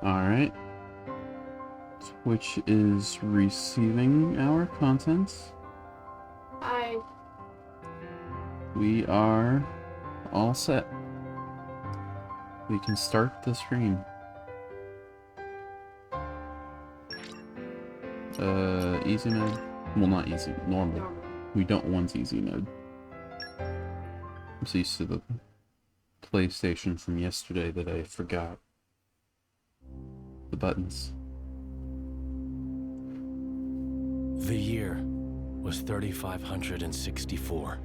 Alright. Twitch is receiving our content. Hi. We are all set. We can start the stream. Easy mode? Well, not easy. Normal. We don't want easy mode. I'm so used to the PlayStation from yesterday that I forgot the buttons. The year was 3564.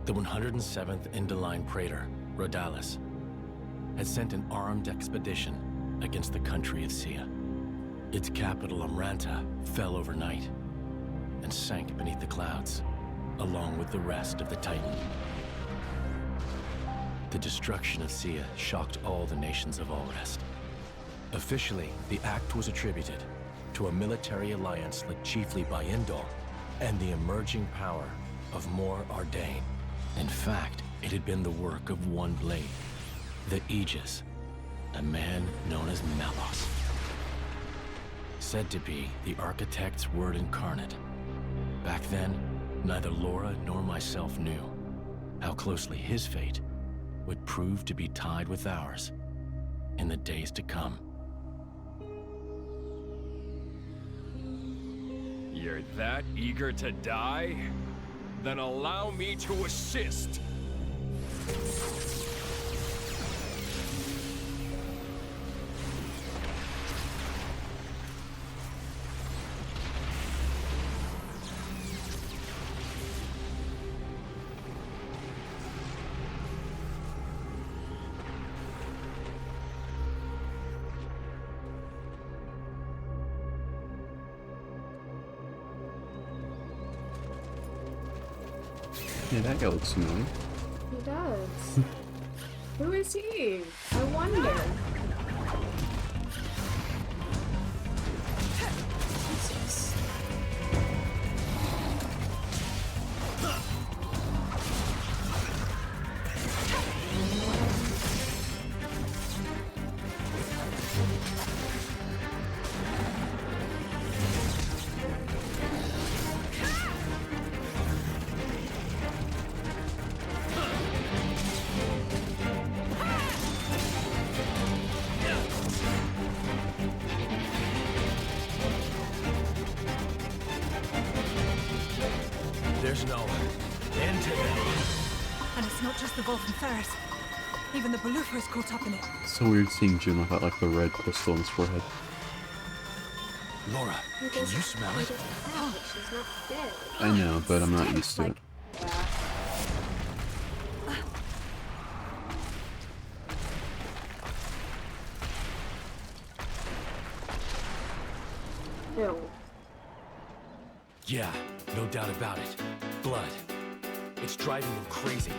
The 107th Indoline Praetor, Rhodalis, had sent an armed expedition against the country of Sia. Its capital, Amranta, fell overnight and sank beneath the clouds, along with the rest of the Titan. The destruction of Sia shocked all the nations of Allrest. Officially, the act was attributed to a military alliance led chiefly by Indol and the emerging power of Mor Ardain. In fact, it had been the work of one blade, the Aegis, a man known as Malos. Said to be the architect's word incarnate. Back then, neither Laura nor myself knew how closely his fate would prove to be tied with ours in the days to come. You're that eager to die? Then allow me to assist. Yeah, that guy looks familiar. He does. Who is he? I wonder. Jesus. There's no end to them. And it's not just the Golf and Ferris. Even the Belufa's caught up in it. It's so weird seeing Jim without like the red crystal in his forehead. Laura, can you smell it? Oh, she's not dead. I know, but I'm not used to it. Ew. Yeah, no doubt about it. Blood. It's driving them crazy.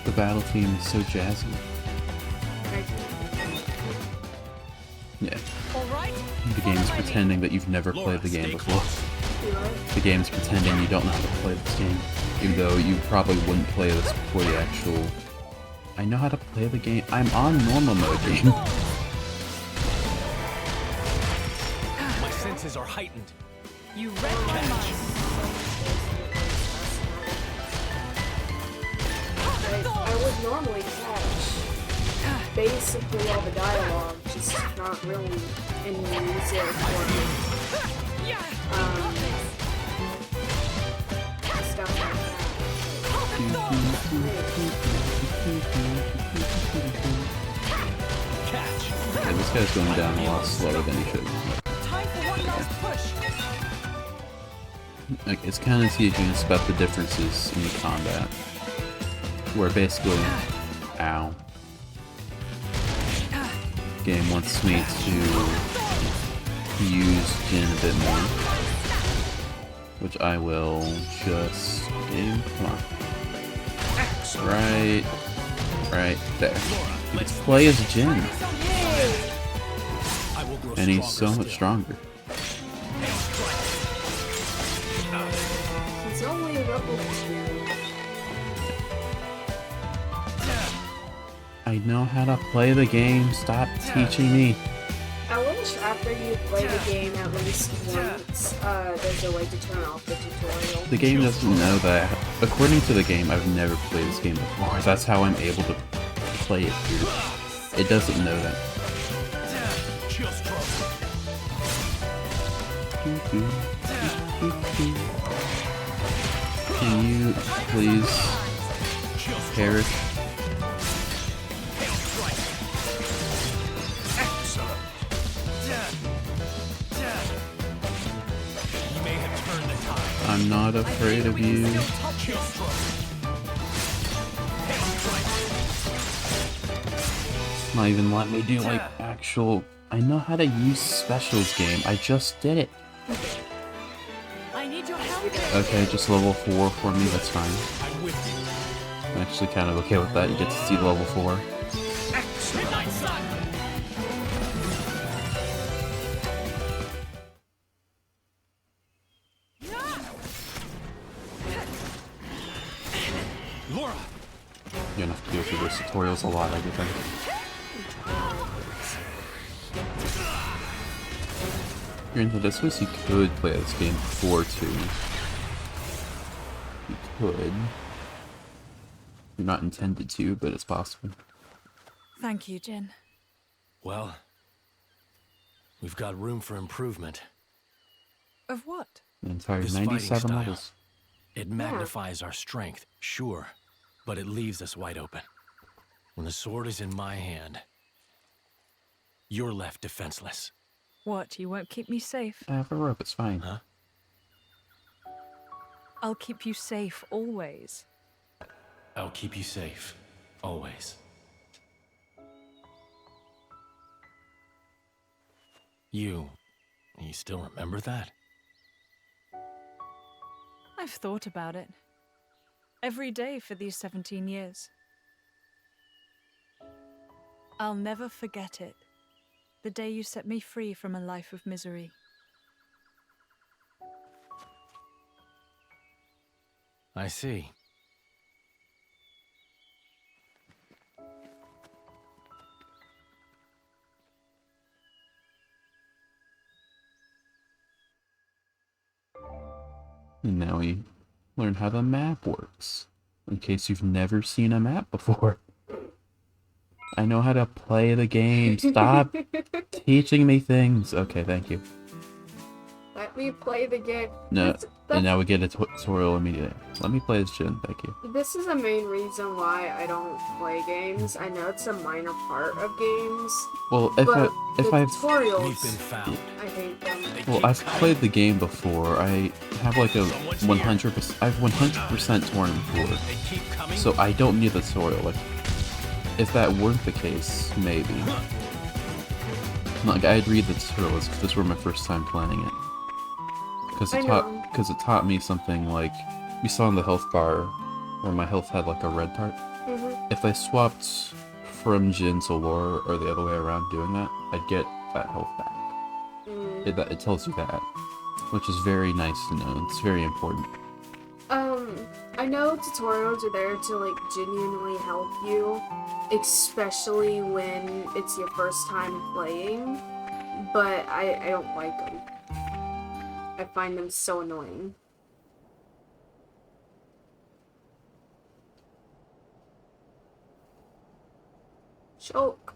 The battle theme is so jazzy. Yeah. All right. The game's pretending that you've never played the game before. The game's pretending you don't know how to play this game. Even though you probably wouldn't play this before the actual... I know how to play the game. I'm on normal mode, game. My senses are heightened. You read my mind. I would normally catch basically all the dialogue, just not really in music or stuff like that. Catch. Yeah, this guy's going down a lot slower than he should. Time for one last push. Like, it's kind of teaching us about the differences in the combat. Where basically, ow. Game wants me to use Jin a bit more. Which I will just game. Come on. Right there. You get to play as Jin. And he's so much stronger. He's only level 2. I know how to play the game. Stop teaching me. I wish after you play the game at least once, there's a way to turn off the tutorial. The game doesn't know that. According to the game, I've never played this game before. That's how I'm able to play it here. It doesn't know that. Can you please perish? I'm not afraid of you. Not even let me do like actual. I know how to use specials game. I just did it. I need your help. Okay, just level 4 for me. That's fine. I'm actually kind of okay with that. You get to see level 4. Midnight Sun. Laura! You're gonna have to go through those tutorials a lot, I think. You're into this was you could play this game before too. You could. You're not intended to, but it's possible. Thank you, Jin. Well, we've got room for improvement. Of what? The entire This fighting 97 style. levels. It magnifies our strength, sure, but it leaves us wide open. When the sword is in my hand, you're left defenseless. What, you won't keep me safe? I have a rope, it's fine. Huh? I'll keep you safe always. I'll keep you safe, always. You still remember that? I've thought about it. Every day for these 17 years. I'll never forget it. The day you set me free from a life of misery. I see. And now we learn how the map works. In case you've never seen a map before. I know how to play the game. Stop teaching me things. Okay, thank you. Let me play the game. No, and now we get a tutorial immediately. Let me play as Jin, thank you. This is the main reason why I don't play games. I know it's a minor part of games, Well, but if the I've We've been tutorials, found. I hate them. well, I've played the game before. I have like a 100%. I've 100% torn before, They keep coming. so I don't need the tutorial. Like, if that weren't the case, maybe. Like, I'd read the tutorials if this were my first time playing it. Because I it know. taught me something like you saw in the health bar, where my health had like a red part. If I swapped from Jin to Laura or the other way around doing that, I'd get that health back. It tells you that, which is very nice to know. It's very important. I know tutorials are there to like genuinely help you, especially when it's your first time playing, but I don't like them. I find them so annoying. Choke.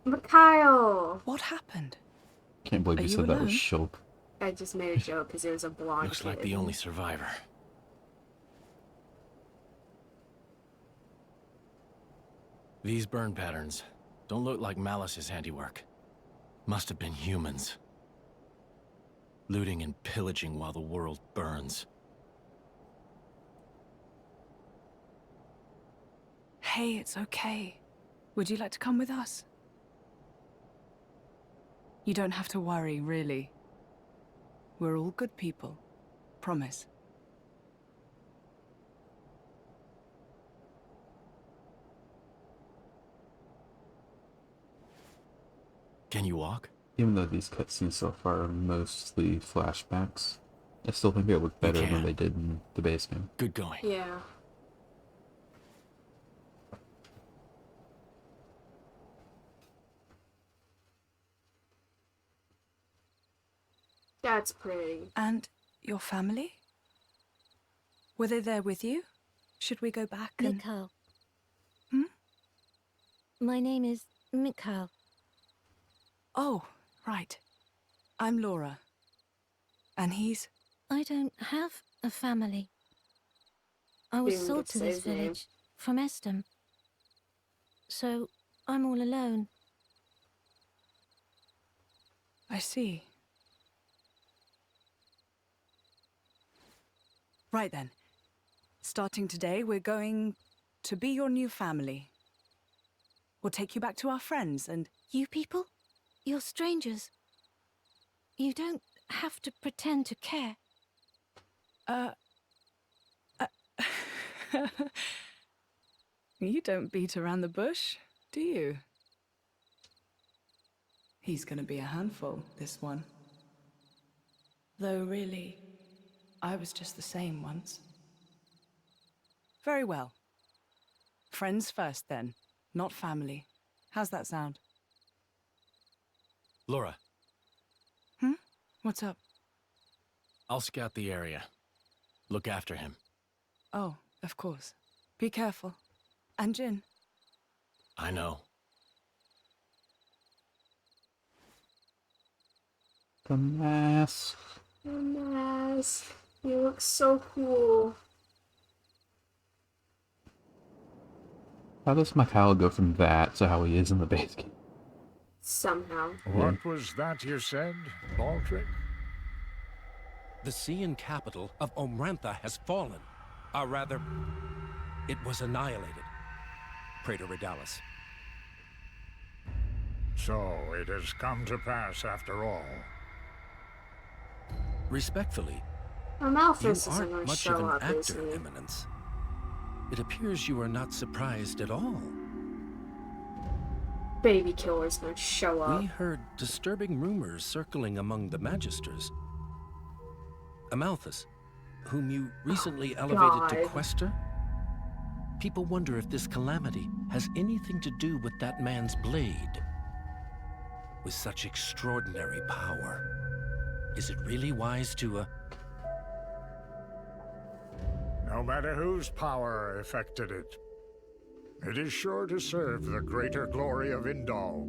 Mikhail! What happened? Can't believe Are you you said that was alone? Shulk. I just made a joke because it was a blonde Looks like kid. the only survivor. These burn patterns don't look like Malice's handiwork. Must have been humans. Looting and pillaging while the world burns. Hey, it's okay. Would you like to come with us? You don't have to worry, really. We're all good people. Promise. Can you walk? Even though these cutscenes so far are mostly flashbacks, I still think they look better than can. they did in the base game. Good going. Yeah. That's pretty. And your family? Were they there with you? Should we go back and... Mikhail. Hmm? My name is Mikhail. Oh, right. I'm Laura. And he's... I don't have a family. I was Didn't sold get to to this say his name. village from Estem. So, I'm all alone. I see. Right then. Starting today, we're going to be your new family. We'll take you back to our friends and... You people? You're strangers. You don't have to pretend to care. You don't beat around the bush, do you? He's gonna be a handful, this one. Though really, I was just the same once. Very well. Friends first then, not family. How's that sound? Laura, What's up? I'll scout the area. Look after him. Oh, of course. Be careful. And Jin. I know. The mask. The mask. You look so cool. How does Mikhail go from that to how he is in the base game? Somehow. What was that you said, Baldric? The Sean capital of Omrantha has fallen. Or rather, it was annihilated. Praetor Redalis. So it has come to pass after all. Respectfully, Well, Malthus you isn't aren't going to much of show an up, is actor, he? Eminence. It appears you are not surprised at all. Baby killer's going to show up. We heard disturbing rumors circling among the Magisters. Amalthus, whom you recently elevated to God. Quester? People wonder if this calamity has anything to do with that man's blade. With such extraordinary power, is it really wise to, No matter whose power affected it, it is sure to serve the greater glory of Indal.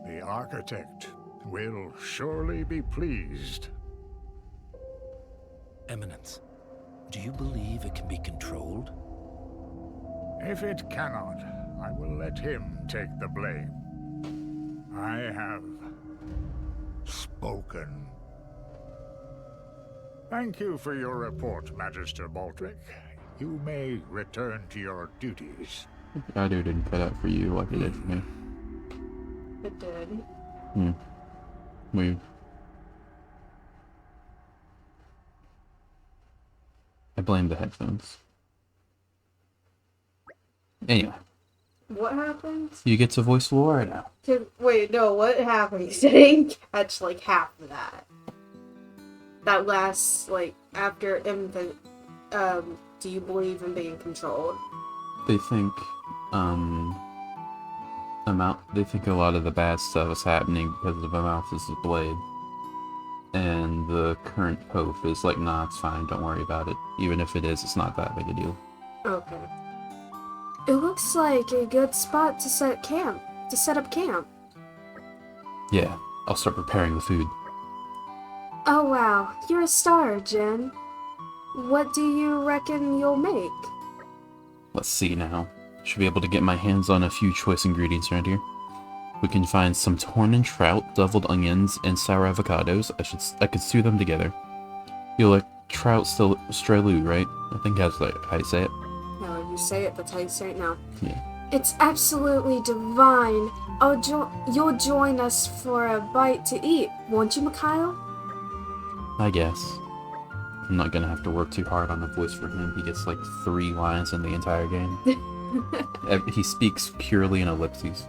The architect will surely be pleased. Eminence, do you believe it can be controlled? If it cannot, I will let him take the blame. I have spoken. Thank you for your report, Magister Baldric. You may return to your duties. I didn't cut out for you like it did for me. It did. We... I blame the headphones. Anyway, What happened? you get to voice Laura now. Wait, no, what happened? I didn't catch, like, half of that. That last, like, after infant, do you believe in being controlled? They think, they think a lot of the bad stuff is happening because of Amalthus' blade. And the current Pope is like, nah, it's fine, don't worry about it. Even if it is, it's not that big a deal. Okay. It looks like a good spot to set up camp. Yeah, I'll start preparing the food. Oh wow, you're a star, Jen. What do you reckon you'll make? Let's see now. Should be able to get my hands on a few choice ingredients around here. We can find some torn and trout, deviled onions, and sour avocados. I could stew them together. You like trout still strelou, right? I think that's like how you say it. No, you say it, that's how you say it now. Yeah. It's absolutely divine. You'll join us for a bite to eat, won't you, Mikhail? I guess. I'm not gonna have to work too hard on a voice for him. He gets like 3 lines in the entire game. He speaks purely in ellipses.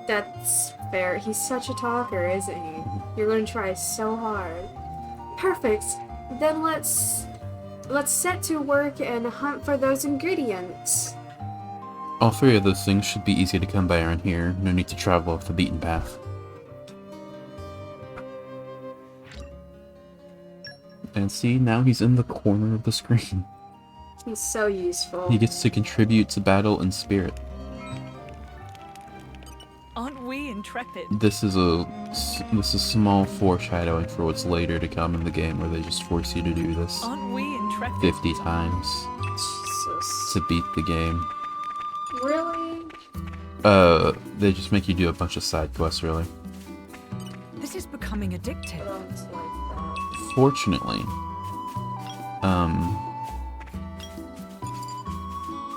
That's fair. He's such a talker, isn't he? You're gonna try so hard. Perfect. Then let's set to work and hunt for those ingredients. All 3 of those things should be easy to come by around here. No need to travel off the beaten path. And see, now he's in the corner of the screen. He's so useful. He gets to contribute to battle and spirit. Aren't we intrepid? This is small foreshadowing for what's later to come in the game, where they just force you to do this Aren't we intrepid? 50 times Jesus. to beat the game. Really? They just make you do a bunch of side quests, really. This is becoming addictive. Don't like that. Fortunately,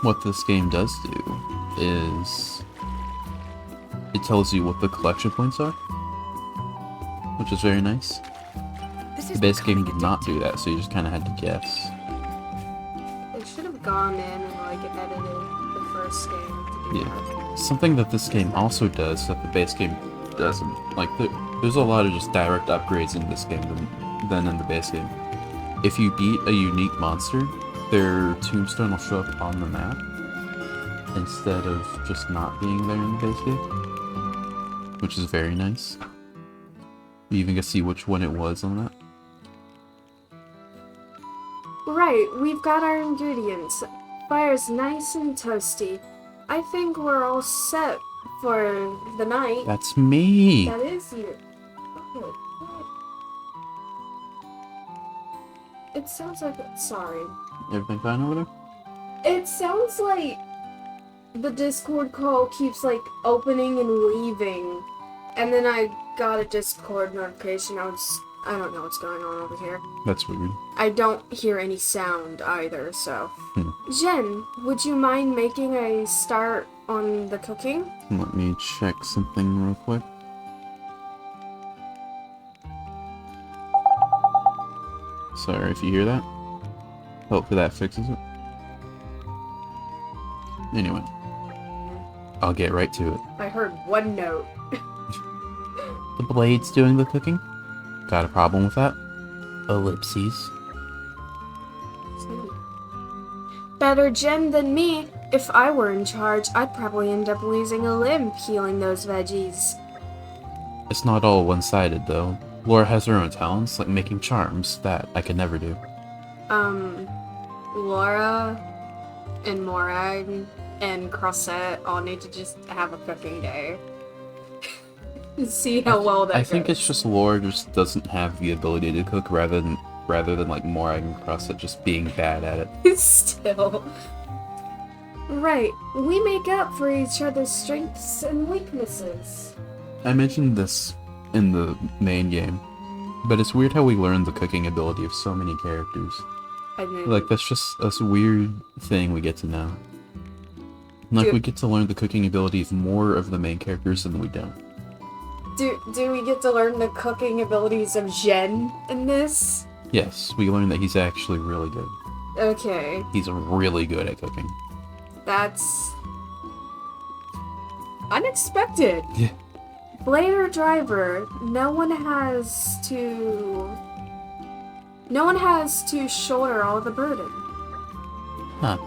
what this game does do is it tells you what the collection points are, which is very nice. This The is base game becoming did not addictive. do that, so you just kind of had to guess. They should have gone in and like edited the first game to do Yeah. that. Something that this game also does that the base game doesn't. Like, there's a lot of just direct upgrades in this game than in the base game. If you beat a unique monster, their tombstone will show up on the map instead of just not being there in the base game, which is very nice. You even get to see which one it was on that. Right, we've got our ingredients. Fire's nice and toasty. I think we're all set for the night. That's me! That is you. Okay. It sounds like... Sorry. Everything fine over there? It sounds like the Discord call keeps like opening and leaving. And then I got a Discord notification. I don't know what's going on over here. That's weird. I don't hear any sound either, so. Hmm. Jen, would you mind making a start on the cooking? Let me check something real quick. Sorry if you hear that. Hopefully that fixes it. Anyway, I'll get right to it. I heard one note. The blade's doing the cooking? Got a problem with that? Ellipses. Better Jen than me. If I were in charge, I'd probably end up losing a limb peeling those veggies. It's not all one-sided, though. Laura has her own talents, like making charms, that I could never do. Laura and Morag and Crossette all need to just have a cooking day. See how well that I think goes. it's just Laura just doesn't have the ability to cook, rather than like Morag and Crossette just being bad at it. Still. Right, we make up for each other's strengths and weaknesses. I mentioned this in the main game, but it's weird how we learn the cooking ability of so many characters. I mean, Like, that's just a weird thing we get to know. Like, Dude. we get to learn the cooking ability of more of the main characters than we don't. do we get to learn the cooking abilities of Jen in this? Yes, we learn that he's actually really good. Okay, He's really good at cooking. that's unexpected. Yeah. Blader driver, no one has to shoulder all the burden. Huh.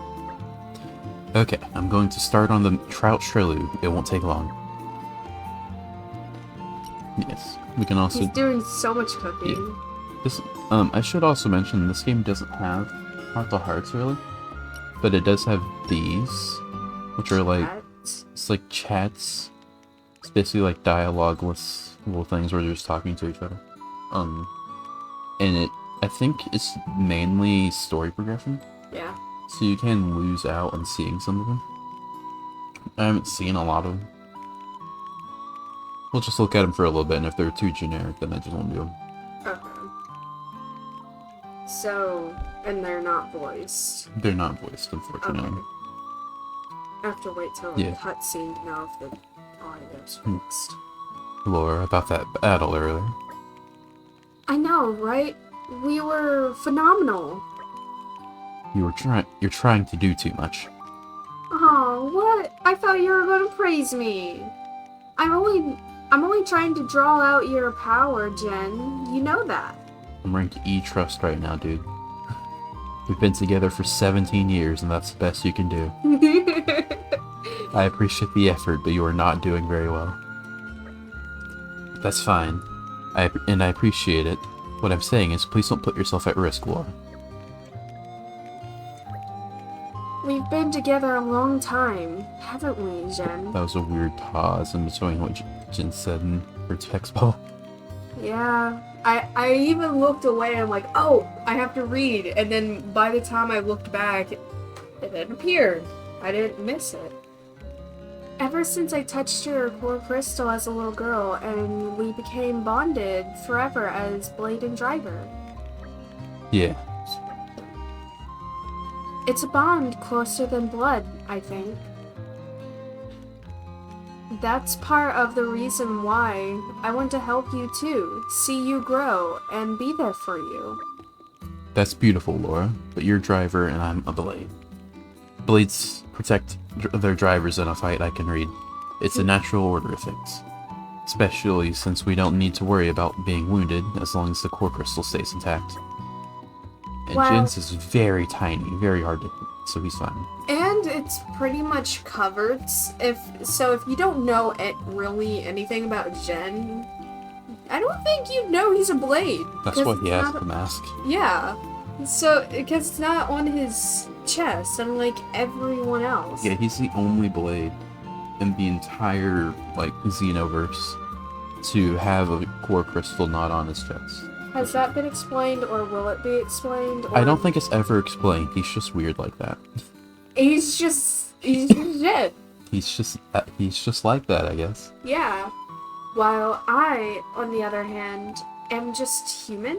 Okay, I'm going to start on the trout shrelu. It won't take long. Yes, we can also... He's doing so much cooking. This, I should also mention, this game doesn't have Heart of Hearts, really. But it does have these, which are like... That- It's like chats. It's basically like dialogueless little things where they're just talking to each other. And I think it's mainly story progression, Yeah. so you can lose out on seeing some of them. I haven't seen a lot of them. We'll just look at them for a little bit, and if they're too generic, then I just won't do them. Okay. So, and they're not voiced. They're not voiced, unfortunately. Okay. I have to wait till Yeah. the cutscene to know if the audio's Hmm. fixed. Laura, about that battle earlier. I know, right? We were phenomenal. You're trying to do too much. Oh, what? I thought you were gonna praise me. I'm only trying to draw out your power, Jen. You know that. I'm rank E trust right now, dude. We've been together for 17 years, and that's the best you can do. I appreciate the effort, but you are not doing very well. That's fine. I appreciate it, What I'm saying is, please don't put yourself at risk, Laura. We've been together a long time, haven't we, Jen? That was a weird pause in between what Jin said and her text bubble. Yeah. I even looked away, I'm like, oh, I have to read. And then by the time I looked back, it had appeared. I didn't miss it. Ever since I touched your core crystal as a little girl, and we became bonded forever as Blade and Driver. Yeah. It's a bond closer than blood, I think. That's part of the reason why I want to help you too, see you grow, and be there for you. That's beautiful, Laura, but you're a driver and I'm a blade. Blades protect their drivers in a fight, I can read. It's a natural order of things. Especially since we don't need to worry about being wounded as long as the core crystal stays intact. And Wow. Jin's is very tiny, very hard to hit, so he's fine. And it's pretty much covered. If you don't know really anything about Jen, I don't think you'd know he's a blade. That's 'cause why he it's has not the mask. Yeah. So, because it's not on his chest, unlike everyone else. Yeah, he's the only blade in the entire, like, Xenoverse to have a core crystal not on his chest. Has that been explained, or will it be explained? Or... I don't think it's ever explained. He's just weird like that. He's just Jen. He's just like that, I guess. Yeah. While I, on the other hand, am just human.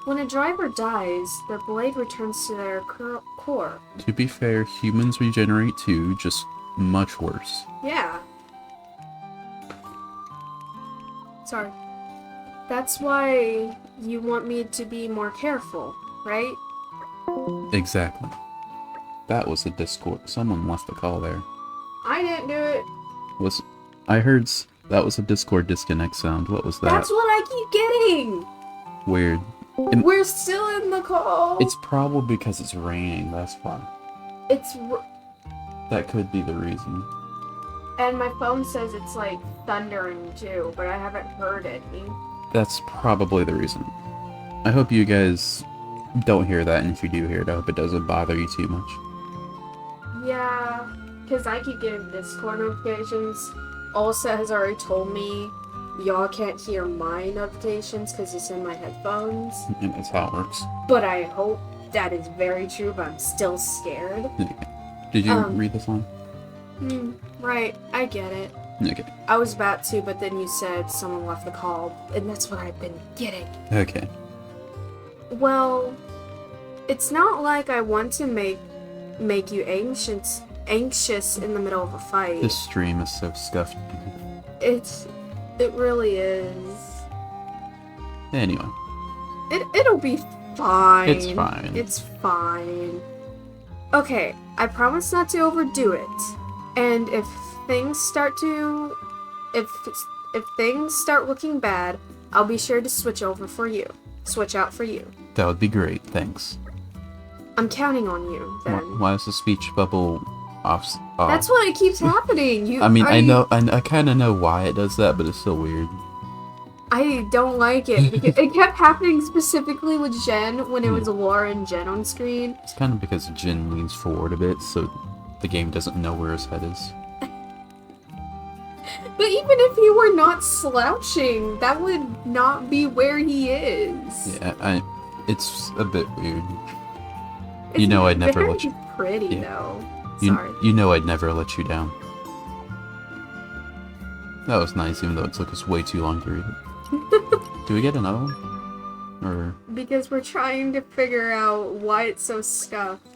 When a driver dies, their blade returns to their core. To be fair, humans regenerate too, just much worse. Yeah. Sorry. That's why you want me to be more careful, right? Exactly. That was a Discord. Someone left a call there. I didn't do it. I heard that was a Discord disconnect sound. What was that? That's what I keep getting. Weird. We're still in the call. It's probably because it's raining, that's why. That could be the reason. And my phone says it's like thundering too, but I haven't heard any. That's probably the reason. I hope you guys don't hear that, and if you do hear it, I hope it doesn't bother you too much. Yeah, because I keep getting Discord notifications. Ulsa has already told me y'all can't hear my notifications because it's in my headphones. And that's how it works. But I hope that is very true, but I'm still scared. Did you read this line? Right, I get it. Okay. I was about to, but then you said someone left the call, and that's what I've been getting. Okay. Well, it's not like I want to make you anxious in the middle of a fight. This stream is so scuffed. It really is. Anyway. It'll be fine. It's fine. It's fine. Okay, I promise not to overdo it. And if things start looking bad, I'll be sure to switch out for you. That would be great, thanks. I'm counting on you, then. Why is the speech bubble off? That's what it keeps happening. I kind of know why it does that, but it's still weird. I don't like it. Because it kept happening specifically with Jen when it was Laura and Jen on screen. It's kind of because Jin leans forward a bit, so the game doesn't know where his head is. But even if he were not slouching, that would not be where he is. Yeah, it's a bit weird. It's You know I'd never very let you... pretty, Yeah. though. Sorry. You know I'd never let you down. That was nice, even though it took us way too long to read it. Do we get another one? Or... Because we're trying to figure out why it's so scuffed.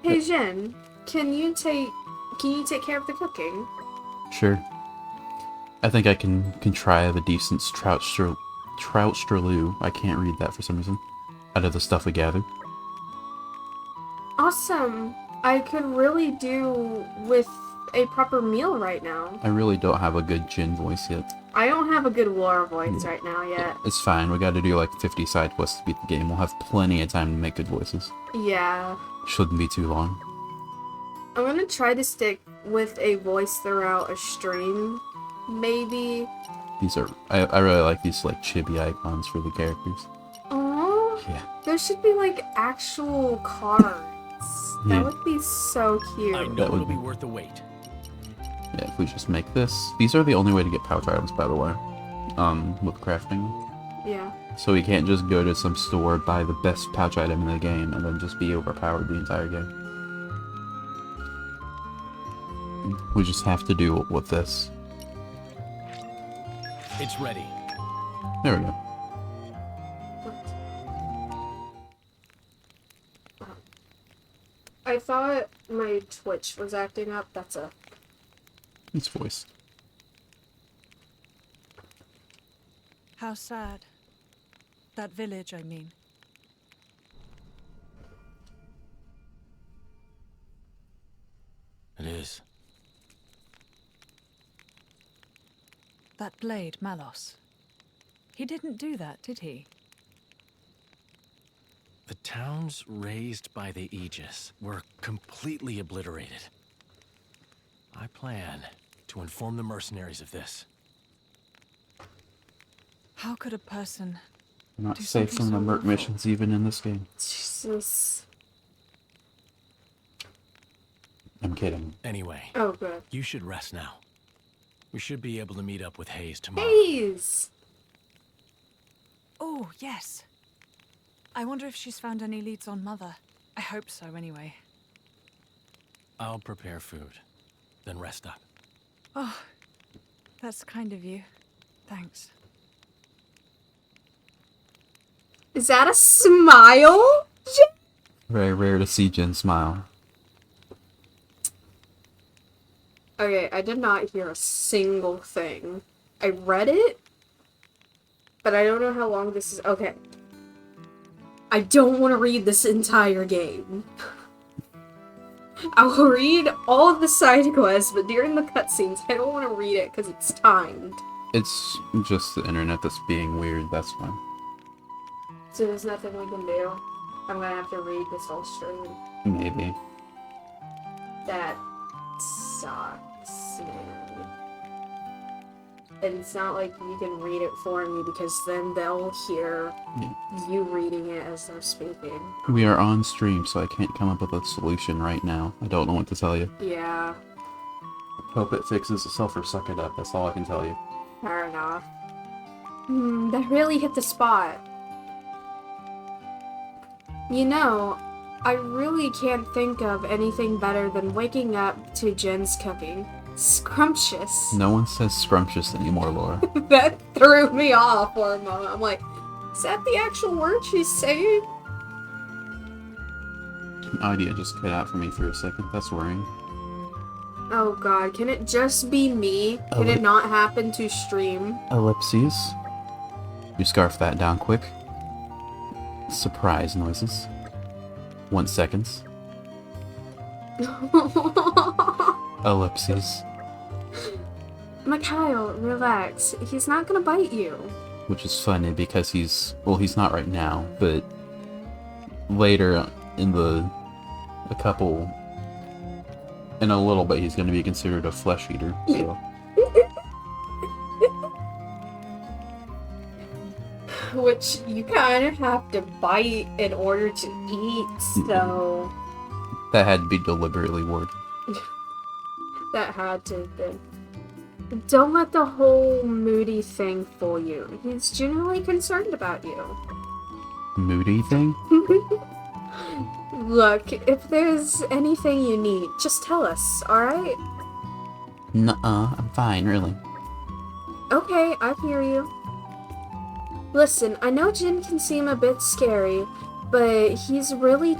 Hey, Jen, can you take care of the cooking? Sure. I think I can contrive a decent trout streloo. I can't read that for some reason. Out of the stuff we gathered. Awesome. I could really do with a proper meal right now. I really don't have a good Jin voice yet. I don't have a good Laura voice right now yet. It's fine, we gotta do like 50 side quests to beat the game. We'll have plenty of time to make good voices. Yeah. Shouldn't be too long. I'm gonna try to stick with a voice throughout a stream, maybe. These are I really like these like chibi icons for the characters. Aww. Yeah. There should be like actual cards. Yeah. That would be so cute. I know That would it'll be be- worth the wait. Yeah, if we just make this. These are the only way to get pouch items, by the way. With crafting. Yeah. So we can't just go to some store, buy the best pouch item in the game, and then just be overpowered the entire game. We just have to do it with this. It's ready. There we go. I thought my Twitch was acting up. That's a... It's voiced. How sad. That village, I mean. It is. That blade, Malos. He didn't do that, did he? The towns raised by the Aegis were completely obliterated. I plan to inform the mercenaries of this. How could a person... We're not Do safe something from the so merc awful. missions even in this game. Jesus. I'm kidding. Anyway, Oh, good. you should rest now. We should be able to meet up with Hayes tomorrow. Hayes! Oh, yes. I wonder if she's found any leads on Mother. I hope so, anyway. I'll prepare food, then rest up. Oh, that's kind of you. Thanks. Is that a smile? Very rare to see Jen smile. Okay, I did not hear a single thing. I read it, but I don't know how long this is. Okay. I don't want to read this entire game. I will read all of the side quests, but during the cutscenes, I don't want to read it because it's timed. It's just the internet that's being weird, that's fine. So there's nothing we can do. I'm gonna have to read this whole stream. Maybe. That sucks, man. And it's not like you can read it for me because then they'll hear Yeah. you reading it as they're speaking. We are on stream, so I can't come up with a solution right now. I don't know what to tell you. Yeah, Hope it fixes itself or suck it up, that's all I can tell you. fair enough. That really hit the spot. You know, I really can't think of anything better than waking up to Jen's cooking. Scrumptious. No one says scrumptious anymore, Laura. That threw me off for a moment. I'm like, is that the actual word she's saying? Idea just cut out for me for a second, that's worrying. Oh god, can it just be me? Can it not happen to stream? Ellipses. You scarf that down quick. Surprise noises. 1 second. Ellipses. Mikhail, relax. He's not gonna bite you. Which is funny because he's not right now, but later in in a little bit he's going to be considered a flesh eater. So. Which you kind of have to bite in order to eat, so That had to be deliberately worded. that had to have been. Don't let the whole moody thing fool you. He's genuinely concerned about you. Moody thing? Look, if there's anything you need, just tell us, alright? Nuh-uh, I'm fine, really. Okay, I hear you. Listen, I know Jin can seem a bit scary, but he's really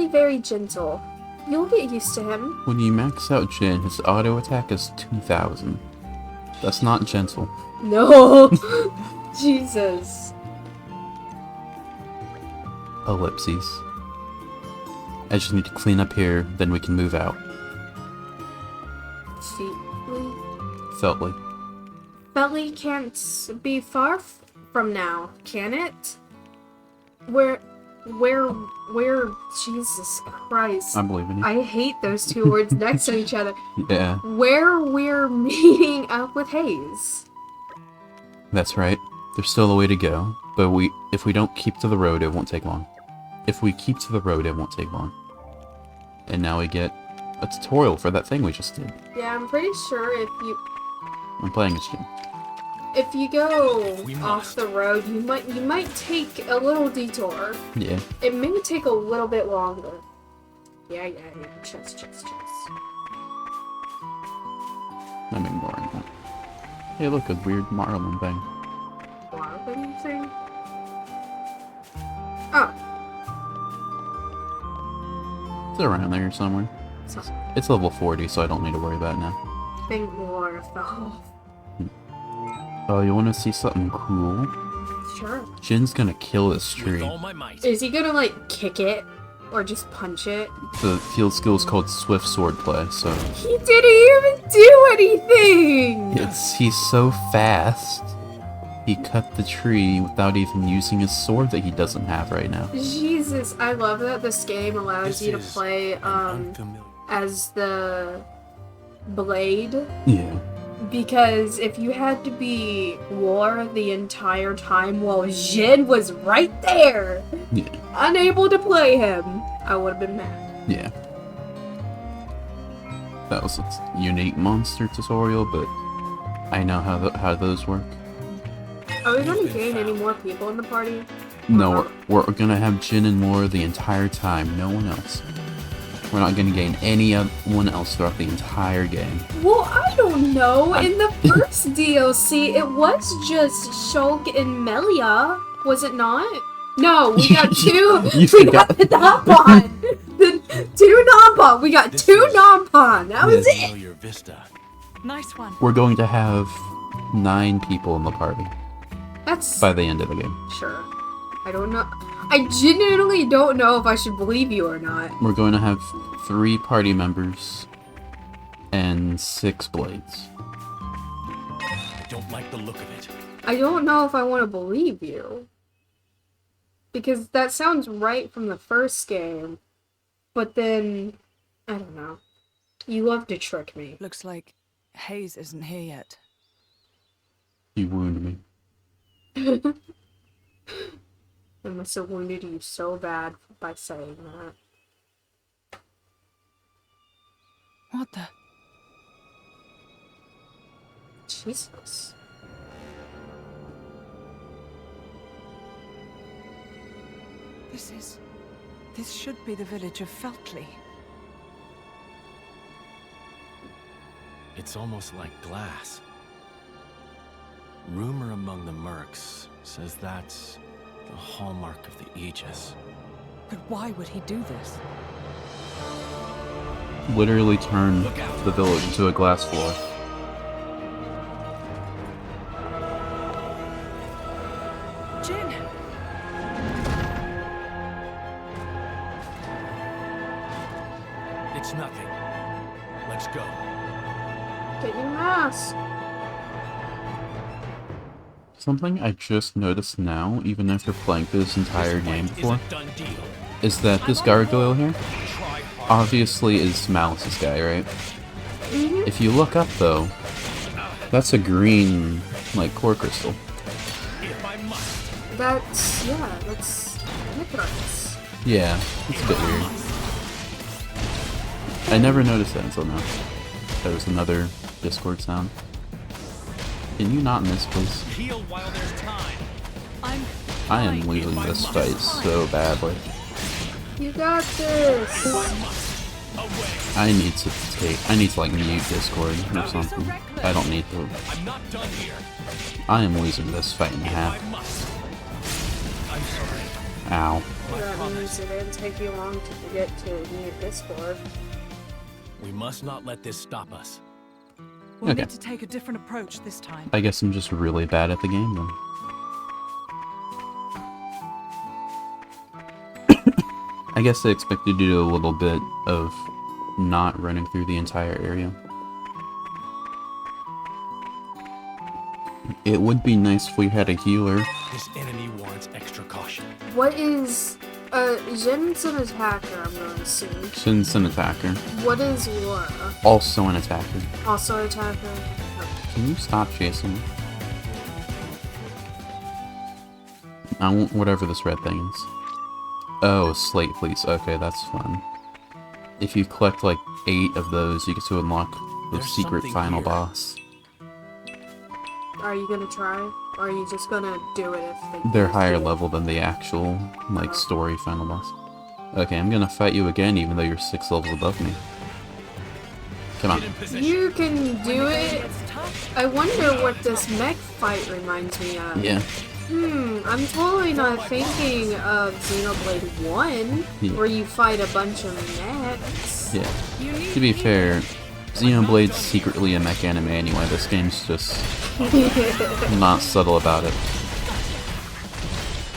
very gentle. You'll get used to him. When you max out Jin, his auto attack is 2,000. That's not gentle. No! Jesus. Ellipses. I just need to clean up here, then we can move out. Feltley. Feltley can't be far from now, can it? Where, Jesus Christ. I believe in you. I hate those two words next to each other. Yeah. Where we're meeting up with Hayes. That's right. There's still a way to go, but if we don't keep to the road, it won't take long. If we keep to the road, it won't take long. And now we get a tutorial for that thing we just did. Yeah, I'm pretty sure I'm playing as Jin. if you go We off must. the road, you might take a little detour. Yeah. It may take a little bit longer. Yeah. Chest. I'm ignoring that. Hey, look, a weird Marlin thing. Marvin thing? Oh, It's around there somewhere. so It's level 40, so I don't need to worry about it now. think more fell. Oh, you want to see something cool? Sure. Jin's gonna kill this With tree. all my might. Is he gonna like kick it or just punch it? The field skill is called Swift Swordplay, so He didn't even do anything. he's so fast. He cut the tree without even using his sword that he doesn't have right now. Jesus, I love that this game allows This you to is play Unfamiliar. as the blade. Yeah. Because if you had to be War the entire time while Jin was right there, Yeah. unable to play him, I would have been mad. Yeah. That was a unique monster tutorial, but I know how those work. Are we gonna gain any more people in the party? No, we're gonna have Jin and Laura the entire time, no one else. We're not gonna gain anyone else throughout the entire game. Well, I don't know. In the first DLC, it was just Shulk and Melia, was it not? No, we got two. You We forgot. got the Nampon. The two Nampon. We got This two is Nampon. That was it. Familiar Vista. Nice one. We're going to have 9 people in the party That's by the end of the game. sure. I don't know. I genuinely don't know if I should believe you or not. We're going to have 3 party members and 6 blades. I don't like the look of it. I don't know if I want to believe you. Because that sounds right from the first game. But then, I don't know. You love to trick me. Looks like Hayes isn't here yet. You wound me. I must have wounded you so bad by saying that. What the? Jesus. This should be the village of Feltley. It's almost like glass. Rumor among the mercs says that's the hallmark of the Aegis. But why would he do this? Literally turn the village into a glass floor. Jin! It's nothing. Let's go. Get your mask. Something I just noticed now, even after playing through this entire game Fight is before, a done deal. is that this gargoyle here Try hard. obviously is Malice's guy, right? Mm-hmm. If you look up though, that's a green, like, core crystal. If I must. That's Mythra. Yeah, it's a bit weird. I never noticed that until now. There was another Discord sound. Can you not miss, please? Heal while there's time. I am losing this fight so badly. You got this. I need to like mute Discord or something. I don't need to. I'm not done here. I am losing this fight in I half. must. I'm sorry. Ow. That means it didn't take you long to get to mute Discord. We must not let this stop us. We'll Okay. need to take a different approach this time. I guess I'm just really bad at the game then. I guess they expect you to do a little bit of not running through the entire area. It would be nice if we had a healer. This enemy warrants extra caution. What is Jin's an attacker, I'm gonna assume. Shin's an attacker. What is Laura? Also an attacker. Also an attacker? Can you stop chasing me? I want whatever this red thing is. Oh, slate, please. Okay, that's fun. If you collect like 8 of those, you get to unlock the There's secret something final here. boss. Are you gonna try? Or are you just gonna do it if they They're use higher it? level than the actual, like, story final boss. Okay, I'm gonna fight you again, even though you're 6 levels above me. Come on. Get in position. You can do it. I wonder what this mech fight reminds me of. Yeah. I'm totally not thinking of Xenoblade 1, Yeah. where you fight a bunch of mechs. Yeah. To be fair, Xenoblade's secretly a mech anime anyway. This game's just not subtle about it.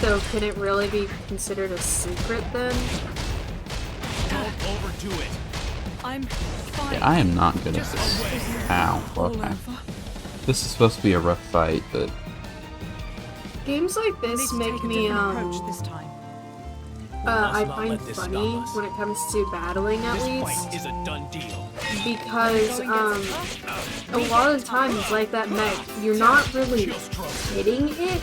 So can it really be considered a secret then? Don't overdo it. I'm fine. Yeah, I am not good at this. Ow. All Okay. over. This is supposed to be a rough fight, but Games like Need this to make take a me, different approach this time. I not find let this funny stop us. when it comes to battling at This least, fight is a done deal. because, a lot of times, like that mech, you're not really hitting it.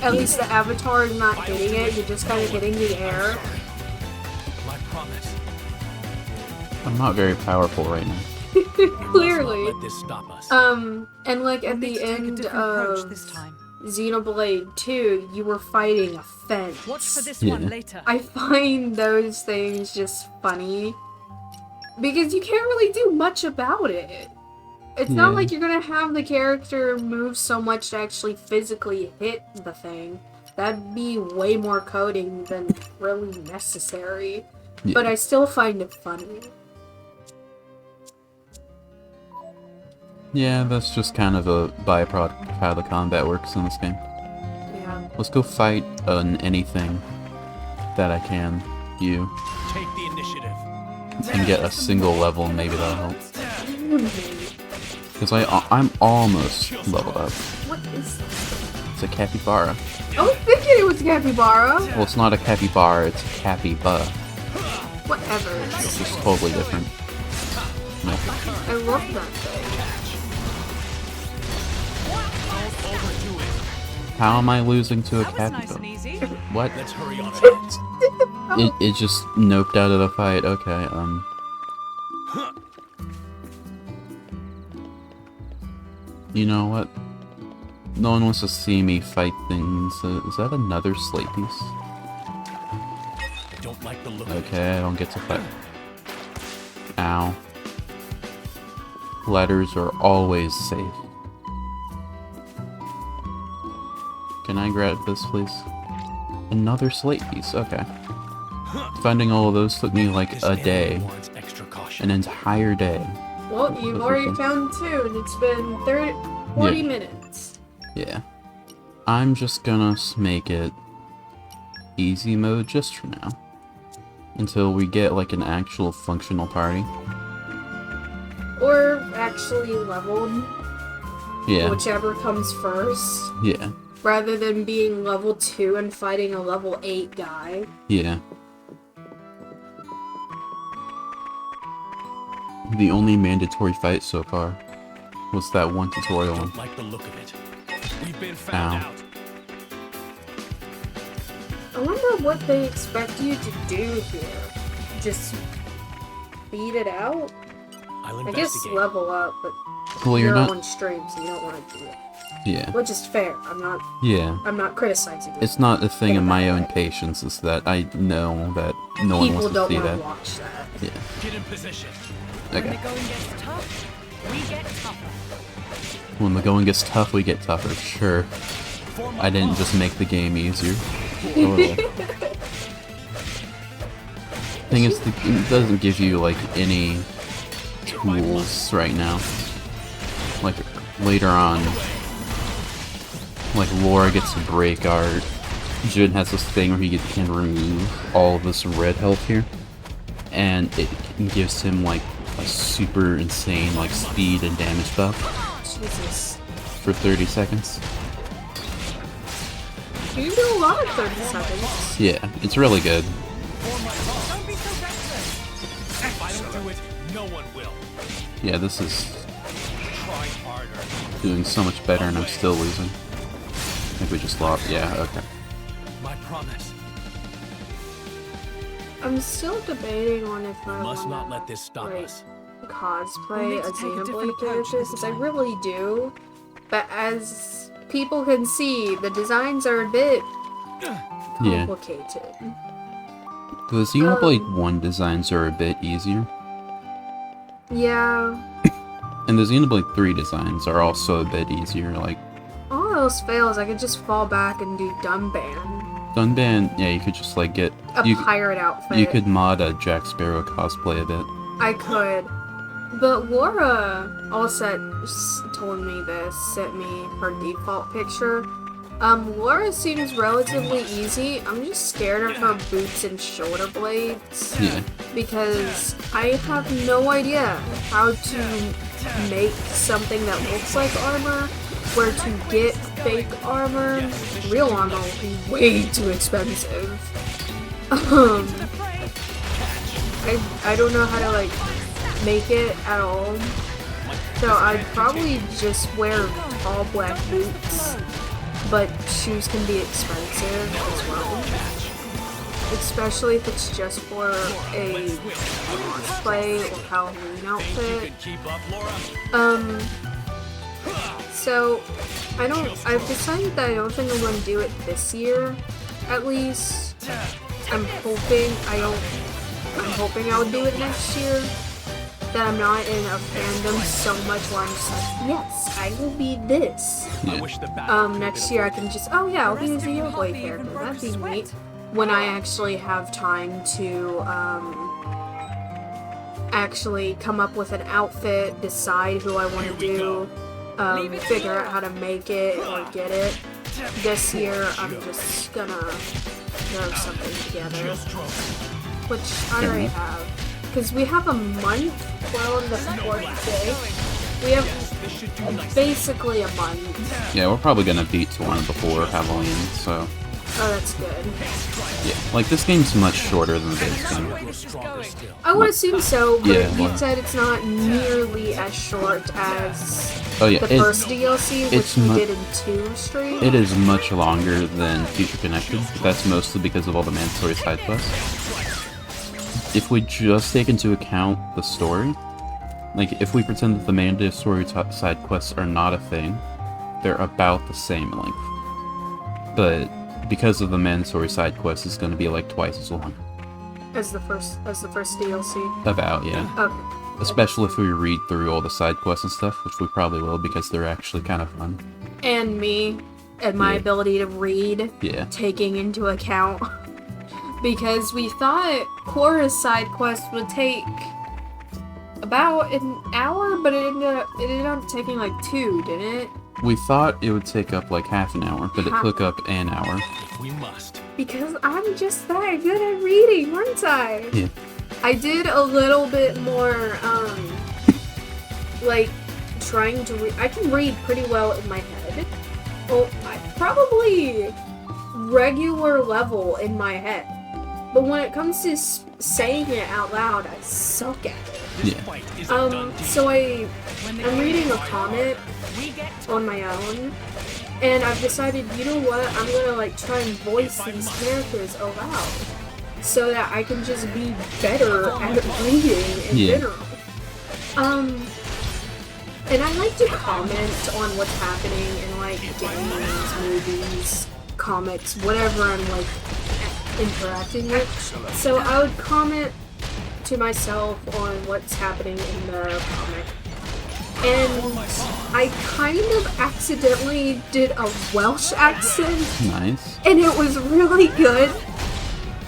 At least the avatar is not hitting it, you're just kind of hitting the air. My promise. I'm not very powerful right now. We must not Clearly. let this stop us. And like at We'll need the to take a end different approach of this time. Xenoblade 2, you were fighting a fence. Watch for this Yeah. one later. I find those things just funny. Because you can't really do much about it. It's not Yeah. like you're gonna have the character move so much to actually physically hit the thing. That'd be way more coding than really necessary. Yeah. But I still find it funny. Yeah, that's just kind of a byproduct of how the combat works in this game. Yeah. Let's go fight anything that I can, you, Take the initiative. and get a single level, and maybe that'll help. Because I'm almost leveled up. What is this? It's a capybara. I was thinking it was Capybara. Well, it's not a capybara, it's a capyba. Whatever. It's just totally different. No. I love that thing. Don't overdo it. How am I losing to a That was nice and capybara? easy. What? Let's hurry on ahead. It just noped out of the fight. Okay, You know what? No one wants to see me fight things. Is that another slate piece? I don't like the look of it. Okay, I don't get to fight. Ow. Letters are always safe. Can I grab this, please? Another slate piece, okay. Finding all of those took me like This a animal day. warrants extra caution. An entire day. Well, you've already found 2, and it's been 40 minutes. Yeah. I'm just gonna make it easy mode just for now. Until we get like an actual functional party. Or actually leveled, Yeah. whichever comes first. Yeah. Rather than being level 2 and fighting a level 8 guy. Yeah. The only mandatory fight so far was that one tutorial one. Don't like the look of it. We've been Ow. found out. I wonder what they expect you to do here. Just beat it out? I'll I guess investigate. level up, but Well, you're you're not. on stream, so you don't want to do it. Yeah. Which is fair. Yeah. I'm not criticizing you. It's not a thing of my own patience, it's that I know that no one People wants to don't see want that. to watch that. Yeah. Get in position. When the Okay. going gets tough, we get tougher. When the going gets tough, we get tougher. Sure. I didn't just make the game easier. Totally. Thing is, it doesn't give you like any tools right now. Like later on, like Laura gets a break art. Jin has this thing where he can remove all of this red health here, and it gives him like a super insane like speed and damage buff Jesus. for 30 seconds. You can do a lot in 30 seconds. Yeah, it's really good. Don't be so reckless. If I don't do it, no one will. Yeah, this is Try harder. doing so much better and I'm still losing. I think we just lost. Yeah, okay. my promise. I'm still debating on if I Must not wanna, let this stop like, us. We'll cosplay need a to take a Xenoblade different approach character, this because I time. really do. But as people can see, the designs are a bit Yeah. complicated. The Xenoblade 1 designs are a bit easier, Yeah. and the Xenoblade 3 designs are also a bit easier. Like, All else fails, I could just fall back and do Dunban. Dunban, yeah, you could just like get... A You, pirate outfit. you could mod a Jack Sparrow cosplay a bit. I could. But Laura also told me this, sent me her default picture. Laura seems relatively easy. I'm just scared of her boots and shoulder blades. Yeah. Because I have no idea how to make something that looks like armor, where to get fake armor. Real armor will be way too expensive. I don't know how to like make it at all. So I'd probably just wear all black boots, but shoes can be expensive as well. Especially if it's just for a cosplay or Halloween outfit. So I've decided that I don't think I'm going to do it this year, at least. I'm hoping I'll do it next year. That I'm not in a fandom so much where I'm just like, yes, I will be this. Yeah. Next year I can just, oh yeah, I'll be a Xenoblade character. That'd be neat. When I actually have time to, actually come up with an outfit, decide who I want to do, figure out how to make it or get it. This year I'm just gonna throw something together. Which I already have. Because we have a month, we're on the 4th day. We have basically a month. Yeah, we're probably gonna beat 2 before Halloween, so... Oh, that's good. Yeah, like, this game's much shorter than the base game. I would assume so, but Yeah, you well- said it's not nearly as short as Oh yeah, the first DLC, it's which we mu- did in 2 streams. It is much longer than Future Connected. That's mostly because of all the mandatory side quests. If we just take into account the story, like, if we pretend that the mandatory side quests are not a thing, they're about the same length. But because of the mandatory side quest, it's going to be like twice as long. As the first DLC. About, yeah. Okay. Especially if we read through all the side quests and stuff, which we probably will because they're actually kind of fun. And me, and my Yeah. ability to read, Yeah. taking into account. Because we thought Cora's side quest would take about an hour, but it ended up taking like 2, didn't it? We thought it would take up like half an hour, but it took up an hour. If we must. Because I'm just that good at reading, aren't I? Yeah. I did a little bit more, like, trying to read. I can read pretty well in my head. Well, probably regular level in my head. But when it comes to saying it out loud, I suck at it. Yeah. So I'm reading a comic on my own, and I've decided, you know what, I'm gonna like try and voice these characters aloud, so that I can just be better at reading in general. And I like to comment on what's happening in like games, movies, comics, whatever I'm like interacting with. So I would comment to myself on what's happening in the comic. And I kind of accidentally did a Welsh accent, Nice. and it was really good.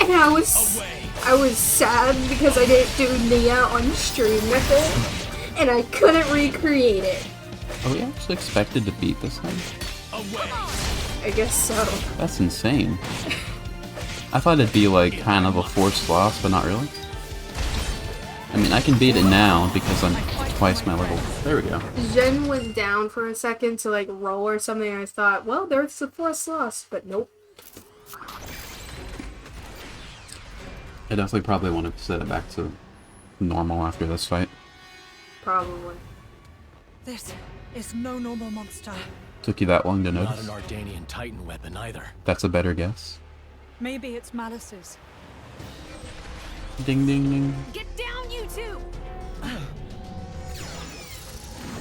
And I was sad because I didn't do Nia on stream with it, and I couldn't recreate it. Are we actually expected to beat this thing? I guess so. That's insane. I thought it'd be like kind of a forced loss, but not really. I mean, I can beat it now because I'm twice my level. There we go. Jen went down for a second to like roll or something, and I thought, well, there's the forced loss, but nope. I definitely probably want to set it back to normal after this fight. Probably. This is no normal monster. Took you that long to Not notice? an Ardanian Titan weapon either. That's a better guess. Maybe it's Malice's. Ding ding ding. Get down, you two!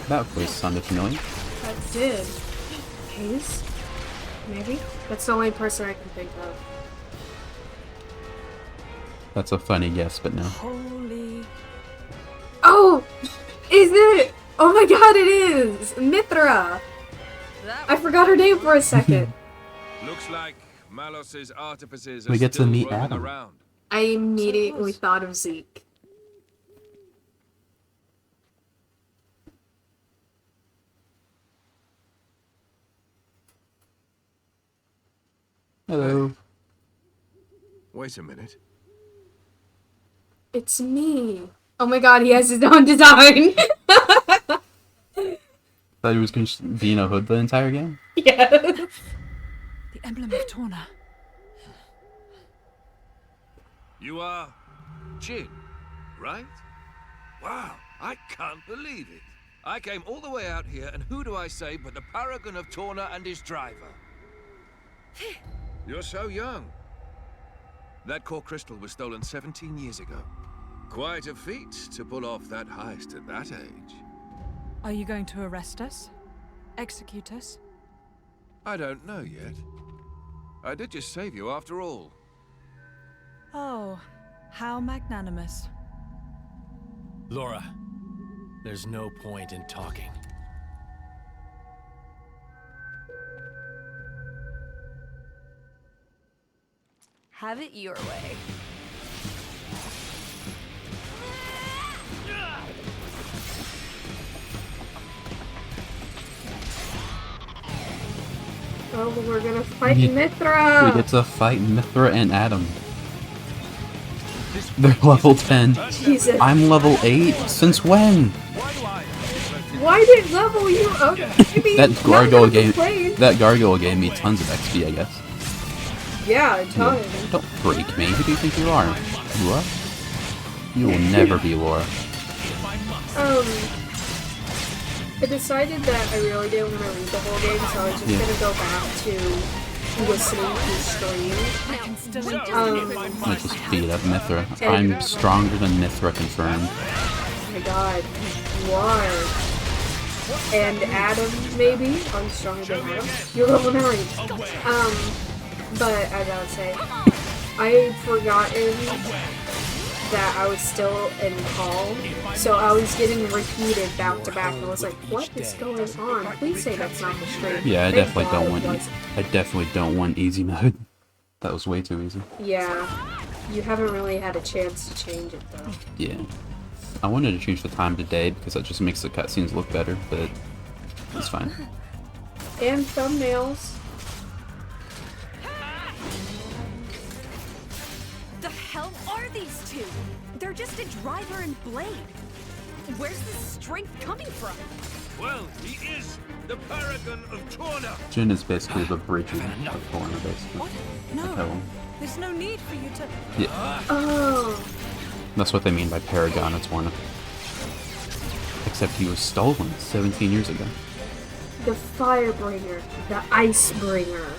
That voice sounded familiar. That did. Hayes? Maybe? That's the only person I can think of. That's a funny guess, but no. Holy... Oh! Is it? Oh my god, it is! Mythra! I forgot her name for a second. Looks like Malos's artifices We are get to still meet roaming Adam. around. I immediately thought of Zeke. Hello. Wait a minute. It's me. Oh my god, he has his own design. Thought he was going to be in a hood the entire game? Yes. The emblem of Torna. You are Jin, right? Wow, I can't believe it. I came all the way out here, and who do I say but the paragon of Torna and his driver? You're so young. That core crystal was stolen 17 years ago. Quite a feat to pull off that heist at that age. Are you going to arrest us? Execute us? I don't know yet. I did just save you after all. Oh, how magnanimous. Laura, there's no point in talking. Have it your way. Oh, we're gonna fight We Mythra! get to fight Mythra and Adam. They're level 10. Jesus. I'm level 8? Since when? Why did level you up? Maybe That not gargoyle enough to gave play. that gargoyle gave me tons of XP, I guess. Yeah, a ton. Don't break me. Who do you think you are? Laura? You will never be Laura. I decided that I really didn't want to read the whole game, so I was just gonna go back to listening to stream. Let's just beat up Mythra. I'm stronger than Mythra confirmed. Oh my god, you are. And Adam, maybe? I'm stronger than Adam. You're level 9. But as I would say, I had forgotten that I was still in call, so I was getting repeated back to back, and I was like, what is going on? Please say that's not the stream. Yeah, I Thank definitely God don't it want. wasn't. I definitely don't want easy mode. That was way too easy. Yeah, you haven't really had a chance to change it though. Yeah. I wanted to change the time to day because that just makes the cutscenes look better, but it's fine. And thumbnails. The hell are these two? They're just a driver and blade. Where's this strength coming from? Well, he is the paragon of Torna. Jin is basically the bridging of Torna, basically. What? Tell No, him. there's no need for you to... Yeah, Oh, that's what they mean by Paragon of Torna. Except he was stolen 17 years ago. the Firebringer, the Icebringer.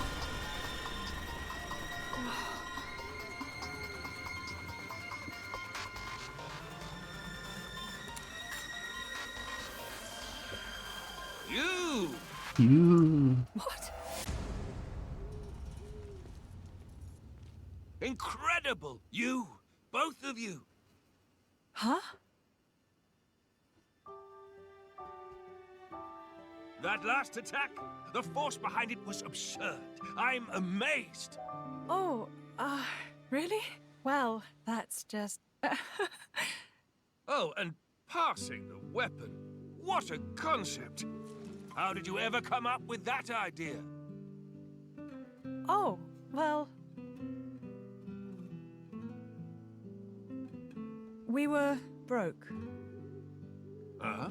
You. What? Incredible! You! Both of you! Huh? That last attack, the force behind it was absurd. I'm amazed. Oh, really? Well, that's just... Oh, and passing the weapon. What a concept. How did you ever come up with that idea? Oh, well... We were broke. Huh?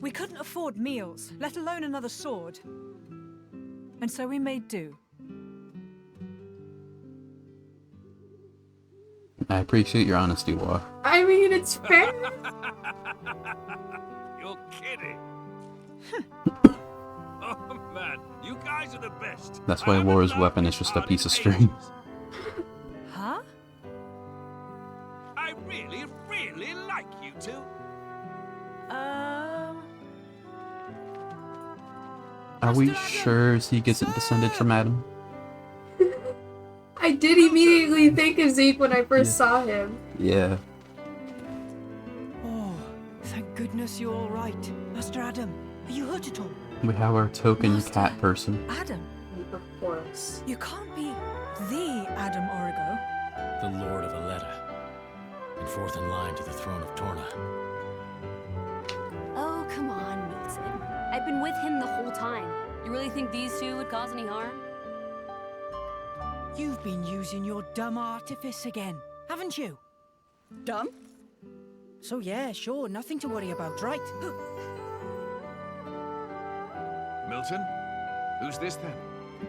We couldn't afford meals, let alone another sword. And so we made do. I appreciate your honesty, Laura. I mean, it's fair. You're kidding. Oh man, you guys are the the best. That's why I haven't Laura's laughed weapon is this just a hard piece in of string. ages. Huh? I really, really like you two. Are we Mr. Adam, sure he gets it descended sir! from Adam? I did immediately think of Zeke when I first Yeah. saw him. Yeah. Oh, thank goodness you're all right. Master Adam, are you hurt at all? We have our token Master cat person. Adam, Of course. you can't be the Adam Origo. The Lord of Aletta, and fourth in line to the throne of Torna. Oh, come on, Milton. I've been with him the whole time. You really think these two would cause any harm? You've been using your dumb artifice again, haven't you? Dumb? So yeah, sure, nothing to worry about, right? Milton, who's this then?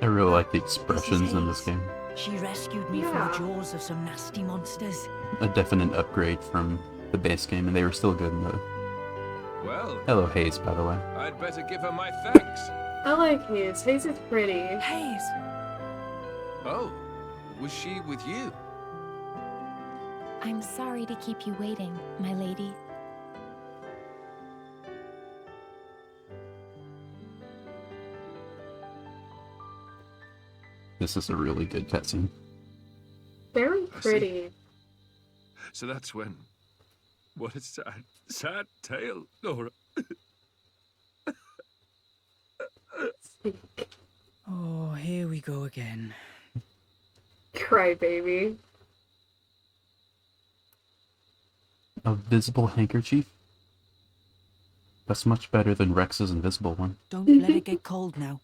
I really like the expressions in this Hayes. game. She rescued me from Yeah. the jaws of some nasty monsters. A definite upgrade from the base game, and they were still good in the... Well, Hello, Hayes, by the way. I'd better give her my thanks. I like Hayes. Hayes is pretty. Hayes, Oh, was she with you? I'm sorry to keep you waiting, my lady. This is a really good cutscene. Very I see. pretty. So that's when. What a sad, sad tale, Laura. oh, here we go again. Cry baby. A visible handkerchief? That's much better than Rex's invisible one. Don't let it get cold now.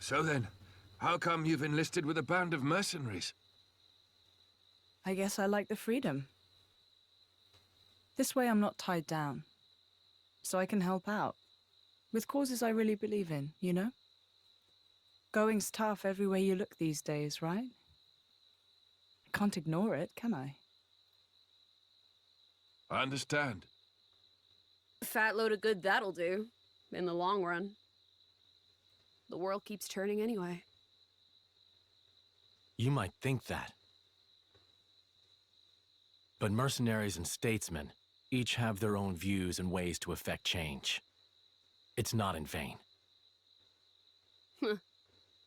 So then, how come you've enlisted with a band of mercenaries? I guess I like the freedom. This way I'm not tied down. So I can help out. With causes I really believe in, you know? Going's tough everywhere you look these days, right? I can't ignore it, can I? I understand. Fat load of good that'll do, in the long run. The world keeps turning anyway. You might think that. But mercenaries and statesmen each have their own views and ways to effect change. It's not in vain.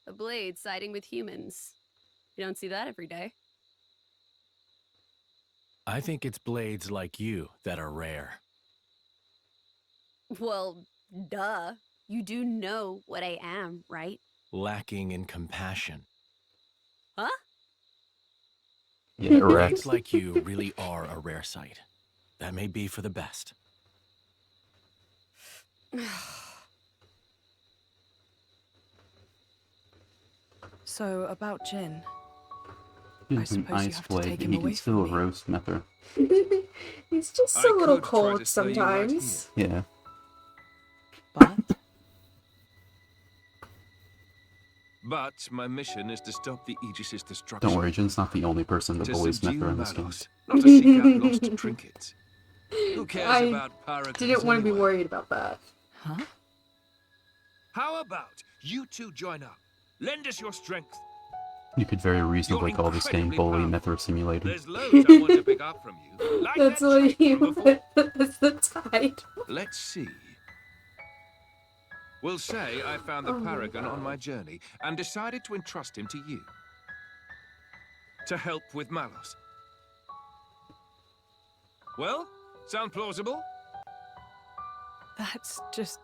A blade siding with humans. You don't see that every day. I think it's blades like you that are rare. Well, duh. You do know what I am, right? Lacking in compassion. Huh? Yeah, Rex. Blades like you really are a rare sight. That may be for the best. So, about Jin. He's I an suppose you ice have to blade, take and him he can away still from me. roast Mythra. He's just I a little could try cold to slay you right sometimes. Yeah. But But my mission is to stop the Aegis's destruction. Don't worry, Jin's not the only person that To bullies subdue Mythra in this game. Malos, not to seek out lost trinkets. Who cares I about paragons Didn't want to be anyway? worried about that. huh? How about you two join up? Lend us your strength. You could very reasonably You're call this game incredibly Bully powerful. Mythra Simulator. There's loads I want to pick up from you. Like That's that what check he from before. That's the title. Let's see. We'll say I found the Oh my Paragon God. on my journey and decided to entrust him to you. To help with Malos. Well, sound plausible? That's just...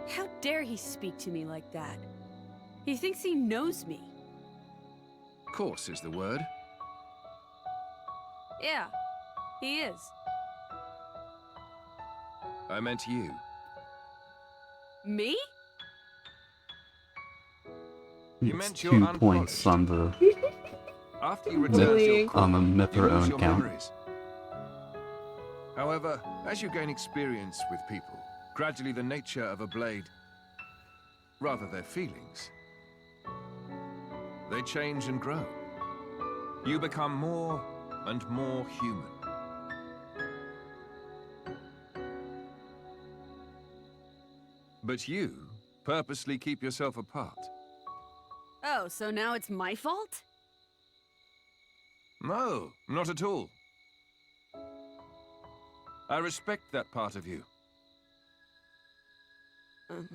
How dare he speak to me like that? He thinks he knows me. Course is the word. Yeah, he is. I meant you. Me? You It's meant your 2 points on the After you returned your Really? core, on the you Mythra lose own your count. memories. However, as you gain experience with people, gradually the nature of a blade, rather their feelings, they change and grow. You become more and more human. But you purposely keep yourself apart. Oh, so now it's my fault? No, not at all. I respect that part of you. Um,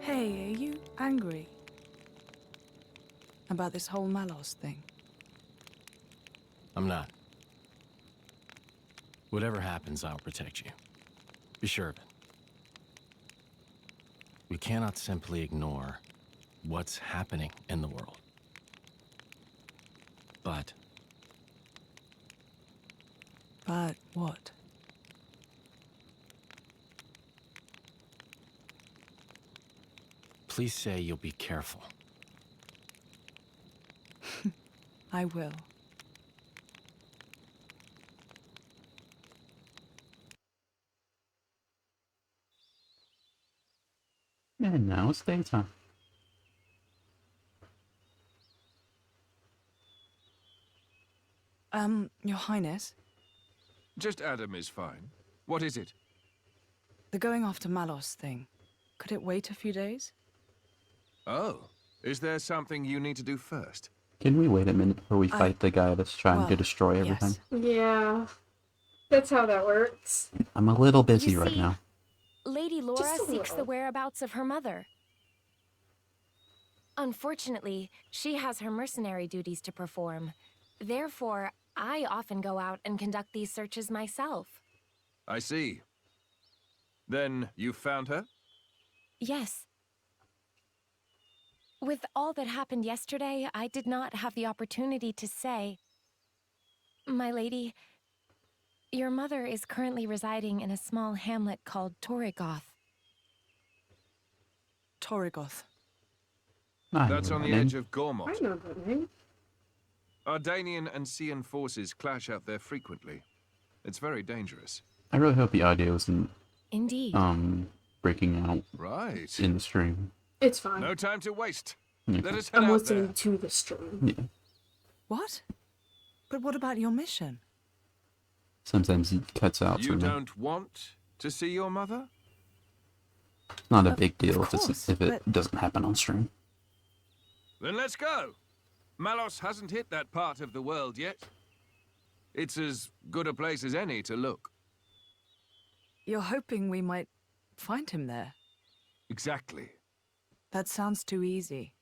Hey, are you angry about this whole Malos thing? I'm not. Whatever happens, I'll protect you. Be sure of it. We cannot simply ignore what's happening in the world. But what? please say you'll be careful. I will. And now it's daytime. Your Highness, Just Adam is fine. What is it? the going after Malos thing, could it wait a few days? Oh, is there something you need to do first? Can we wait a minute before we fight the guy that's trying to well, destroy everything? yes. Yeah. That's how that works. I'm a little busy You right see, now. Lady Laura Just a seeks the little. whereabouts of her mother. Unfortunately, she has her mercenary duties to perform. Therefore, I often go out and conduct these searches myself. I see. Then you found her? Yes. With all that happened yesterday, I did not have the opportunity to say. My lady, your mother is currently residing in a small hamlet called Torrigoth. Torrigoth. I That's know on that the name. edge of I Gormott. know that name. Ardanian and Cian forces clash out there frequently. It's very dangerous. I really hope the audio isn't Indeed. breaking out Right. in the stream. It's fine. No time to waste. Yeah. Let us head I'm out listening there. to the stream. Yeah. What? But what about your mission? Sometimes it cuts out for You me. don't want to see your mother? Not a Of- big deal of if course, it but- doesn't happen on stream. Then let's go. Malos hasn't hit that part of the world yet. It's as good a place as any to look. You're hoping we might find him there? Exactly. That sounds too easy.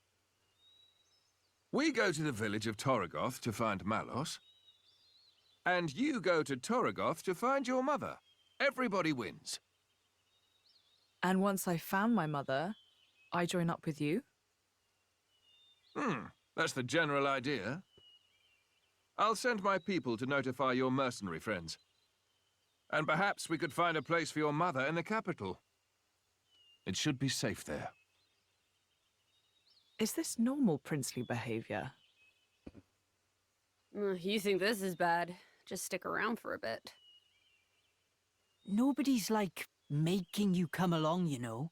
We go to the village of Torrigoth to find Malos. And you go to Torrigoth to find your mother. Everybody wins. And once I found my mother, I join up with you? That's the general idea. I'll send my people to notify your mercenary friends. And perhaps we could find a place for your mother in the capital. It should be safe there. Is this normal princely behavior? You think this is bad? Just stick around for a bit. Nobody's like making you come along, you know.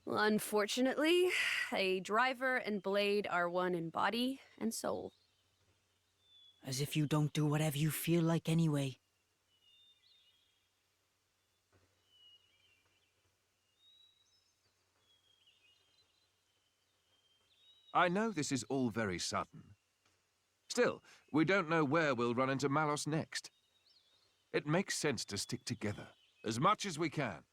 Well, unfortunately, a driver and blade are one in body and soul. As if you don't do whatever you feel like anyway. I know this is all very sudden. Still, we don't know where we'll run into Malos next. It makes sense to stick together, as much as we can.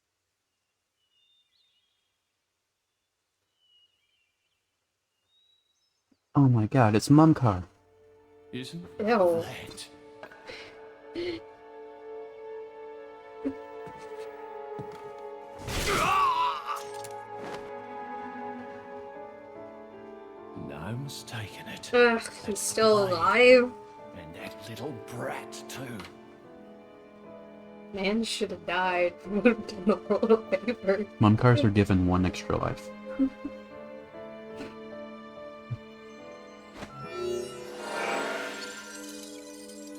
Oh my god, it's Mumcar. Isn't Ew. it? Someone's taken it. Ugh, he's still alive? And that little brat, too. Man should have died. Would have done the world a favor. Mumcars are given 1 extra life.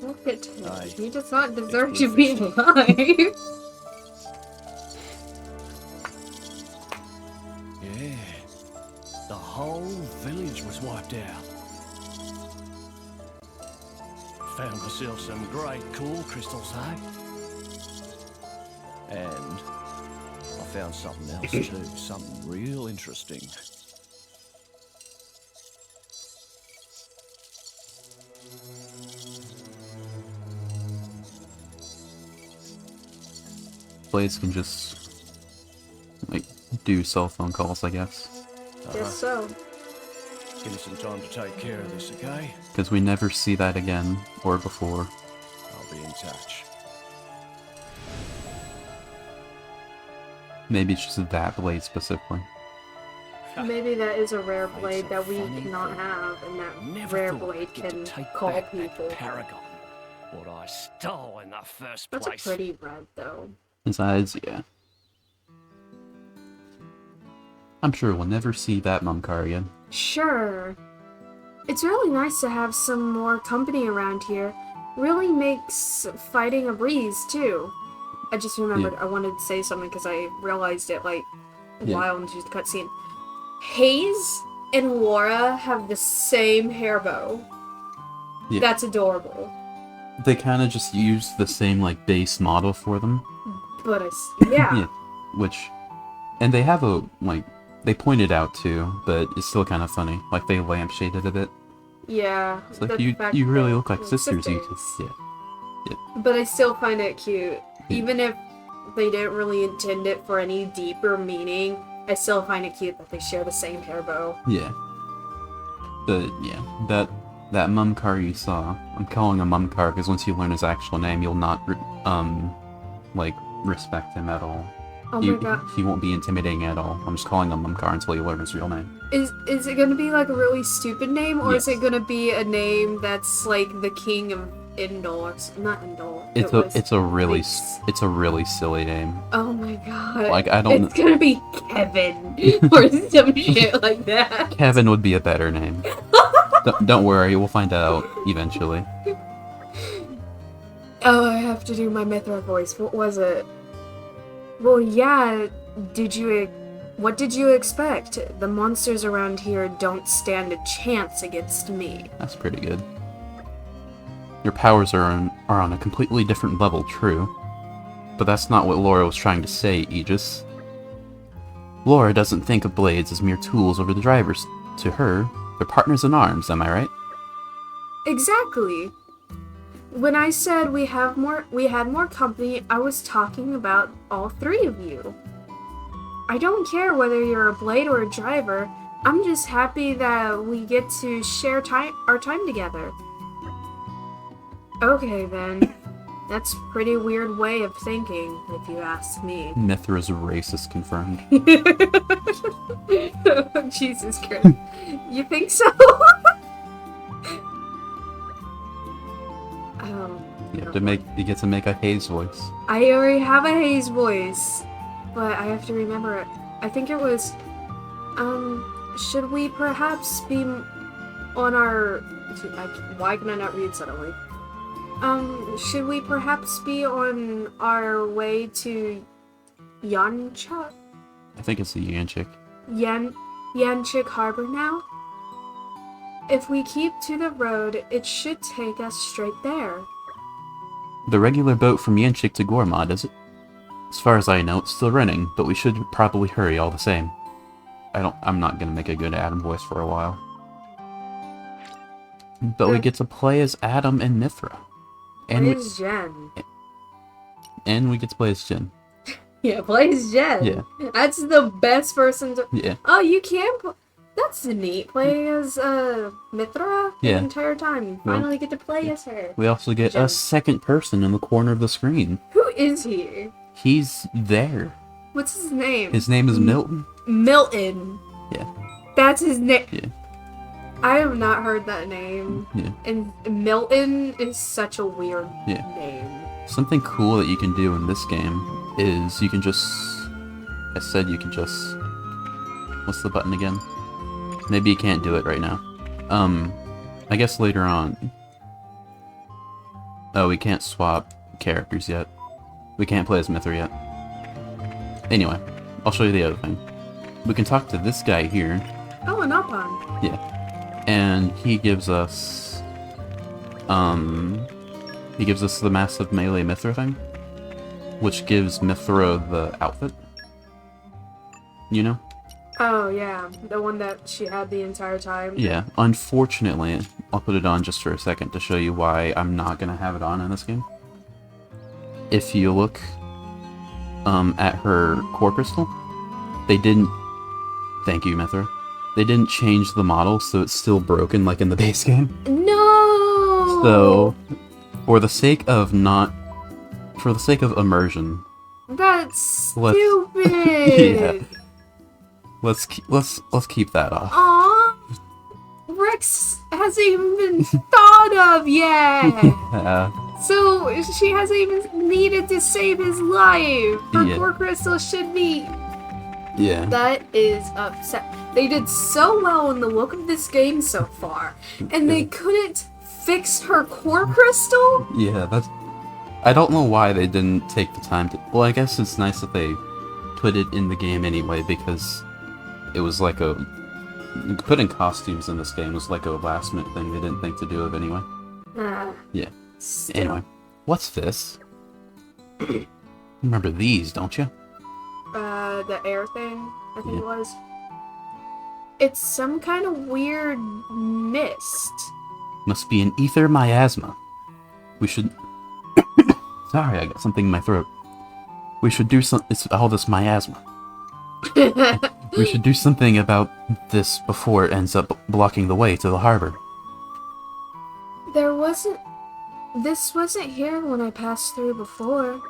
Look at him. Aye. He does not deserve to be alive. Yeah. The whole village was wiped out. Found myself some great cool crystals, eh? And I found something else too, something real interesting. Blades can just, like, do cell phone calls, I guess. Guess so. Give me some time to take care of this, okay? Because we never see that again, or before. I'll be in touch. Maybe it's just that blade specifically. Maybe that is a rare Fate's blade a that we funny cannot thing. have, and that Never rare thought blade I'd get to can take call back people. that paragon. What I stole in the first That's a place. pretty red, though. Besides, yeah. I'm sure we'll never see that Mumcar again. Sure. It's really nice to have some more company around here. Really makes fighting a breeze, too. I just remembered I wanted to say something because I realized it, like, while into the cutscene. Hayes and Laura have the same hair bow. Yeah. That's adorable. They kind of just use the same, like, base model for them. But yeah. Yeah. Which, and they have a, like, they point it out too, but it's still kind of funny. Like, they lampshaded a bit. Yeah. It's like, the you fact really that look like they're sisters, you sisters. two. Yeah. But I still find it cute. Yeah. Even if they didn't really intend it for any deeper meaning, I still find it cute that they share the same hair bow. Yeah. But, yeah, that Mumcar you saw, I'm calling him Mumcar because once you learn his actual name, you'll not, like, respect him at all. Oh my god. He won't be intimidating at all. I'm just calling him Mumcar until you learn his real name. Is it gonna be like a really stupid name, or is Yes. it gonna be a name that's like the king of Indor? Not Indor. It's a really silly name. Oh my god. Like, I don't It's gonna be Kevin or some shit like that. Kevin would be a better name. Don't worry, we'll find out eventually. Oh, I have to do my Mythra voice. What was it? Well, yeah. What did you expect? The monsters around here don't stand a chance against me. That's pretty good. Your powers are on a completely different level, true. But that's not what Laura was trying to say, Aegis. Laura doesn't think of blades as mere tools over the drivers. To her, they're partners in arms, am I right? Exactly. When I said we had more company, I was talking about all three of you. I don't care whether you're a blade or a driver. I'm just happy that we get to share our time together. Okay then. That's a pretty weird way of thinking, if you ask me. Mythra's racist confirmed. Jesus Christ. You think so? You get to make a Hayes voice. I already have a Hayes voice, but I have to remember it. I think it was, should we perhaps be on our... Why can I not read suddenly? Should we perhaps be on our way to Yanchuk? I think it's the Yanchik. Yanchuk Harbor now? If we keep to the road, it should take us straight there. The regular boat from Yanchik to Gormod, is it? As far as I know, it's still running, but we should probably hurry all the same. I'm not gonna make a good Adam voice for a while. But we get to play as Adam and Mythra. Play as Jen. And we get to play as Jen. Yeah, play as Jen. Yeah. That's the best person to... Yeah. Oh, you can... That's neat. Play as Mythra the entire time. You finally get to play as her. We also get Jen. a second person in the corner of the screen. Who is he? He's there. What's his name? His name is Milton. Milton. Yeah. That's his name. Yeah. I have not heard that name. Yeah. And Milton is such a weird Yeah. name. Something cool that you can do in this game is you can just... I said you can just... What's the button again? Maybe you can't do it right now. I guess later on. Oh, we can't swap characters yet. We can't play as Mythra yet. Anyway, I'll show you the other thing. We can talk to this guy here. Oh, an Upon. Yeah. And he gives us... He gives us the massive melee Mythra thing. Which gives Mythra the outfit. You know? Oh, yeah. The one that she had the entire time. Yeah. Unfortunately, I'll put it on just for a second to show you why I'm not gonna have it on in this game. If you look at her core crystal, they didn't... Thank you, Mythra. They didn't change the model, so it's still broken like in the base game. No! So, for the sake of immersion, That's Let's- stupid! let's keep that off. Aww! Rex hasn't even been thought of yet! So, she hasn't even needed to save his life! Her Yeah. core crystal should be... Yeah. That is upset. They did so well in the look of this game so far, and they couldn't fix her core crystal? Yeah, that's... I don't know why they didn't take the time to... Well, I guess it's nice that they put it in the game anyway, because it was like a... Putting costumes in this game was like a last-minute thing they didn't think to do of anyway. Yeah. Still. Anyway, what's this? Remember these, don't you? The air thing, I think Yeah. it was. It's some kind of weird mist. Must be an ether miasma. We should... Sorry, I got something in my throat. We should do some... It's all this miasma. We should do something about this before it ends up blocking the way to the harbor. This wasn't here when I passed through before.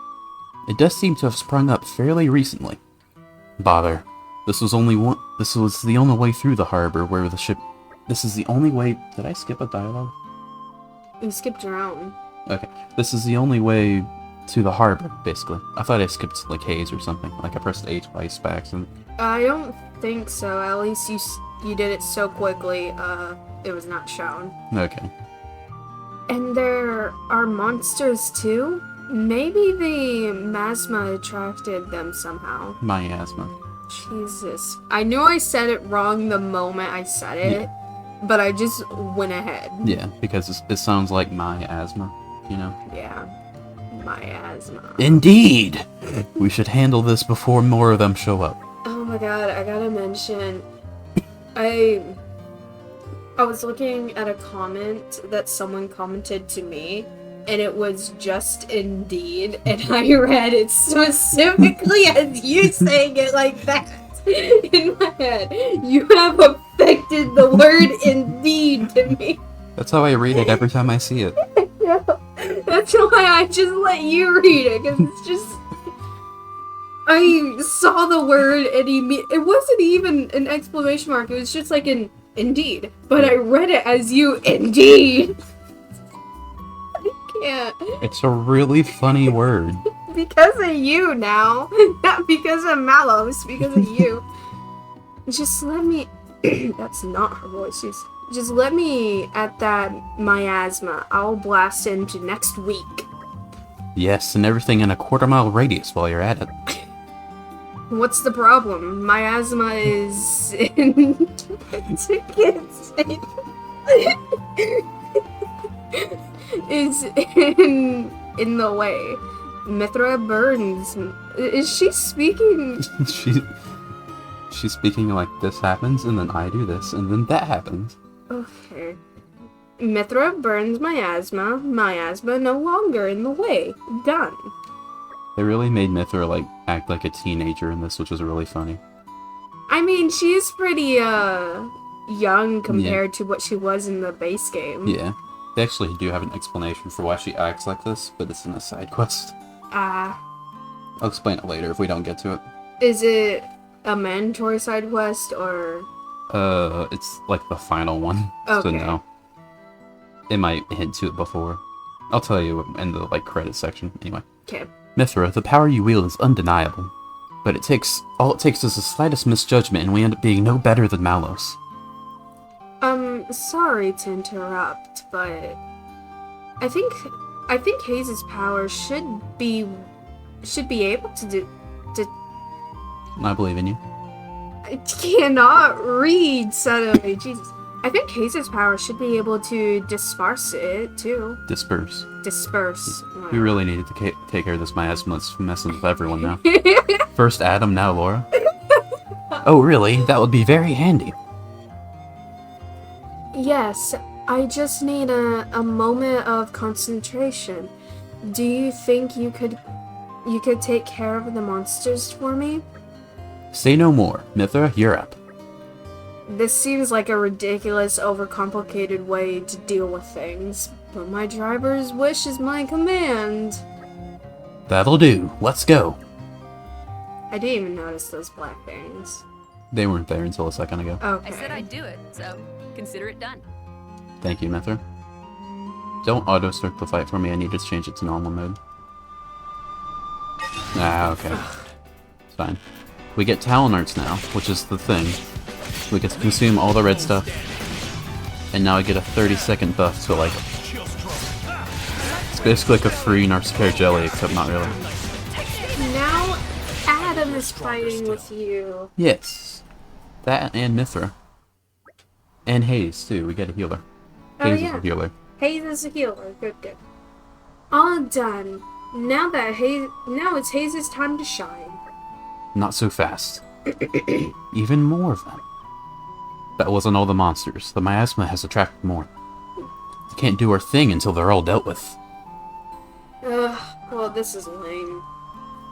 It does seem to have sprung up fairly recently. Bother. This was the only way through the harbor where the ship... This is the only way... Did I skip a dialogue? You skipped your own. Okay. This is the only way to the harbor, basically. I thought I skipped, like, Haze or something. Like, I pressed A twice by accident. I don't think so. At least you did it so quickly, it was not shown. Okay. And there are monsters too? Maybe the Masma attracted them somehow. Miasma. Jesus. I knew I said it wrong the moment I said it, but I just went ahead. Yeah, because it sounds like miasma, you know? Yeah. Miasma. Indeed! We should handle this before more of them show up. Oh my god, I gotta mention, I was looking at a comment that someone commented to me, and it was just Indeed, and I read it specifically as you saying it like that in my head. You have affected the word Indeed to me. That's how I read it every time I see it. Yeah, that's why I just let you read it, because it's just... I saw the word and it wasn't even an exclamation mark, it was just like an Indeed. But I read it as you Indeed. I can't. It's a really funny word. Because of you now. Not because of Malos, because of you. Just let me... That's not her voice. Just let me at that miasma. I'll blast into next week. Yes, and everything in a quarter-mile radius while you're at it. What's the problem? Miasma is in... is in the way. Mythra burns. Is she speaking? She's speaking like this happens, and then I do this, and then that happens. Okay. Mythra burns miasma. Miasma no longer in the way. Done. They really made Mythra, like, act like a teenager in this, which was really funny. I mean, she's pretty, young compared to what she was in the base game. Yeah. They actually do have an explanation for why she acts like this, but it's in a side quest. I'll explain it later if we don't get to it. Is it a mandatory side quest, or...? It's like the final one. So Okay. no. It might hint to it before. I'll tell you in the like credit section. Anyway. Okay. Mythra, the power you wield is undeniable. But all it takes is the slightest misjudgment and we end up being no better than Malos. Sorry to interrupt, but I think Hayes' power should be able to do. I believe in you. I cannot read suddenly. Jesus. I think Hayes' power should be able to disperse it too. Disperse. Disperse. We really needed to take care of this miasma that's messing with everyone now. First Adam, now Laura. Oh really? That would be very handy. Yes, I just need a moment of concentration. Do you think you could take care of the monsters for me? Say no more. Mythra, you're up. This seems like a ridiculous, overcomplicated way to deal with things, but my driver's wish is my command. That'll do. Let's go. I didn't even notice those black bangs. They weren't there until a second ago. Okay. I said I'd do it, so consider it done. Thank you, Mythra. Don't auto-start the fight for me. I need to change it to normal mode. Ah, okay. It's fine. We get Talon Arts now, which is the thing. We get to consume all the red stuff. And now I get a 30-second buff to, like... It's basically like a free Narcissus jelly, except not really. Now Adam is fighting with you. Yes. That and Mythra. And Hayes, too. We get a healer. Oh, Hayes yeah. is a healer. Hayes is a healer. Good, good. All done. Now it's Hayes' time to shine. Not so fast. Even more of them. That wasn't all the monsters. The miasma has attracted more. We can't do our thing until they're all dealt with. Ugh, well, this is lame.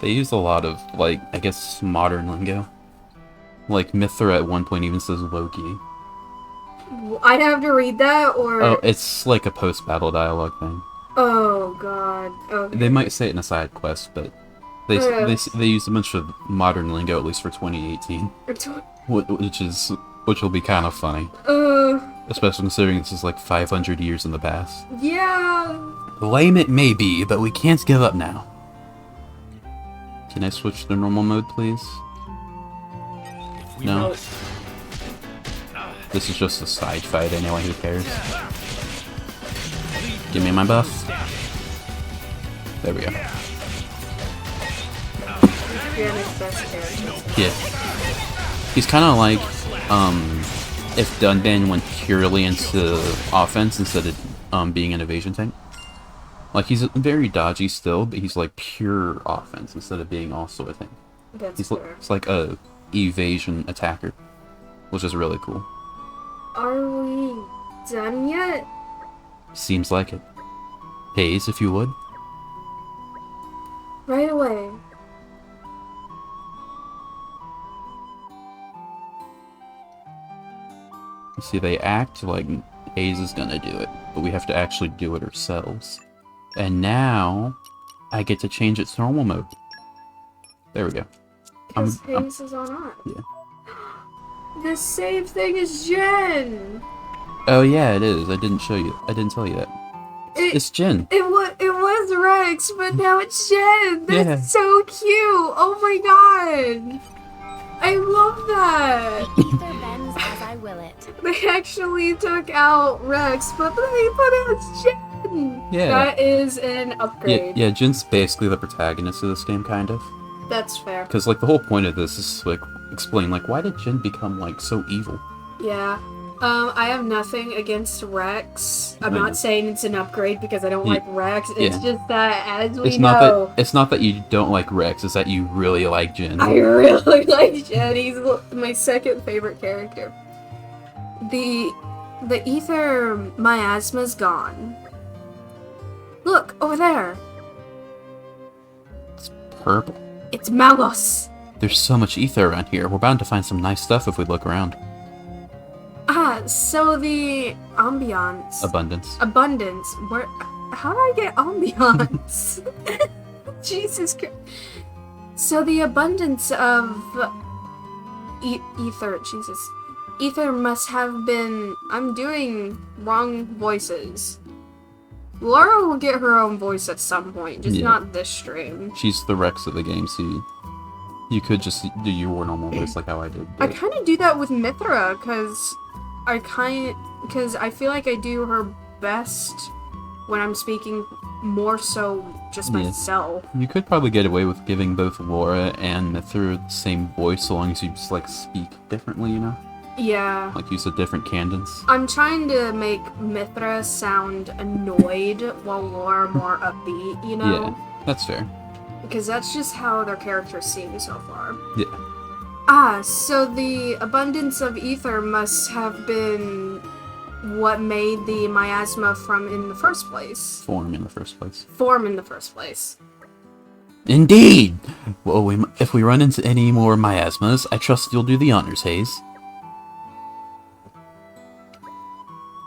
They use a lot of, like, I guess, modern lingo. Like, Mythra at one point even says Loki. I'd have to read that, or... Oh, it's like a post-battle dialogue thing. Oh, God. Okay. They might say it in a side quest, but they use a bunch of modern lingo, at least for 2018. Which will be kind of funny. Especially considering this is like 500 years in the past. Yeah. Lame it may be, but we can't give up now. Can I switch to normal mode, please? No? This is just a side fight anyway, who cares? Give me my buff. There we go. Yeah. He's kind of like, if Dunban went purely into offense instead of being an evasion tank. Like, he's very dodgy still, but he's like pure offense instead of being also a tank. That's fair. It's like a evasion attacker, which is really cool. Are we done yet? Seems like it. Hayes, if you would. Right away. You see, they act like Hayes is gonna do it, but we have to actually do it ourselves. And now, I get to change it to normal mode. There we go. Because Hayes is on art. Yeah. The same thing as Jen! Oh yeah, it is. I didn't tell you that. It's Jen. It was Rex, but now it's Jen! That's Yeah. so cute! Oh my god! I love that! Ether bends as I will it. They actually took out Rex, but they put out Jen! Yeah. That is an upgrade. Yeah, Jen's basically the protagonist of this game, kind of. That's fair. Because, like, the whole point of this is, like, explain, like, why did Jen become, like, so evil? Yeah. I have nothing against Rex. I'm I know. not saying it's an upgrade because I don't Yeah. like Rex. It's Yeah. just that, as we It's know, not that you don't like Rex, it's that you really like Jen. I really like Jen. He's my second favorite character. The ether miasma's gone. Look, over there. It's purple. It's Malos. There's so much ether around here. We're bound to find some nice stuff if we look around. So the ambiance. Abundance. Abundance. Where? How do I get ambiance? Jesus Christ. So the abundance of ether. Jesus. Ether must have been... I'm doing wrong voices. Laura will get her own voice at some point, just not this stream. She's the Rex of the game, so you could just do your normal voice like how I did. I But kind of do that with Mythra, because I feel like I do her best when I'm speaking more so just myself. you could probably get away with giving both Laura and Mythra the same voice, so long as you just, like, speak differently, you know? Yeah. Like, use a different cadence. I'm trying to make Mythra sound annoyed while Laura more upbeat, you know? Yeah, that's fair. Because that's just how their characters seem so far. Yeah. So the abundance of ether must have been what made the miasma form in the first place. Form in the first place. Indeed! Well, if we run into any more miasmas, I trust you'll do the honors, Hayes.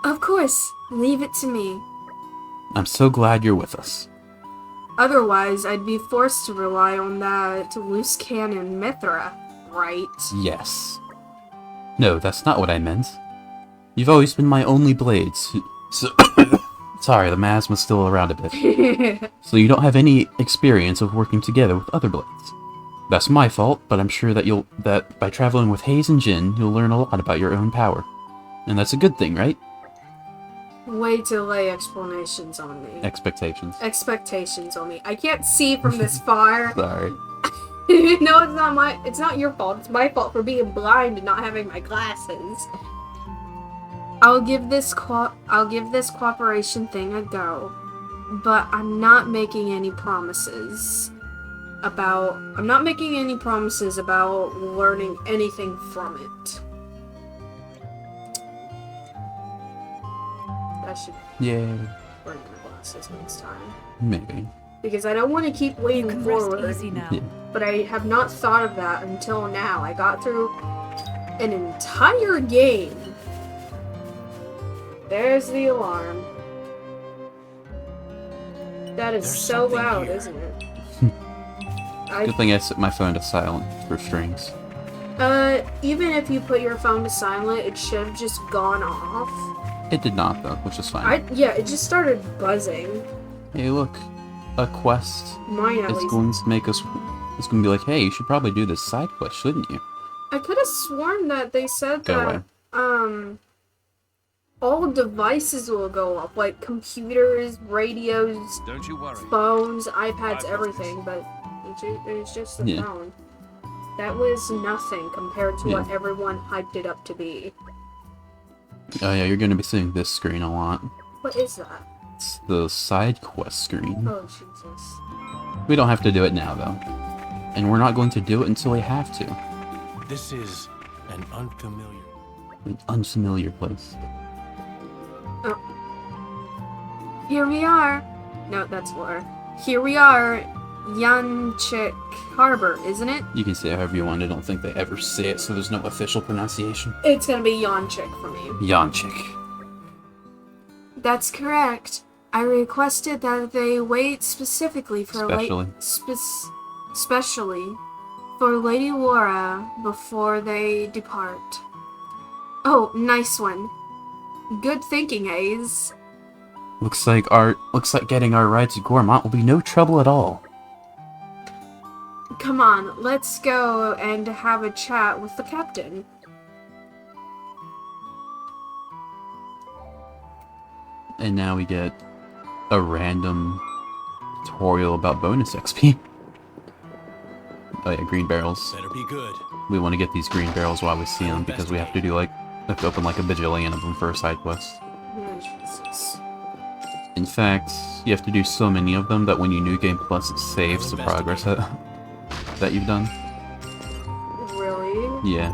Of course, leave it to me. I'm so glad you're with us. Otherwise, I'd be forced to rely on that loose cannon Mythra, right? Yes. No, that's not what I meant. You've always been my only blade, so... Sorry, the miasma's still around a bit. So you don't have any experience of working together with other blades. That's my fault, but I'm sure that by traveling with Hayes and Jin, you'll learn a lot about your own power. And that's a good thing, right? Way to lay explanations on me. Expectations on me. I can't see from this far. Sorry. No, it's not your fault. It's my fault for being blind and not having my glasses. I'll give this cooperation thing a go, but I'm not making any promises about learning anything from it. I should bring my glasses next time. Maybe. Because I don't want to keep waiting forward. Easy now. Yeah. But I have not thought of that until now. I got through an entire game. There's the alarm. That is There's so something loud, here. isn't it? Good thing I set my phone to silent for strings. Even if you put your phone to silent, it should have just gone off. It did not, though, which is fine. It just started buzzing. Hey, look. A quest Mine at is least. going to make us... It's going to be like, hey, you should probably do this side quest, shouldn't you? I could have sworn that they said Go that, all devices will go up, like computers, radios, Don't you worry. phones, iPads, I've got everything, but it's just the Yeah. phone. That was nothing compared to what Yeah. everyone hyped it up to be. Oh yeah, you're going to be seeing this screen a lot. What is that? It's the side quest screen. Oh, Jesus. We don't have to do it now, though. And we're not going to do it until we have to. This is an An unfamiliar place. Here we are. No, that's Laura. Here we are, Yanchik Harbor, isn't it? You can say it however you want. I don't think they ever say it, so there's no official pronunciation. It's gonna be Yanchik for me. Yanchik. That's correct. I requested that they wait specifically for specially for Lady Laura before they depart. Oh, nice one. Good thinking, Hayes. Looks like getting our ride to Gourmont will be no trouble at all. Come on, let's go and have a chat with the captain. And now we get a random tutorial about bonus XP. Oh yeah, green barrels. better be good. We want to get these green barrels while we see them because we have to do have to open like a bajillion of them for a side quest. Oh, Jesus. In fact, you have to do so many of them that when you new game plus, it saves the progress that you've done. Really? Yeah.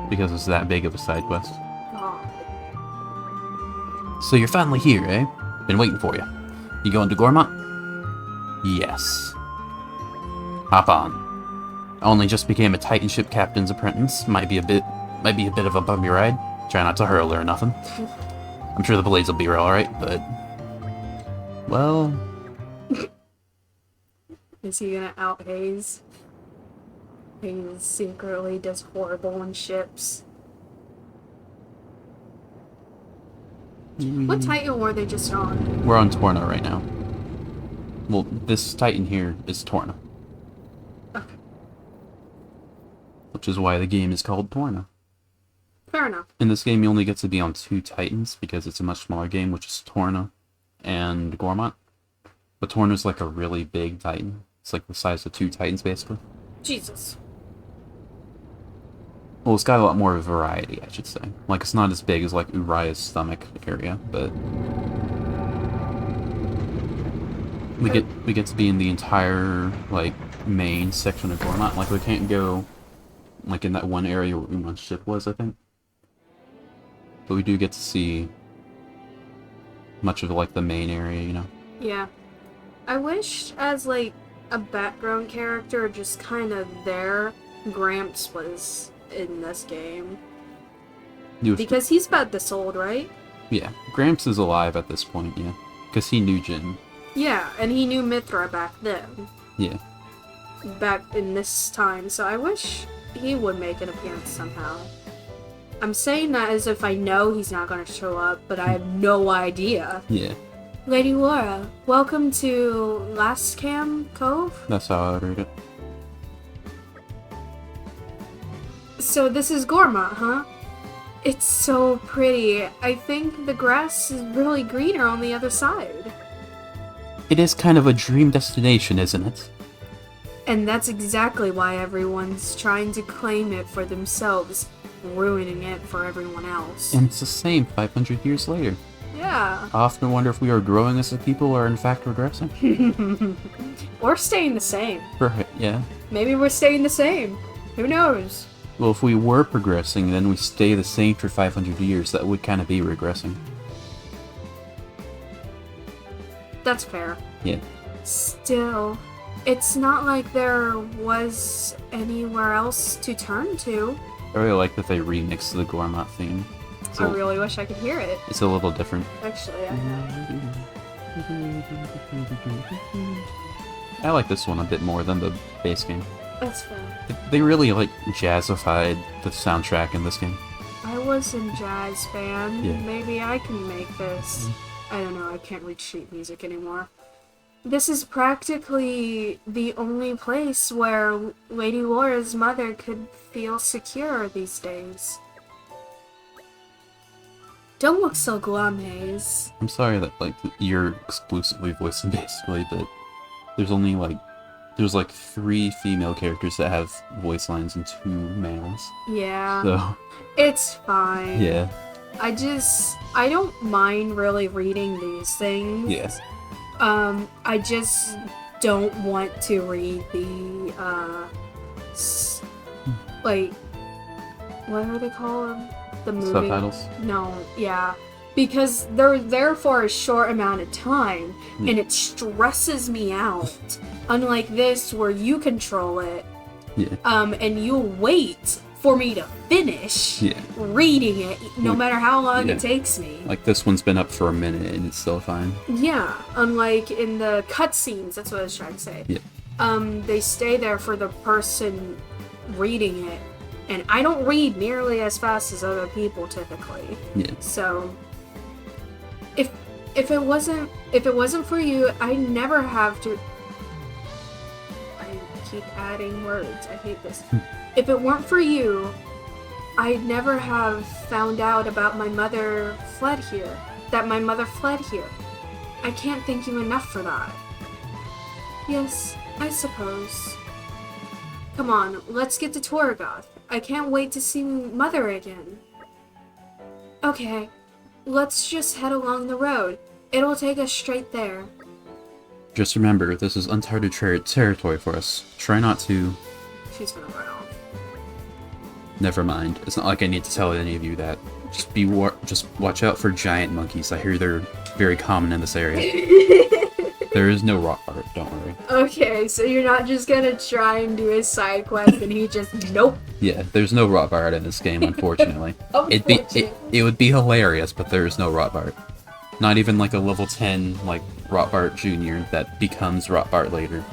Because it's that big of a side quest. God. So you're finally here, eh? Been waiting for you. You going to Gourmont? Yes. Hop on. I only just became a Titan ship captain's apprentice. Might be a bit of a bumpy ride. Try not to hurl or nothing. I'm sure the blades will be alright, but... Well... Is he gonna out Hayes? Hayes secretly does horrible on ships. What Titan were they just on? We're on Torna right now. Well, this Titan here is Torna. Okay. Which is why the game is called Torna. Fair enough. In this game, you only get to be on 2 Titans because it's a much smaller game, which is Torna and Gormont. But Torna's like a really big Titan. It's like the size of 2 Titans, basically. Jesus. Well, it's got a lot more variety, I should say. Like, it's not as big as, like, Uriah's stomach area, but... We get to be in the entire, like, main section of Gormont. Like, we can't go, like, in that one area where Umon's ship was, I think. But we do get to see much of, like, the main area, you know? Yeah. I wish, as, like, a background character, just kind of there, Gramps was in this game. Because he's about this old, right? Yeah. Gramps is alive at this point, yeah. Because he knew Jin. Yeah, and he knew Mythra back then. Yeah. Back in this time, so I wish he would make an appearance somehow. I'm saying that as if I know he's not going to show up, but I have no idea. Yeah. Lady Laura, welcome to Last Cam Cove? That's how I read it. So this is Gormont, huh? It's so pretty. I think the grass is really greener on the other side. It is kind of a dream destination, isn't it? And that's exactly why everyone's trying to claim it for themselves, ruining it for everyone else. And it's the same 500 years later. Yeah. I often wonder if we are growing as a people or in fact regressing. Or staying the same. Right, yeah. Maybe we're staying the same. Who knows? Well, if we were progressing, then we stay the same for 500 years. That would kind of be regressing. That's fair. Yeah. Still, it's not like there was anywhere else to turn to. I really like that they remixed the Gormont theme. I really wish I could hear it. It's a little different. Actually, I know. I like this one a bit more than the base game. That's fair. They really, like, jazzified the soundtrack in this game. I was in jazz band. Yeah. Maybe I can make this. I don't know, I can't read sheet music anymore. This is practically the only place where Lady Laura's mother could feel secure these days. Don't look so glum, Hayes. I'm sorry that, like, you're exclusively voicing basically, but there's only, like, there's, like, 3 female characters that have voice lines and 2 males. Yeah. So. It's fine. Yeah. I don't mind really reading these things. Yes. I just don't want to read the, like, what are they called? The movie? Subtitles? No, yeah. Because they're there for a short amount of time, and it stresses me out. Unlike this, where you control it, and you'll wait for me to finish reading it, no matter how long it takes me. Like, this one's been up for a minute, and it's still fine. Yeah, unlike in the cutscenes, that's what I was trying to say. Yeah. They stay there for the person reading it, and I don't read nearly as fast as other people typically. Yeah. So, if it wasn't for you, I'd never have to. I keep adding words. I hate this. If it weren't for you, I'd never have found out about my mother fled here. That my mother fled here. I can't thank you enough for that. Yes, I suppose. Come on, let's get to Torgoth. I can't wait to see Mother again. Okay, let's just head along the road. It'll take us straight there. Just remember, this is uncharted territory for us. Try not to... She's gonna run off. Never mind. It's not like I need to tell any of you that. Just watch out for giant monkeys. I hear they're very common in this area. There is no rock art, don't worry. Okay, so you're not just gonna try and do a side quest and he just nope. Yeah, there's no rock art in this game, unfortunately. It would be hilarious, but there is no rock art. Not even like a level 10 like Rotbart Jr. that becomes Rotbart later.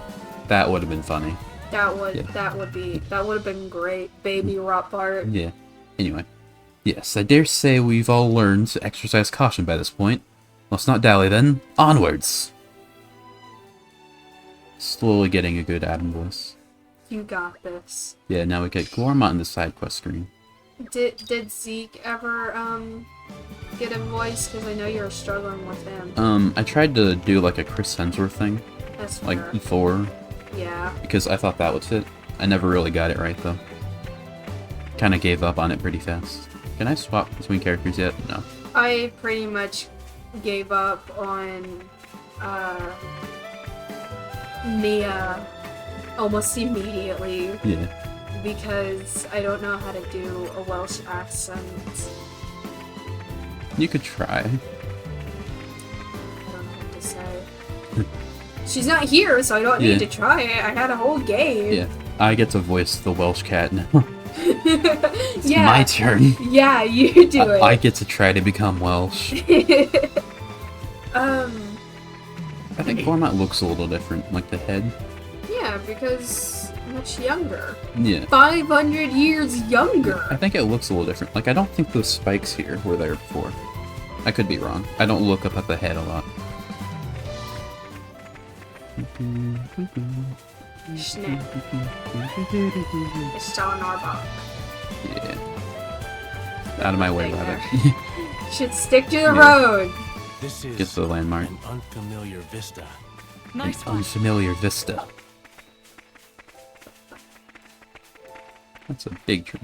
That would have been funny. That would have been great, baby Rotbart. Yeah. Anyway, Yes, I dare say we've all learned to exercise caution by this point. Let's not dally then. Onwards! Slowly getting a good Adam voice. You got this. Yeah, now we get Gormont in the side quest screen. Did Zeke ever get a voice? Because I know you're struggling with him. I tried to do like a Chris Hemsworth thing, That's fair. like before, Yeah. because I thought that would fit. I never really got it right though. Kinda gave up on it pretty fast. Can I swap between characters yet? No. I pretty much gave up on Mia almost immediately Yeah. because I don't know how to do a Welsh accent. You could try. I don't know what to say. She's not here, so I don't Yeah. need to try it. I had a whole game. Yeah. I get to voice the Welsh cat now. It's Yeah. my turn. Yeah, you do it. I get to try to become Welsh. I think Gormont looks a little different, like the head. Yeah, because much younger. Yeah. 500 years younger. I think it looks a little different. Like, I don't think those spikes here were there before. I could be wrong. I don't look up at the head a lot. Schnick. It's Stalin Arbok. Yeah. Out of my way, Right rabbit. Should stick to the Yeah. road. This is Get the landmark. an unfamiliar vista. Nice An one. unfamiliar vista. That's a big tree.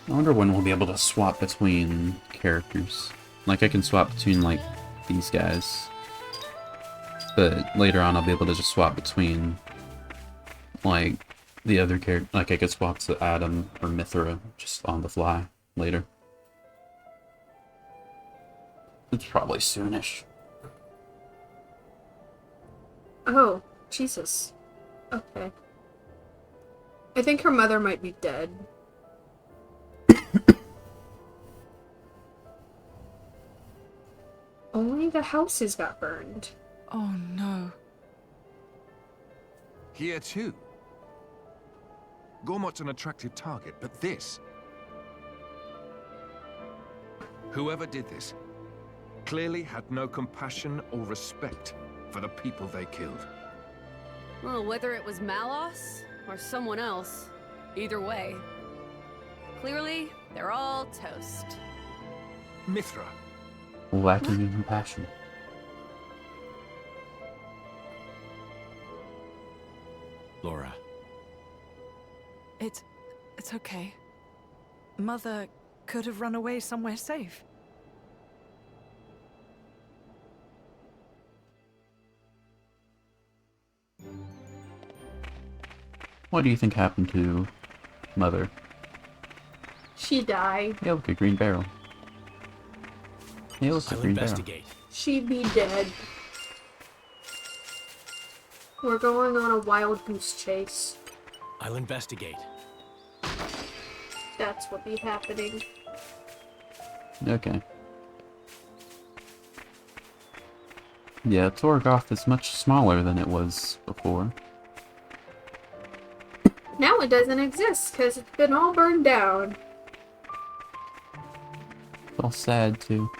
I wonder when we'll be able to swap between characters. Like, I can swap between, like, these guys. But later on, I'll be able to just swap between, like, the other character. Like, I could swap to Adam or Mythra just on the fly later. It's probably soonish. Oh, Jesus. Okay. I think her mother might be dead. Only the houses got burned. Oh no. Here too. Gormot's an attractive target, but this... Whoever did this clearly had no compassion or respect for the people they killed. Well, whether it was Malos or someone else, either way. Clearly, they're all toast. Mythra, Lacking in compassion. Laura, It's okay. Mother could have run away somewhere safe. What do you think happened to Mother? She died. Yeah, look, a green barrel. Yeah, look, a I'll green barrel. investigate. She'd be dead. We're going on a wild goose chase. I'll investigate. That's what be happening. Okay. Yeah, Torgoth is much smaller than it was before. Now it doesn't exist because it's been all burned down. It's all sad, too.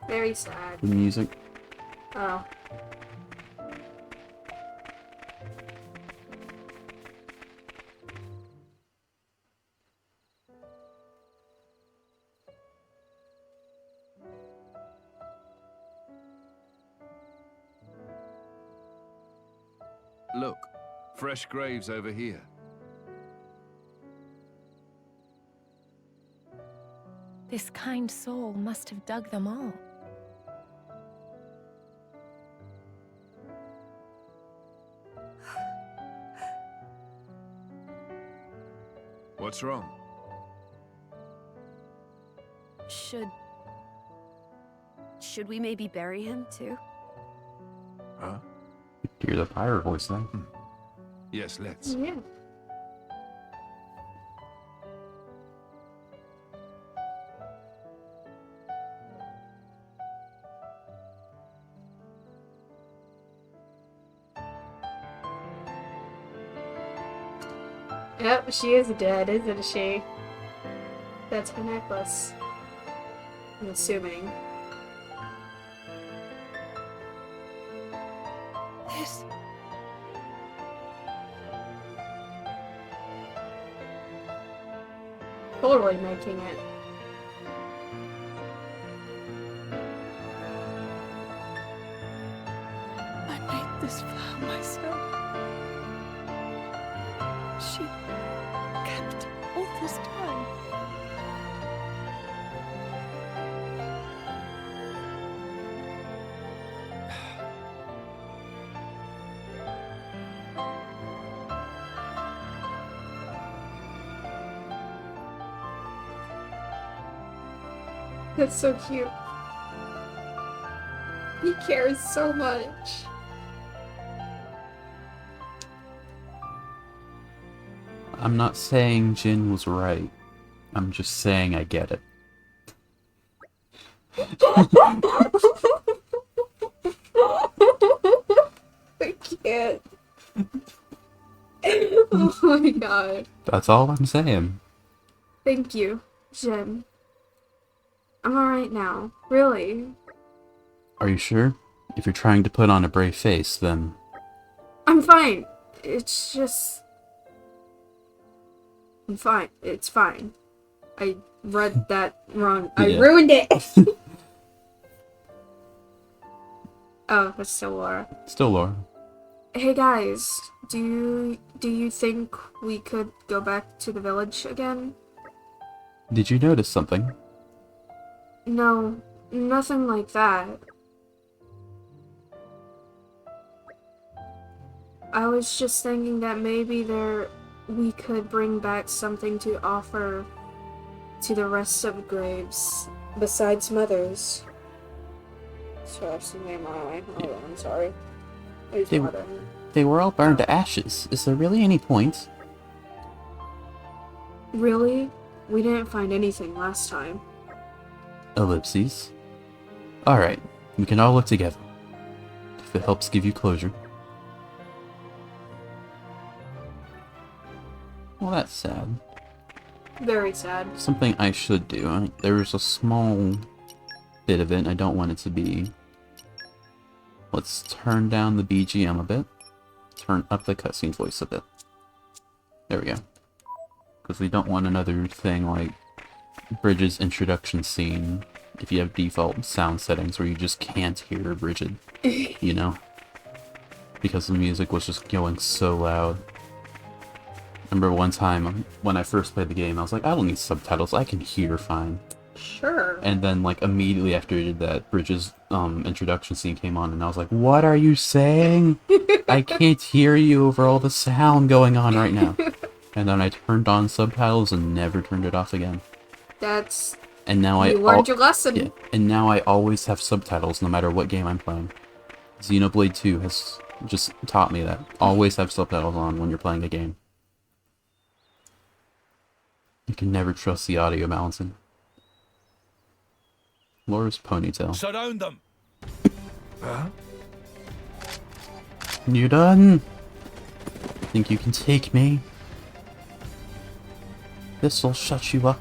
Very sad. The music. Oh. look. Fresh graves over here. This kind soul must have dug them all. What's wrong? Should we maybe bury him too? Huh? Hear the pirate voice then. Yes, let's. Yeah. Yep, she is dead, isn't she? That's her necklace. I'm assuming. This. Totally making it. I made this vow myself. She kept all this time. That's so cute. He cares so much. I'm not saying Jin was right. I'm just saying I get it. I can't. Oh my god. That's all I'm saying. Thank you, Jin. I'm alright now. Really. Are you sure? If you're trying to put on a brave face, then... I'm fine. It's just... I'm fine. It's fine. I read that wrong. I Yeah. ruined it! Oh, that's still Laura. Still Laura. Hey guys, do you think we could go back to the village again? Did you notice something? No, nothing like that. I was just thinking that maybe we could bring back something to offer to the rest of Graves, besides Mother's. So I've seen name on my way. Hold on, I'm sorry. There's They- Mother. They were all burned to ashes. Is there really any point? Really? We didn't find anything last time. Ellipses. Alright, we can all look together. If it helps give you closure. Well, that's sad. Very sad. Something I should do. There's a small bit of it, and I don't want it to be... Let's turn down the BGM a bit. Turn up the cutscene voice a bit. There we go. Because we don't want another thing like Bridget's introduction scene, if you have default sound settings where you just can't hear Bridget, you know? Because the music was just going so loud. I remember one time when I first played the game, I was like, I don't need subtitles, I can hear fine. Sure. And then, like, immediately after that, Bridget's introduction scene came on, and I was like, what are you saying? I can't hear you over all the sound going on right now. And then I turned on subtitles and never turned it off again. That's... And now you learned your lesson. Yeah, and now I always have subtitles no matter what game I'm playing. Xenoblade 2 has just taught me that. Always have subtitles on when you're playing a game. You can never trust the audio balancing. Laura's ponytail. Surround them! You done? Think you can take me? This'll shut you up.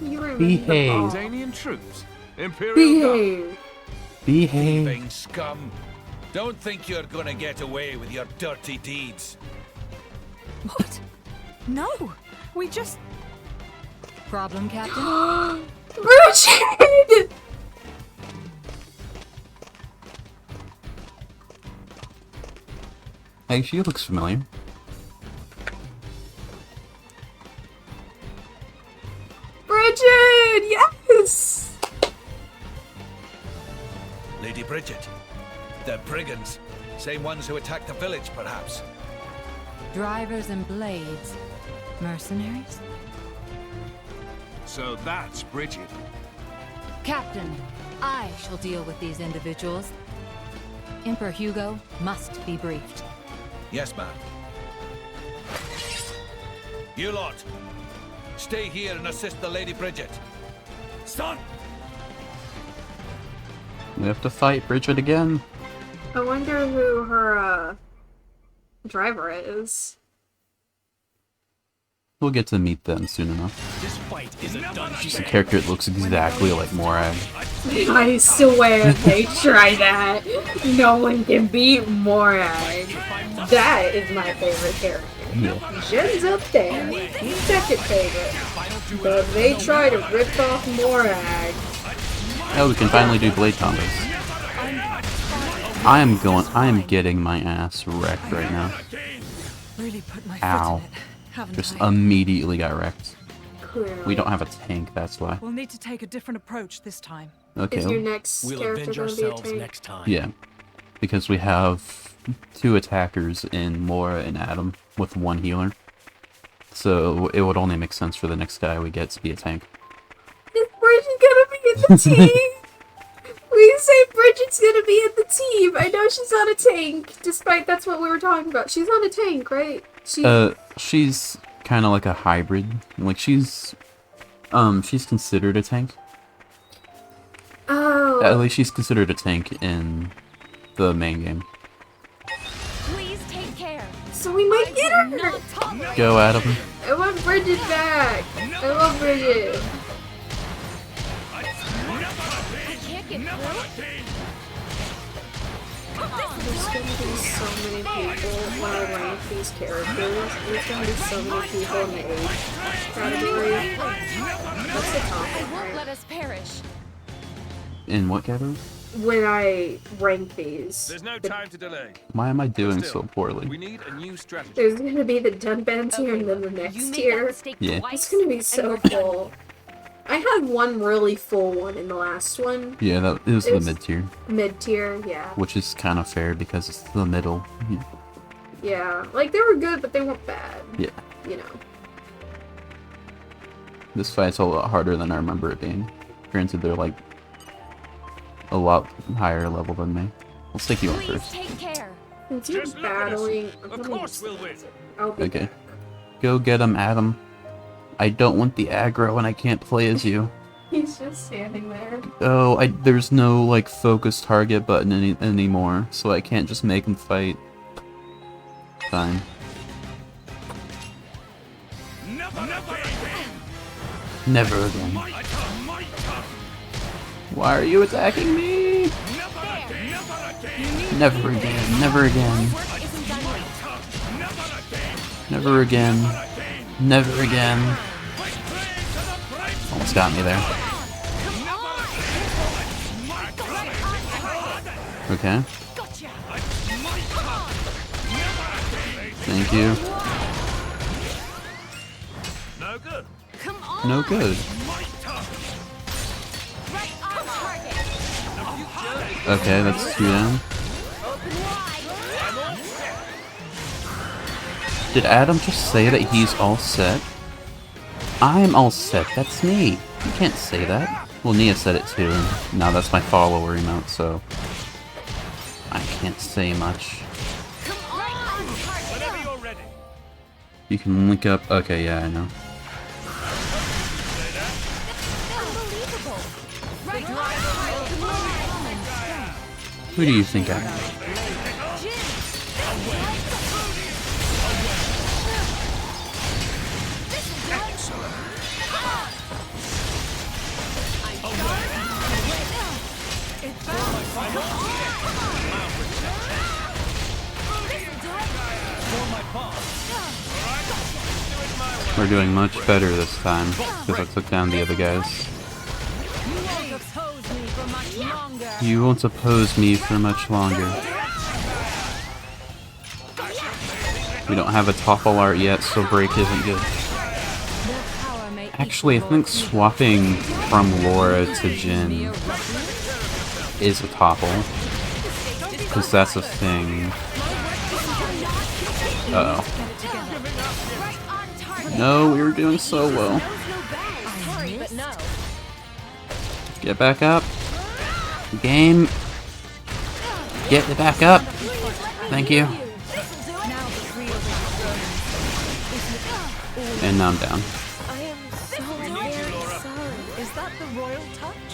You remember Behave. all. Danian troops. Imperial Guard. Behave. Behave. Thieving scum! Don't think you're gonna get away with your dirty deeds. What? No! We just... Problem, Captain? Bridget! Hey, she looks familiar. Bridget! Yes! Lady Bridget. The brigands. Same ones who attacked the village, perhaps. Drivers and blades. Mercenaries? So that's Bridget. Captain, I shall deal with these individuals. Emperor Hugo must be briefed. Yes, ma'am. You lot, stay here and assist the Lady Bridget. Son! We have to fight Bridget again. I wonder who her, driver is. We'll get to meet them soon enough. This fight is a dungeon. Just a character that looks exactly like Morag. I swear they try that. No one can beat Morag. That is my favorite character. Yeah. Jen's up there. He's second favorite. But they try to rip off Morag. Oh, we can finally do blade combos. I am getting my ass wrecked right now. Really put my Ow. foot in it, haven't Just I? immediately got wrecked. Clearly. We don't have a tank, that's why. We'll need to take a different approach this time. Okay. Is your next We'll character avenge gonna be a ourselves tank? next time. Yeah. Because we have 2 attackers in Laura and Adam with 1 healer. So it would only make sense for the next guy we get to be a tank. Is Bridget gonna be in the team? We say Bridget's gonna be in the team. I know she's on a tank, despite that's what we were talking about. She's on a tank, right? She's kind of like a hybrid. Like she's considered a tank. Oh. At least she's considered a tank in the main game. Please take care. So we might get her. Go, Adam. I want Bridget back. I love Bridget. I can't get through. There's gonna be so many people when I rank these characters. There's gonna be so many people in the age category. That's the top I one, won't right? let us perish. In what category? When I rank these. There's no time to delay. Why am I doing Still, so poorly? We need a new strategy. There's gonna be the Dunban tier and then the You next made that tier. mistake Yeah. twice. It's gonna be and so you're done. full. I had one really full one in the last one. Yeah, it was It the was- mid tier, Mid tier, yeah. which is kind of fair because it's the middle. Yeah. Like, they were good, but they weren't bad. Yeah. You know. This fight's a lot harder than I remember it being. Granted, they're like a lot higher level than me. Let's take you on Please first. take care. Since you're Just look at us. battling... Of course we'll win. I'll be Okay. back. Go get him, Adam. I don't want the aggro and I can't play as you. He's just standing there. Oh, there's no like focus target button anymore, so I can't just make him fight. Fine. Never again. Why are you attacking me? Never again. Never again. Never again. Never again. Almost got me there. Okay. Thank you. No good. No good. Okay, that's 2 down. Did Adam just say that he's all set? I'm all set, that's me. You can't say that. Well, Nia said it too, and now that's my follower emote, so I can't say much. Whenever you're ready. You can link up. Okay, yeah, I know. Who do you think I am? We're doing much better this time, because I took down the other guys. You won't oppose me for much longer. We don't have a topple art yet, so break isn't good. Actually, I think swapping from Laura to Jin is a topple. Because that's a thing. Uh-oh. No, we were doing so well. Get back up. Game. Get it back up. Thank you. And now I'm down. I am so very sorry. Is that the royal touch?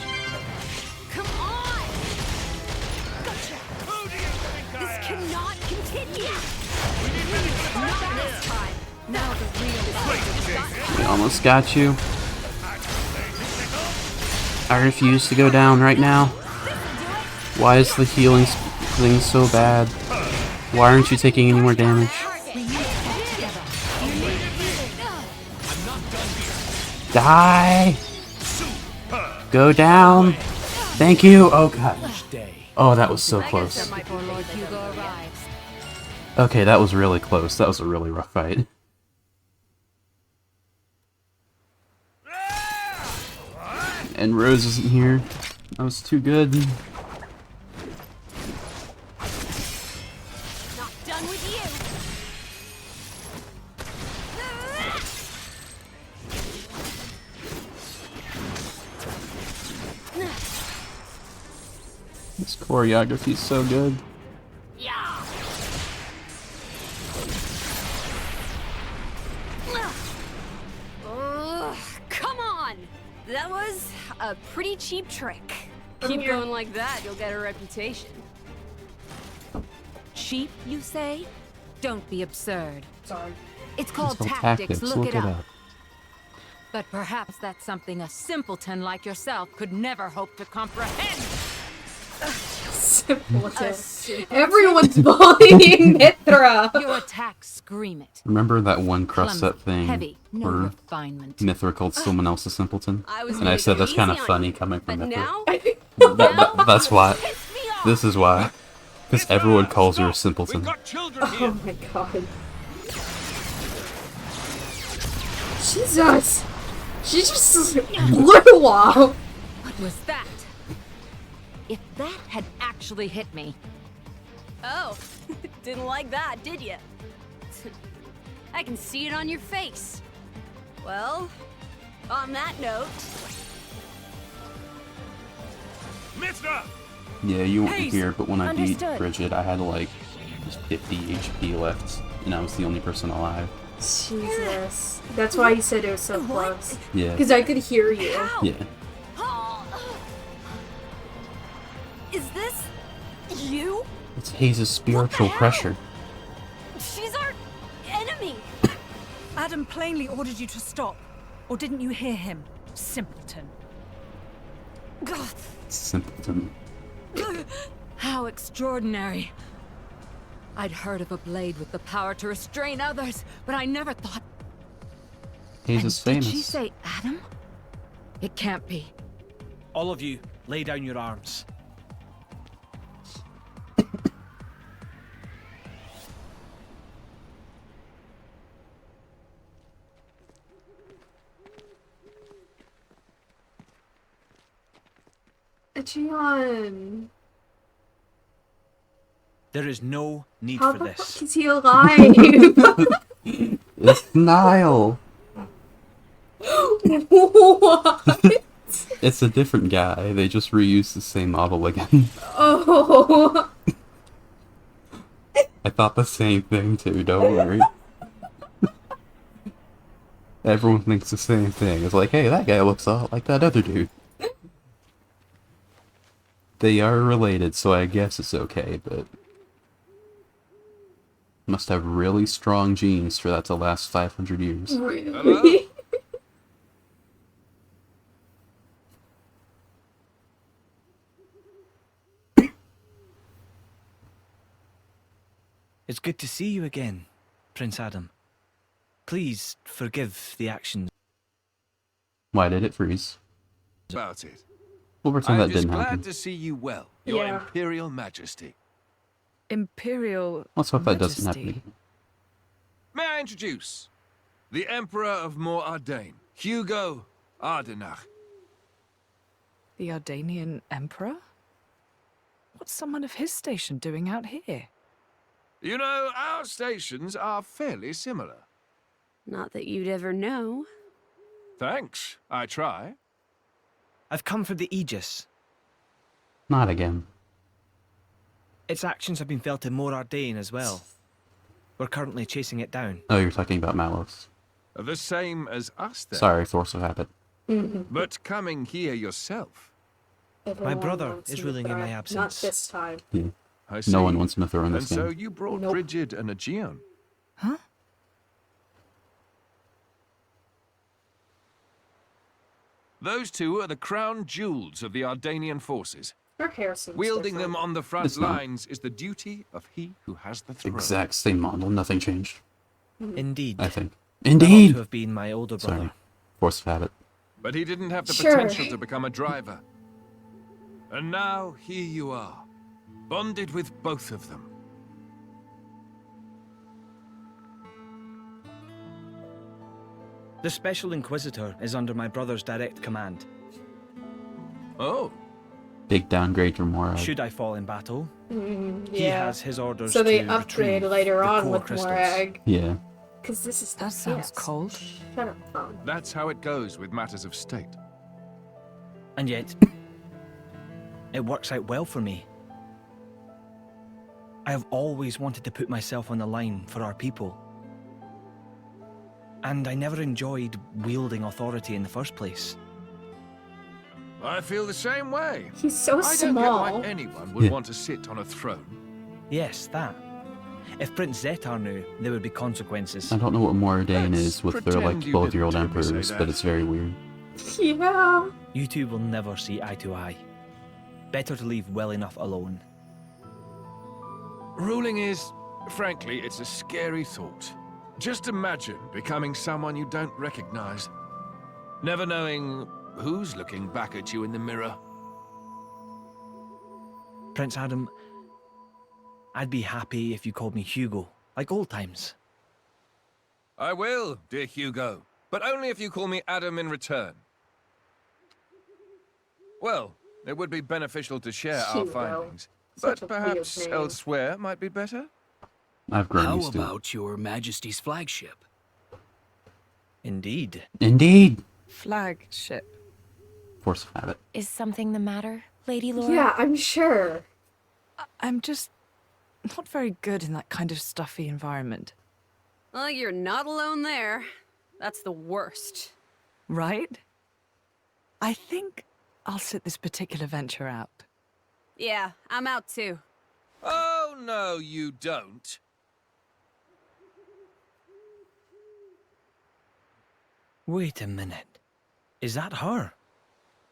Come on! Gotcha! This cannot continue! Not this time! Now the real We almost got you. I refuse to go down right now. Why is the healing thing so bad? Why aren't you taking any more damage? Die! Go down! Thank you! Oh god. Oh, that was so close. Okay, that was really close. That was a really rough fight. And Rose isn't here. That was too good. Not done with This choreography's so good. Come on! That was a pretty cheap trick. Keep going like that, you'll get a reputation. Cheap, you say? Don't be absurd. Sorry. It's called It's called tactics. tactics. Look it up. But perhaps that's something a simpleton like yourself could never hope to comprehend. Simpleton. Everyone's bullying Mythra. Your attacks scream it. Remember that one crust Clumsy, set thing heavy, no where refinement. Mythra called someone else a simpleton? I was And I said that's kind of funny coming but from Mythra. now That's why. This is why. Because everyone calls her a simpleton. We've got children here. Oh my god. Jesus. She just blew off. What was that? If that had actually hit me, Oh, didn't like that, did you? I can see it on your face. Well, on that note... Mythra! Yeah, you won't Haste. hear, but when I beat Understood. Bridget, I had like just 50 HP left, and I was the only person alive. Jesus. That's why you said it was so close. Yeah. Because I could hear you. How? Yeah. Is this... you? It's Hayes' spiritual hell? pressure. She's our enemy! Adam plainly ordered you to stop. Or didn't you hear him? Simpleton. Simpleton. how extraordinary. I'd heard of a blade with the power to restrain others, but I never thought... Hayes is And famous. Did she say Adam? It can't be. All of you, lay down your arms. John. There is no need How for the this. fuck is he alive? It's Niall. What? It's a different guy. They just reused the same model again. Oh. I thought the same thing too, don't worry. Everyone thinks the same thing. It's like, hey, that guy looks a lot like that other dude. They are related, so I guess it's okay, but... Must have really strong genes for that to last 500 years. Really? It's good to see you again, Prince Adam. Please forgive the actions. Why did it freeze? About it. We'll pretend I'm that just didn't glad happen. to see you well, Your Yeah. Imperial Majesty. Imperial Let's hope that doesn't happen Majesty. again. May I introduce the Emperor of Mor Ardain, Hugo Ardenach. The Ardanian Emperor? What's someone of his station doing out here? You know, our stations are fairly similar. Not that you'd ever know. Thanks, I try. I've come for the Aegis. Not again. Its actions have been felt in Mor Ardain as well. We're currently chasing it down. Oh, you're talking about Malos. The same as us then. Sorry, force of habit. But coming here yourself. Everyone brother wants is ruling in Mythra. my Not absence. this time. Yeah. I see. No one wants Mythra in And this so game. you brought Nope. Bridget and Aegeon. Huh? Those two are the crown jewels of the Ardanian forces. Her hair seems Wielding different. them on the front It's not. lines is the duty of he who has the throne. Exact same model, nothing changed, Indeed. I think. That ought Indeed! to have been my older brother. Sorry. Force of habit. But he didn't have the Sure. potential to become a driver. And now here you are, bonded with both of them. The Special Inquisitor is under my brother's direct command. Oh, Big downgrade from Morag. Should I fall in battle, he Yeah. has his orders So they to upgrade retrieve later the on core with crystals. Morag. Yeah. Because this is That sounds yes. cold. Shut up, phone. that's how it goes with matters of state. And yet, it works out well for me. I have always wanted to put myself on the line for our people. And I never enjoyed wielding authority in the first place. I feel the same way. He's so I don't get small. why anyone would Yeah. want to sit on a throne. Yes, that. If Prince Zetar knew, there would be consequences. I don't know what Moradane Let's is with their like pretend you 12-year-old didn't hear me say emperors, that. but it's very weird. Yeah. You two will never see eye to eye. Better to leave well enough alone. Ruling is, frankly, it's a scary thought. Just imagine becoming someone you don't recognize. Never knowing who's looking back at you in the mirror. Prince Adam, I'd be happy if you called me Hugo, like old times. I will, dear Hugo, but only if you call me Adam in return. Well, it would be beneficial to share our Hugo. findings, Such but a weird perhaps name. elsewhere might be better? I've grown How used to it. about your Majesty's flagship? Indeed. Indeed! Flagship. Force of habit. Is something the matter, Lady Laura? Yeah, I'm sure. I'm just not very good in that kind of stuffy environment. Well, you're not alone there. That's the worst. Right? I think I'll sit this particular venture out. Yeah, I'm out too. Oh, no, you don't. Wait a minute. Is that her?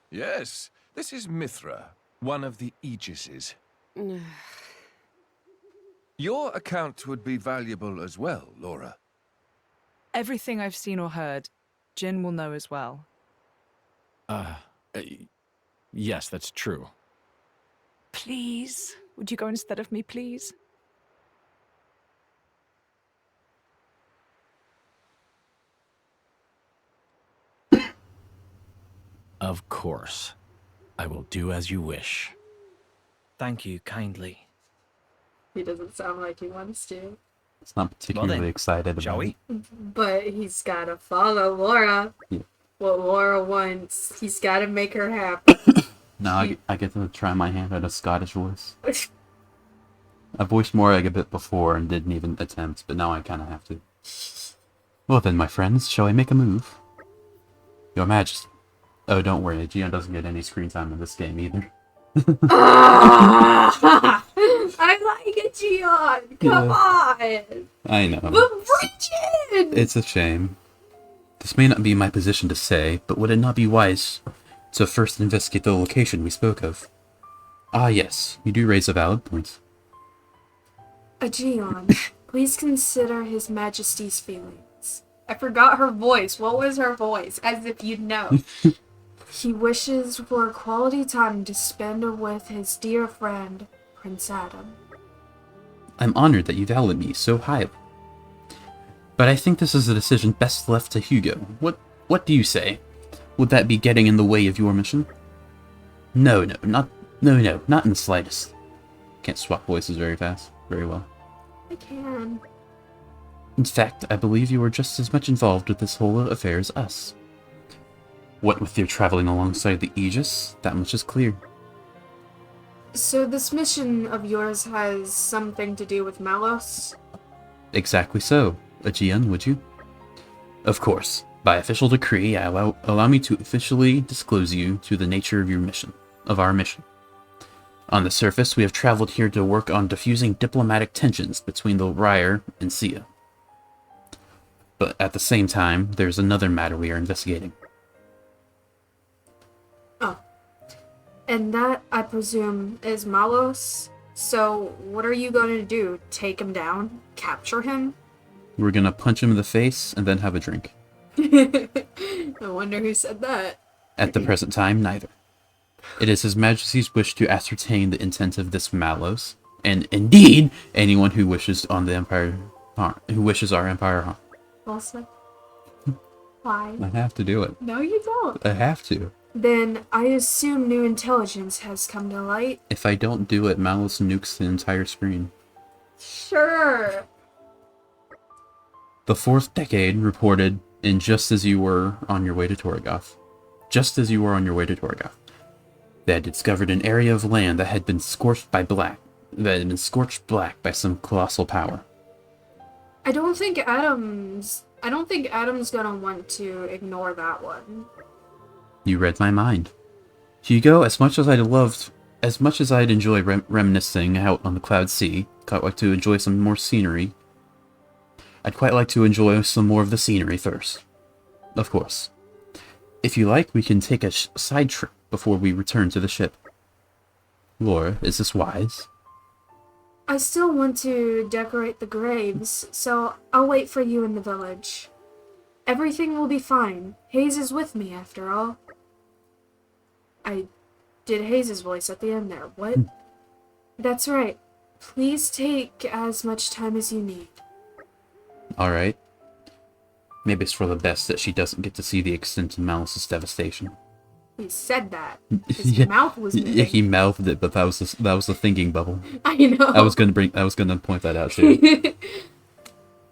Yes, this is Mythra, one of the Aegises. Your account would be valuable as well, Laura. Everything I've seen or heard, Jin will know as well. Yes, that's true. Please? Would you go instead of me, please? Of course. I will do as you wish. Thank you kindly. He doesn't sound like he wants to. It's not particularly then, excited shall about we? it. But he's gotta follow Laura. Yeah. What Laura wants. He's gotta make her happy. Now I get to try my hand at a Scottish voice. I voiced Morag a bit before and didn't even attempt, but now I kind of have to. Well then, my friends, shall I make a move? Your Majesty. Oh, don't worry, Gian doesn't get any screen time in this game either. I like it, Gian. Come on. I know. But Bridget! It's a shame. This may not be my position to say, but would it not be wise to first investigate the location we spoke of? Ah yes, you do raise a valid point. Gian, please consider His Majesty's feelings. I forgot her voice. What was her voice? As if you'd know. He wishes for quality time to spend with his dear friend, Prince Adam. I'm honored that you value me so highly. But I think this is a decision best left to Hugo. What do you say? Would that be getting in the way of your mission? No, not in the slightest. Can't swap voices very well. I can. In fact, I believe you are just as much involved with this whole affair as us. What with your traveling alongside the Aegis, that much is clear. So this mission of yours has something to do with Malos? Exactly so. Aegean, would you? Of course. By official decree, allow me to officially disclose you to the nature of our mission. On the surface, we have traveled here to work on diffusing diplomatic tensions between the Rire and Sia. But at the same time, there's another matter we are investigating. And that, I presume, is Malos. So, what are you going to do? Take him down? Capture him? We're gonna punch him in the face and then have a drink. I wonder who said that. At the present time, neither. It is His Majesty's wish to ascertain the intent of this Malos, and indeed, anyone who wishes on the Empire harm, who wishes our Empire harm. Also, why? I have to do it. No, you don't. I have to. Then I assume new intelligence has come to light. If I don't do it, Malos nukes the entire screen. Sure. The 4th decade reported in just as you were on your way to Torgoth. Just as you were on your way to Torgoth. They had discovered an area of land that had been scorched by black. That had been scorched black by some colossal power. I don't think Adam's gonna want to ignore that one. You read my mind. Hugo, as much as I'd enjoy reminiscing out on the Cloud Sea, quite like to enjoy some more scenery. I'd quite like to enjoy some more of the scenery first. Of course. If you like, we can take a side trip before we return to the ship. Laura, is this wise? I still want to decorate the graves, so I'll wait for you in the village. Everything will be fine. Hayes is with me, after all. I did Hayes' voice at the end there. What? That's right. Please take as much time as you need. Alright. Maybe it's for the best that she doesn't get to see the extent of Malos' devastation. He said that. His mouth was moving. Yeah, he mouthed it, but that was the thinking bubble. I know. I was gonna point that out too.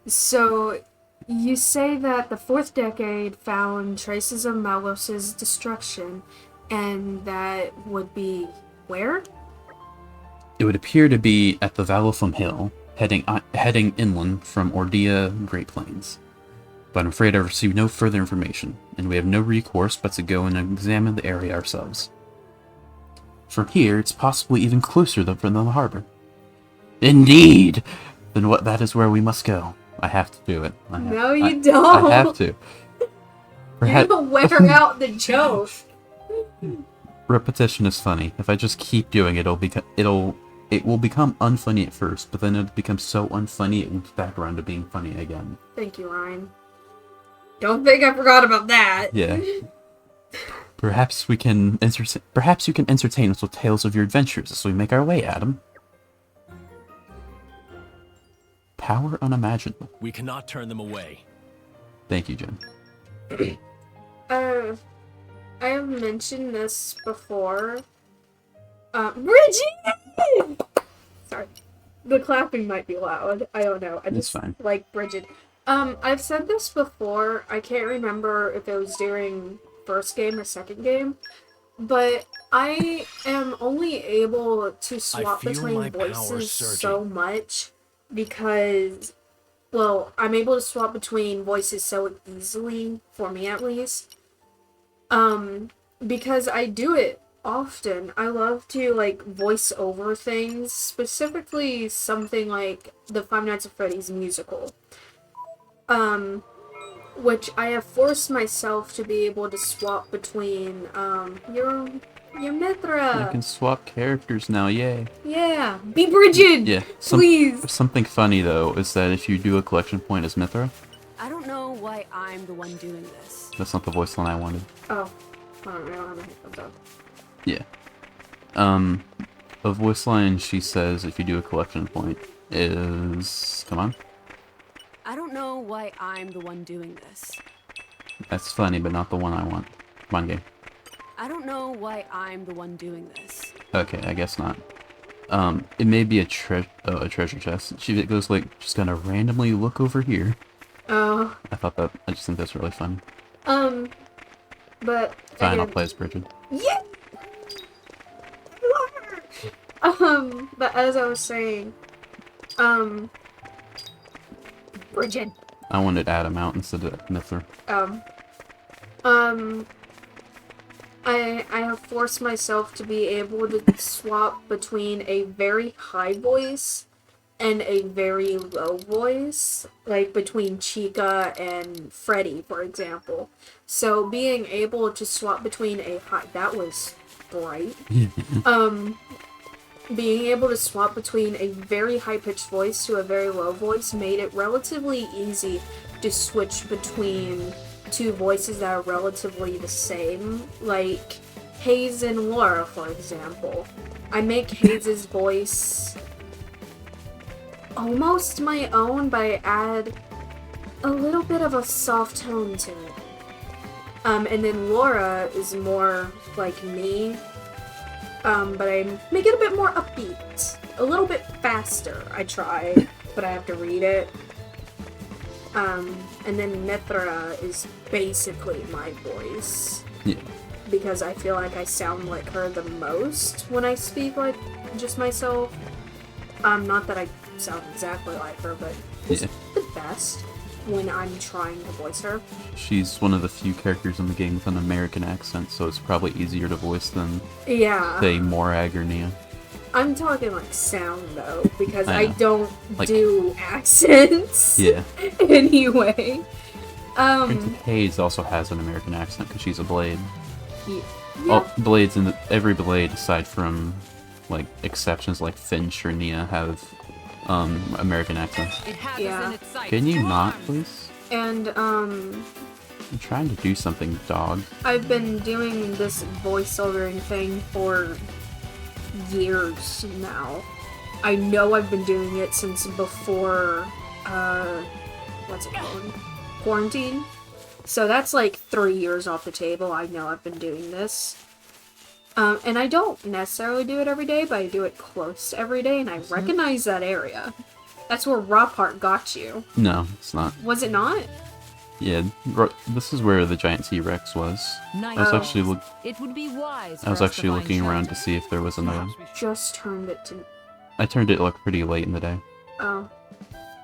So, you say that the 4th decade found traces of Malos' destruction, and that would be where? It would appear to be at the Valifum Hill, heading inland from Ordia Great Plains. But I'm afraid I've received no further information, and we have no recourse but to go and examine the area ourselves. From here, it's possibly even closer than from the harbor. Indeed! Then that is where we must go. I have to do it. No, you don't. I have to. You don't wear out the joke. Repetition is funny. If I just keep doing it, it will become unfunny at first, but then it'll become so unfunny it moves back around to being funny again. Thank you, Ryan. Don't think I forgot about that. Yeah. Perhaps you can entertain us with tales of your adventures as we make our way, Adam. Power unimaginable. We cannot turn them away. Thank you, Jen. I have mentioned this before. Bridget! Sorry. The clapping might be loud. I don't know. It's fine. Like Bridget. I've said this before. I can't remember if it was during first game or second game. But I am only able to swap between voices so much because, well, I'm able to swap between voices so easily, for me at least. Because I do it often. I love to, like, voice over things, specifically something like the Five Nights at Freddy's musical. Which I have forced myself to be able to swap between, your Mythra. I can swap characters now, yay. Yeah, be Bridget! Yeah. Please! Something funny, though, is that if you do a collection point as Mythra... I don't know why I'm the one doing this. That's not the voice line I wanted. Oh. I don't know how to hit those up. Yeah. A voice line she says if you do a collection point is... Come on. I don't know why I'm the one doing this. That's funny, but not the one I want. Come on, game. I don't know why I'm the one doing this. Okay, I guess not. It may be a treasure chest. She goes like, just gonna randomly look over here. Oh. I just think that's really funny. But... Fine, again, I'll play as Bridget. Yeah! But as I was saying, Bridget. I wanted Adam out instead of Mythra. I have forced myself to be able to swap between a very high voice and a very low voice, like between Chica and Freddy, for example. So being able to swap between a high, that was bright. Being able to swap between a very high-pitched voice to a very low voice made it relatively easy to switch between two voices that are relatively the same, like Hayes and Laura, for example. I make Hayes' voice almost my own, but I add a little bit of a soft tone to it. And then Laura is more like me, but I make it a bit more upbeat. A little bit faster, I try, but I have to read it. And then Mythra is basically my voice. Yeah. Because I feel like I sound like her the most when I speak like just myself. Not that I sound exactly like her, but it's the best when I'm trying to voice her. She's one of the few characters in the game with an American accent, so it's probably easier to voice than, say, Morag or Nia. I'm talking like sound though, because I know. don't Like- do accents. Yeah. Anyway. Hayes also has an American accent because she's a Blade. Yeah. All Blades in every Blade, aside from like exceptions like Finch or Nia, have American accents. Yeah. Can you not, please? And I'm trying to do something, dog. I've been doing this voiceovering thing for years now. I know I've been doing it since before, what's it called? Quarantine. So that's like 3 years off the table. I know I've been doing this. And I don't necessarily do it every day, but I do it close to every day, and I recognize that area. That's where Rawpart got you. No, it's not. Was it not? Yeah, this is where the giant T-Rex was. I was actually It would be wise. I was actually looking around to see if there was another. Just turned it to... I turned it like pretty late in the day. Oh.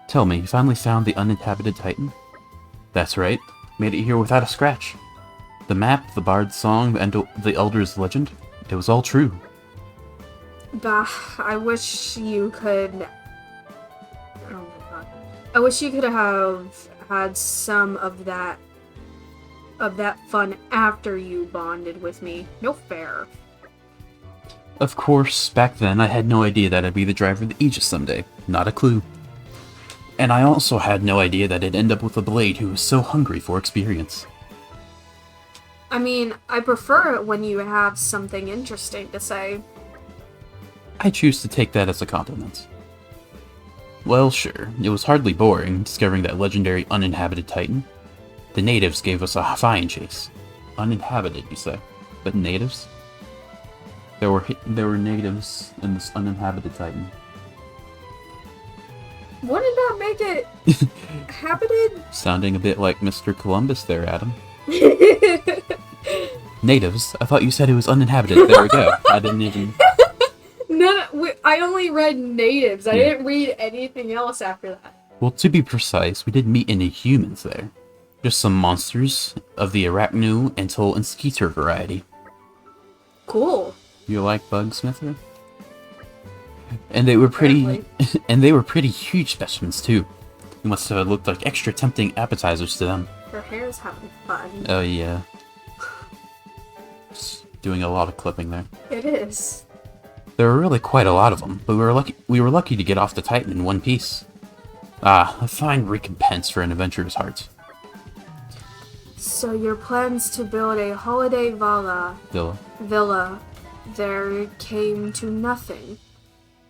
Tell me, you finally found the uninhabited Titan? That's right. Made it here without a scratch. The map, the bard's song, and the elder's legend, it was all true. Bah, I wish you could... Oh my god. I wish you could have had some of that fun after you bonded with me. No fair. Of course, back then I had no idea that I'd be the driver of the Aegis someday. Not a clue. And I also had no idea that I'd end up with a Blade who was so hungry for experience. I mean, I prefer it when you have something interesting to say. I choose to take that as a compliment. Well, sure, it was hardly boring discovering that legendary uninhabited Titan. The natives gave us a fine chase. Uninhabited, you say? But natives? There were natives in this uninhabited Titan. Wouldn't that make it habited? Sounding a bit like Mr. Columbus there, Adam. Natives? I thought you said it was uninhabited. There we go. I didn't even... I only read natives. I didn't read anything else after that. Well, to be precise, we didn't meet any humans there. Just some monsters of the Arachnu, Antil, and Skeeter variety. Cool. You like bugs, Mythra? And they were pretty... and they were pretty huge specimens, too. You must have looked like extra tempting appetizers to them. Her hair's having fun. Oh, yeah. Just doing a lot of clipping there. It is. There were really quite a lot of them, but we were lucky to get off the Titan in one piece. Ah, a fine recompense for an adventurer's heart. So your plans to build a holiday villa there came to nothing.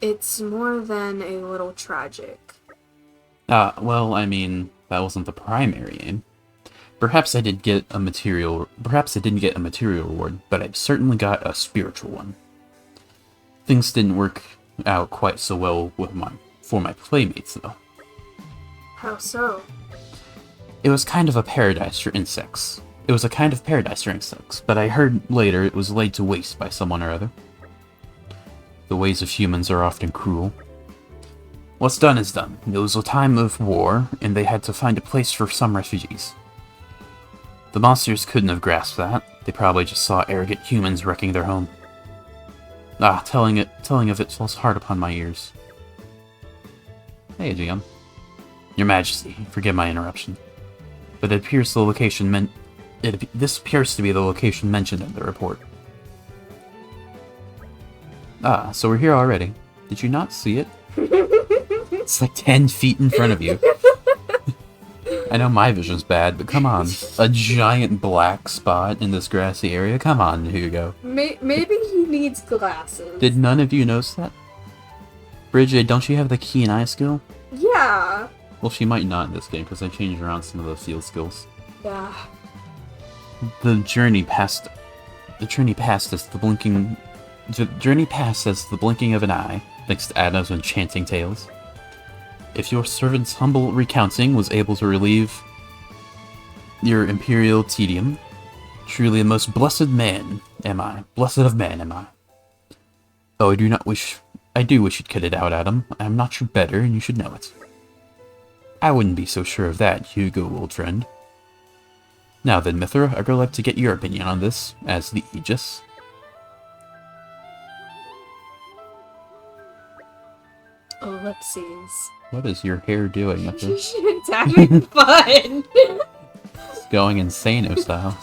It's more than a little tragic. Well, I mean, that wasn't the primary aim. Perhaps I didn't get a material reward, but I certainly got a spiritual one. Things didn't work out quite so well for my playmates, though. How so? It was kind of a paradise for insects. But I heard later it was laid to waste by someone or other. The ways of humans are often cruel. What's done is done. It was a time of war, and they had to find a place for some refugees. The monsters couldn't have grasped that. They probably just saw arrogant humans wrecking their home. Telling of it falls hard upon my ears. Hey, GM. Your Majesty, forgive my interruption. But it appears this appears to be the location mentioned in the report. Ah, so we're here already. Did you not see it? It's like 10 feet in front of you. I know my vision's bad, but come on. A giant black spot in this grassy area? Come on, Hugo. Maybe he needs glasses. Did none of you notice that? Bridget, don't you have the keen eye skill? Yeah. Well, she might not in this game, because I changed around some of the field skills. Yeah. The journey passed as the blinking of an eye, thanks to Adam's enchanting tales. If your servant's humble recounting was able to relieve your imperial tedium, truly a most blessed man am I. Blessed of man am I. Oh, I do wish you'd cut it out, Adam. I am not your better, and you should know it. I wouldn't be so sure of that, Hugo, old friend. Now then, Mythra, I'd like to get your opinion on this, as the Aegis. Ellipses. What is your hair doing, Mythra? It's having fun! It's going insane style.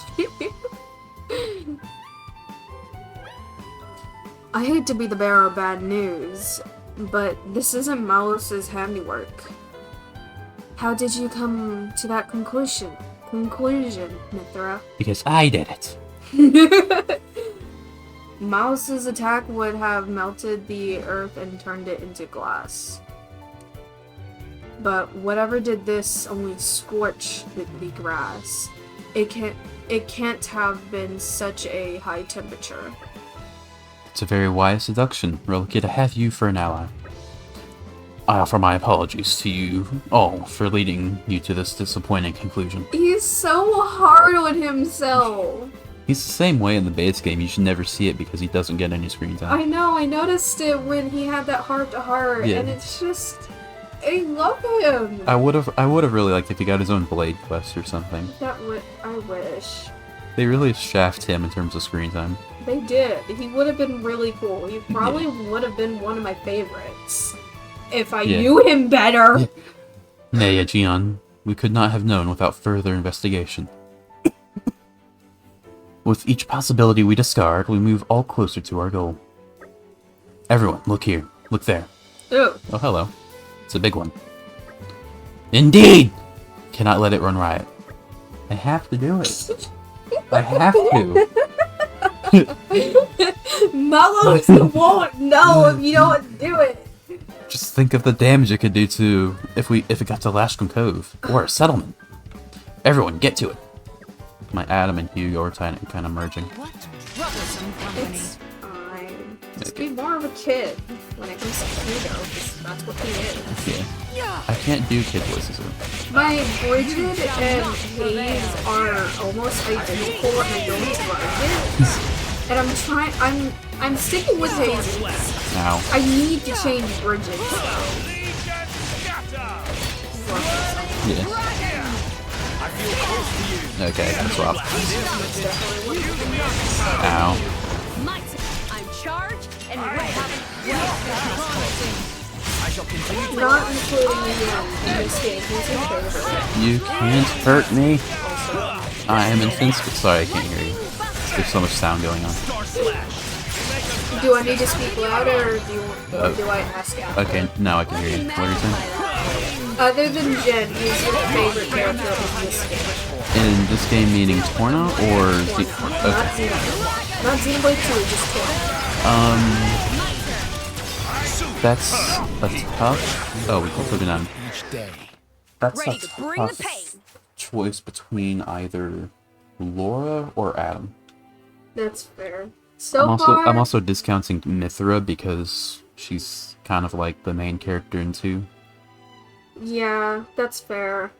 I hate to be the bearer of bad news, but this isn't Malus's handiwork. How did you come to that conclusion, Mythra? Because I did it. Malus's attack would have melted the earth and turned it into glass. But whatever did this only scorched the grass. It can't have been such a high temperature. It's a very wise deduction. We're lucky to have you for an ally. I offer my apologies to you all for leading you to this disappointing conclusion. He's so hard on himself. He's the same way in the base game. You should never see it because he doesn't get any screen time. I know, I noticed it when he had that heart-to-heart, Yeah. and it's just... I love him! I would have really liked if he got his own Blade quest or something. I wish. They really shaft him in terms of screen time. They did. He would have been really cool. He probably would have been one of my favorites. If I knew him better! Nay, Aegeon, we could not have known without further investigation. With each possibility we discard, we move all closer to our goal. Everyone, look here. Look there. Ooh. Oh, hello. It's a big one. Indeed! Cannot let it run riot. I have to do it. I have to. Malus won't know if you don't do it. Just think of the damage it could do to if it got to Lashcombe Cove or a settlement. Everyone, get to it. My Adam and Hugo are kind of merging. What troublesome company. It's fine. Just be more of a kid when it comes to Hugo, because that's what he is. Yeah. I can't do kid voices though. My Bridget and Hayes are almost identical, and I don't like it. And I'm sticking with Hayes. Ow. I need to change Bridget. Yeah. Okay, that's rough. Ow. I'm charged and ready. I shall continue. Not including the in this game. He's your favorite. You can't hurt me. I am invincible. Sorry, I can't hear you. There's so much sound going on. Do I need to speak louder, or do I ask out? Okay, now I can hear you. What are you saying? Other than Jen, who's your favorite character in this game? In this game, meaning Torna or Not Xenoblade. Not Xenoblade 2, just Torna. That's a tough. Oh, we can put it on. That's Ready a to bring the tough pain. choice between either Laura or Adam. That's fair. Far, I'm also discounting Mythra because she's kind of like the main character in 2. yeah, that's fair.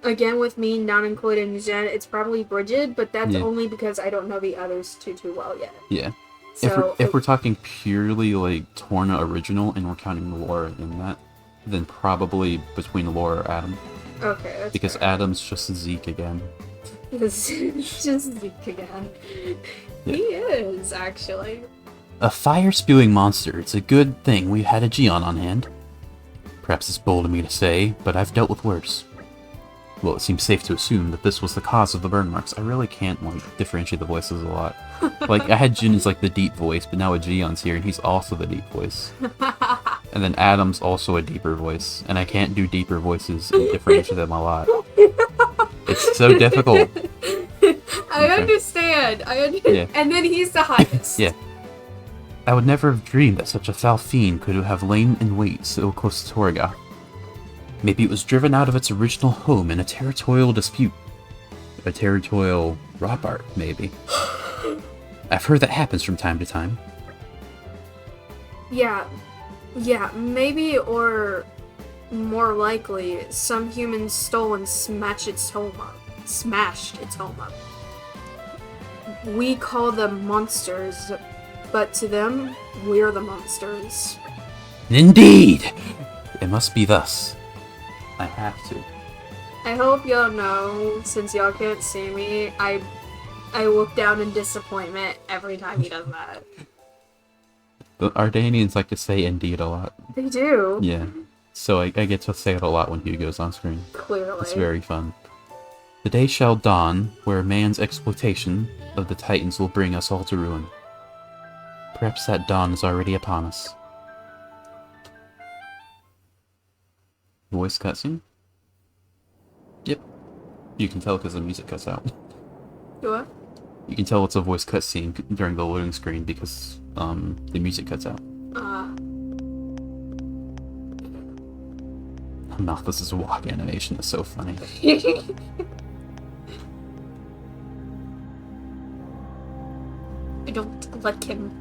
Again, with me not including Jen, it's probably Bridget, but that's only because I don't know the others too well yet. Yeah. So if we're talking purely like Torna original and we're counting Laura in that, then probably between Laura or Adam. Okay, that's because fair. Adam's just Zeke again. It's just Zeke again. Yeah. He is, actually. A fire-spewing monster. It's a good thing we had a Geon on hand. Perhaps it's bold of me to say, but I've dealt with worse. Well, it seems safe to assume that this was the cause of the burn marks. I really can't, like, differentiate the voices a lot. Like, I had Jin as, like, the deep voice, but now Aegeon's here, and he's also the deep voice. And then Adam's also a deeper voice, and I can't do deeper voices and differentiate them a lot. It's so difficult. I understand. Yeah. And then he's the highest. Yeah. I would never have dreamed that such a foul fiend could have lain in wait so close to Torga. Maybe it was driven out of its original home in a territorial dispute. A territorial Robart, maybe. I've heard that happens from time to time. Yeah, maybe, or more likely, some humans stole and smashed its home up. We call them monsters, but to them, we're the monsters. Indeed! It must be thus. I have to. I hope y'all know, since y'all can't see me, I look down in disappointment every time he does that. The Ardanians like to say indeed a lot. They do. Yeah. So I get to say it a lot when Hugo's on screen. Clearly. It's very fun. The day shall dawn where man's exploitation of the Titans will bring us all to ruin. Perhaps that dawn is already upon us. Voice cutscene? Yep. You can tell because the music cuts out. What? You can tell it's a voice cutscene during the loading screen because the music cuts out. Malthus's walk animation is so funny. I don't like him.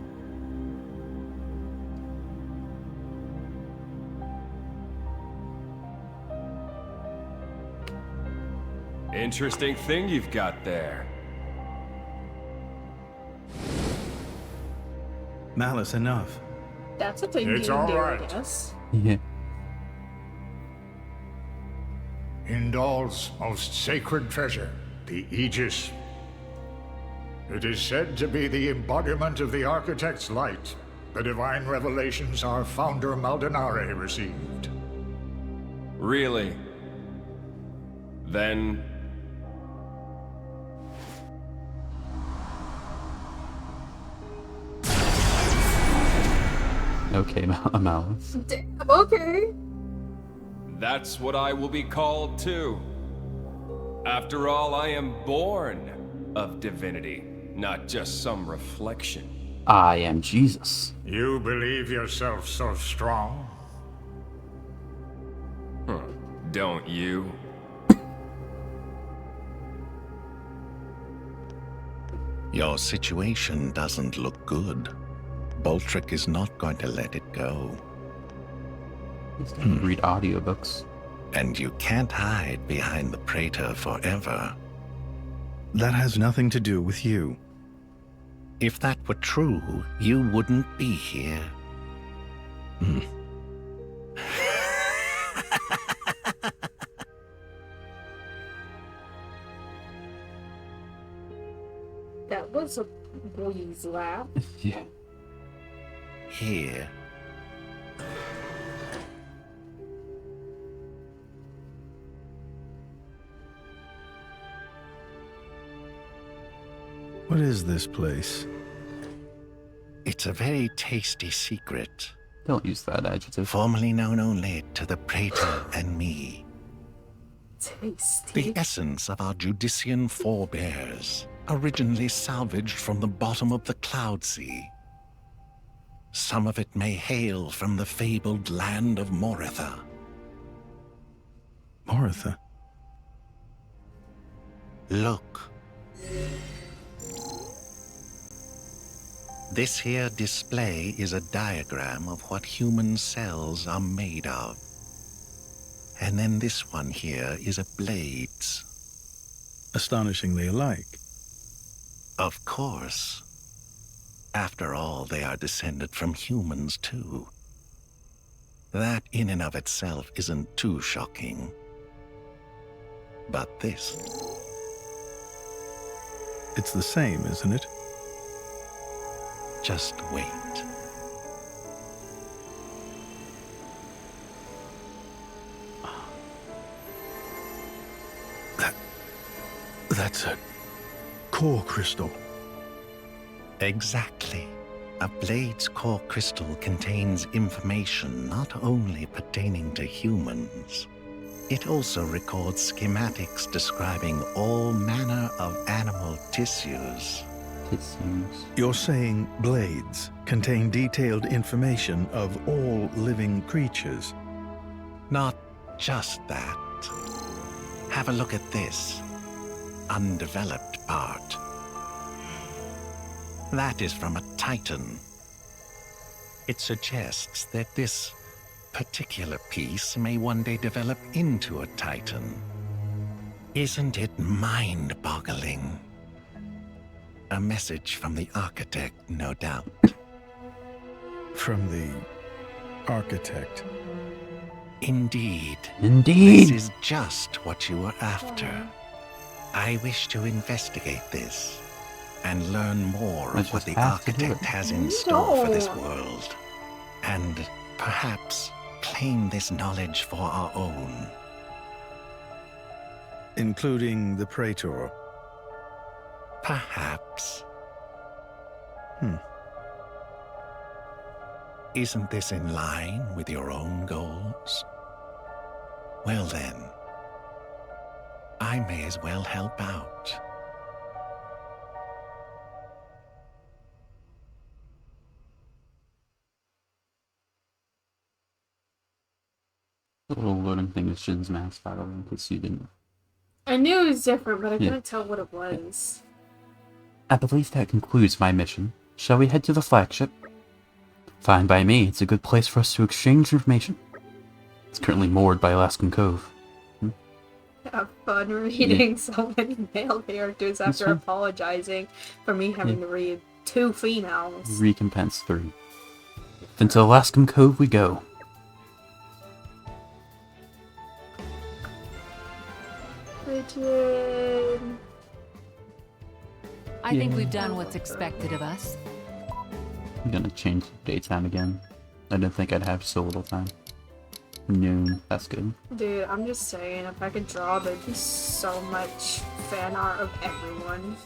Interesting thing you've got there. Malice enough. That's a thing It's you can do, alright. I guess. Yeah. Indal's most sacred treasure, the Aegis. It is said to be the embodiment of the Architect's light, the divine revelations our founder Maldonare received. Really? Then... Okay, Malice. Damn, okay. that's what I will be called too. After all, I am born of divinity, not just some reflection. I am Jesus. You believe yourself so strong? Don't you? Your situation doesn't look good. Boltrick is not going to let it go. Read audiobooks. And you can't hide behind the Praetor forever. That has nothing to do with you. If that were true, you wouldn't be here. That was a boy's laugh. Yeah. Here. What is this place? It's a very tasty secret. Don't use that adjective. Formerly known only to the Praetor and me. Tasty. The essence of our Judician forebears, originally salvaged from the bottom of the Cloud Sea. Some of it may hail from the fabled land of Mythra. Mythra? Look. This here display is a diagram of what human cells are made of. And then this one here is a blade's. Astonishingly alike. Of course. After all, they are descended from humans, too. That in and of itself isn't too shocking. But this... It's the same, isn't it? Just wait. That's a core crystal. Exactly. A blade's core crystal contains information not only pertaining to humans, it also records schematics describing all manner of animal tissues. You're saying blades contain detailed information of all living creatures? Not just that. Have a look at this undeveloped part. That is from a Titan. It suggests that this particular piece may one day develop into a Titan. Isn't it mind-boggling? A message from the architect, no doubt. From the architect? Indeed. Indeed. This is just what you were after. I wish to investigate this and learn more of what the architect has in store for this world. And perhaps claim this knowledge for our own. Including the Praetor? Perhaps. Isn't this in line with your own goals? Well then, I may as well help out. The little loading thing is Jin's mask, by the way, in case you didn't. I knew it was different, but I couldn't tell what it was. I believe that concludes my mission. Shall we head to the flagship? Fine by me. It's a good place for us to exchange information. It's currently moored by Alaskan Cove. Have fun reading so many male characters after apologizing for me having to read 2 females. Recompense 3. Then to Alaskan Cove we go. Richard. I think we've done what's expected of us. I'm gonna change daytime again. I didn't think I'd have so little time. Noon, that's good. Dude, I'm just saying, if I could draw, there'd be so much fan art of everyone.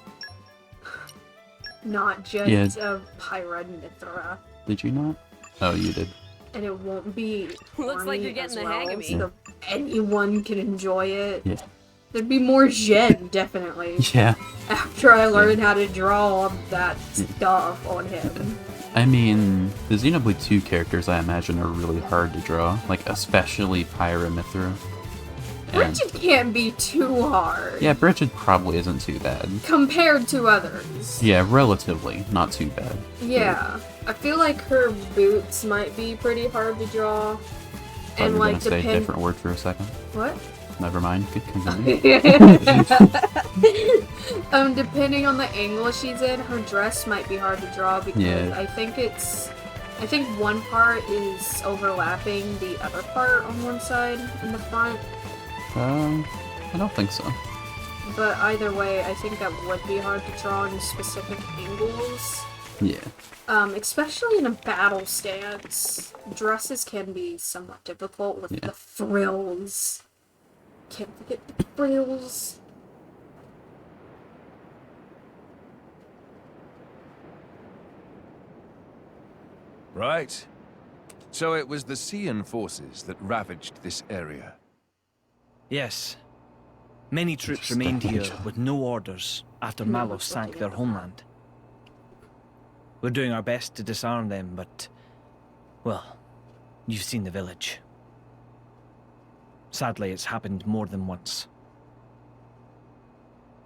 Not just of Pyra and Mythra. Did you not? Oh, you did. And it won't be Looks like you're getting the hang of me. so anyone can enjoy it. Yeah. There'd be more Jen, definitely. Yeah. After I learn how to draw that stuff on him. I mean, the Xenoblade 2 characters I imagine are really hard to draw. Like, especially Pyra Mythra. Bridget can't be too hard. Yeah, Bridget probably isn't too bad. Compared to others. Yeah, relatively, not too bad. Yeah. I feel like her boots might be pretty hard to draw. And like, gonna say a different word for a second. What? Never mind. Good continue. Depending on the angle she's in, her dress might be hard to draw because I think one part is overlapping the other part on one side in the front. I don't think so. But either way, I think that would be hard to draw in specific angles. Yeah. Especially in a battle stance. Dresses can be somewhat difficult with the frills. Can't forget the frills. Right. So it was the Xian forces that ravaged this area. Yes. Many troops remained here with no orders after Malos sank their homeland. We're doing our best to disarm them, but... well, you've seen the village. Sadly, it's happened more than once.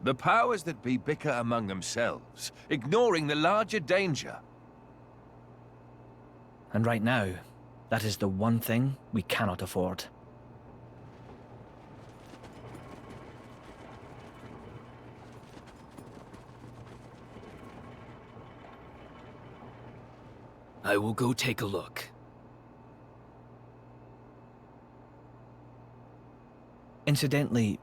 The powers that be bicker among themselves, ignoring the larger danger. And right now, that is the one thing we cannot afford. I will go take a look. Incidentally,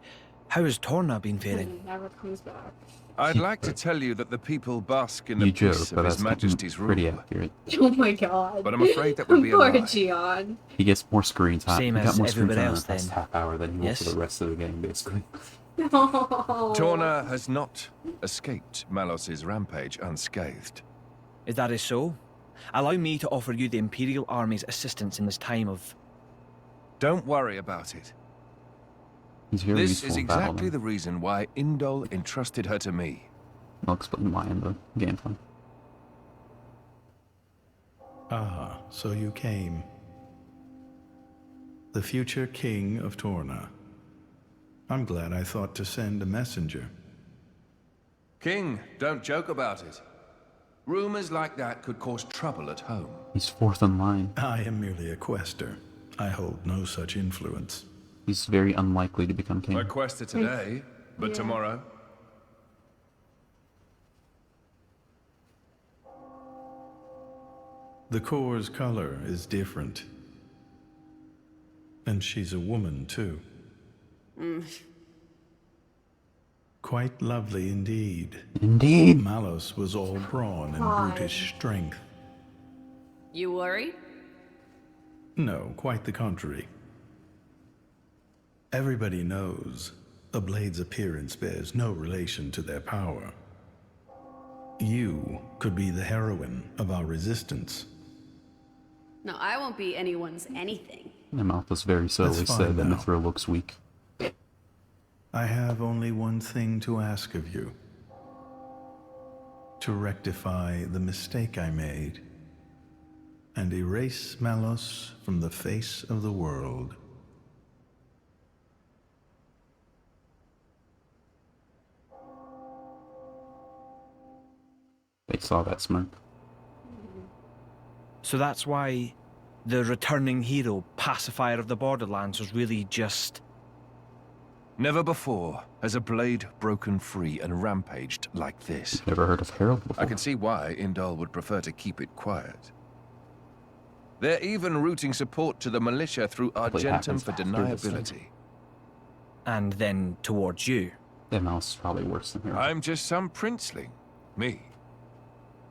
how has Torna been faring? Never comes back. I'd like to tell you that the people bask in the peace of His Majesty's rule. Pretty accurate. Oh my god. But I'm afraid that would be a Poor lie. He gets more screen time. Same he got as more screen everybody time in else, the first then. half hour than he will Yes? for the rest of the game, basically. No. Torna has not escaped Malos's rampage unscathed. If that is so, allow me to offer you the Imperial Army's assistance in this time of... Don't worry about it. He's very This useful is in battle, exactly though. the reason why Indol entrusted her to me. I'll explain why in the gameplay. Ah, so you came. The future king of Torna. I'm glad I thought to send a messenger. King, don't joke about it. Rumors like that could cause trouble at home. He's fourth in line. I am merely a quester. I hold no such influence. He's very unlikely to become king. A quester today, but tomorrow? The core's color is different. And she's a woman, too. Quite lovely indeed. Indeed. Malos was all brawn and brutish strength. You worry? No, quite the contrary. Everybody knows a blade's appearance bears no relation to their power. You could be the heroine of our resistance. No, I won't be anyone's anything. My mouth was very subtly That's said fine that now. Mythra looks weak. I have only one thing to ask of you. To rectify the mistake I made and erase Malos from the face of the world. They saw that smirk. So that's why the returning hero, pacifier of the Borderlands, was really just... Never before has a blade broken free and rampaged like this. Never heard of Herald before. I can see why Indol would prefer to keep it quiet. They're even routing support to the militia through Argentum for deniability. And then towards you. That mouse is probably worse than Herald. I'm just some princeling. Me.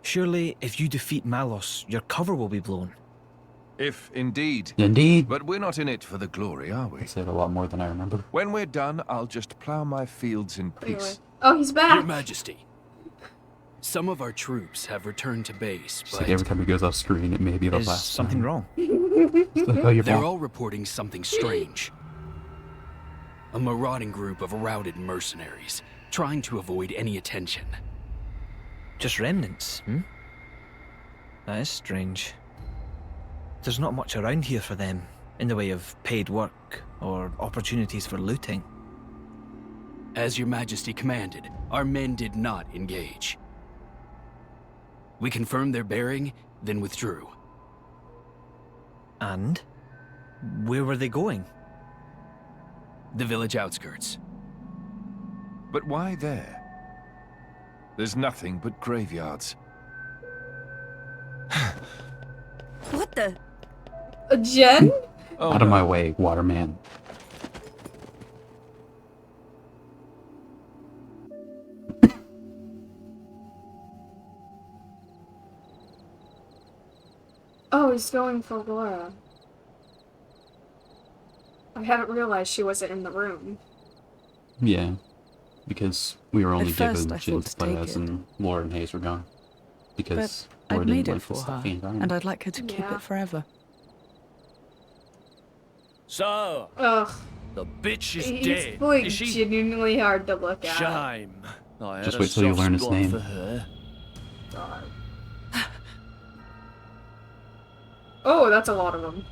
Surely, if you defeat Malos, your cover will be blown. If indeed. Indeed. But we're not in it for the glory, are we? I said a lot more than I remember. When we're done, I'll just plow my fields in peace. Oh, he's back. Your Majesty, some of our troops have returned to base, It's but like every time he goes off screen, it may be the Is last something time. wrong? It's like, oh, you're they're back. all reporting something strange. A marauding group of routed mercenaries, trying to avoid any attention. Just remnants, hmm? That is strange. There's not much around here for them, in the way of paid work or opportunities for looting. As your Majesty commanded, our men did not engage. We confirmed their bearing, then withdrew. And? Where were they going? The village outskirts. But why there? There's nothing but graveyards. What the? Jen? Oh, Out of no. my way, Waterman. Oh, he's going for Laura. I haven't realized she wasn't in the room. Yeah. Because we were only At first, given I Jin thought to to play take as, it. and Laura and Hayes were gone. Because But Laura I'd didn't made it like for the her, stuffy environment. and I'd like her to keep Yeah. it forever. So, Ugh. the bitch is He's dead. like Is she? genuinely hard to look at. Shame. I Just had wait a till you soft learn his spot name. for her. God. Oh, that's a lot of them.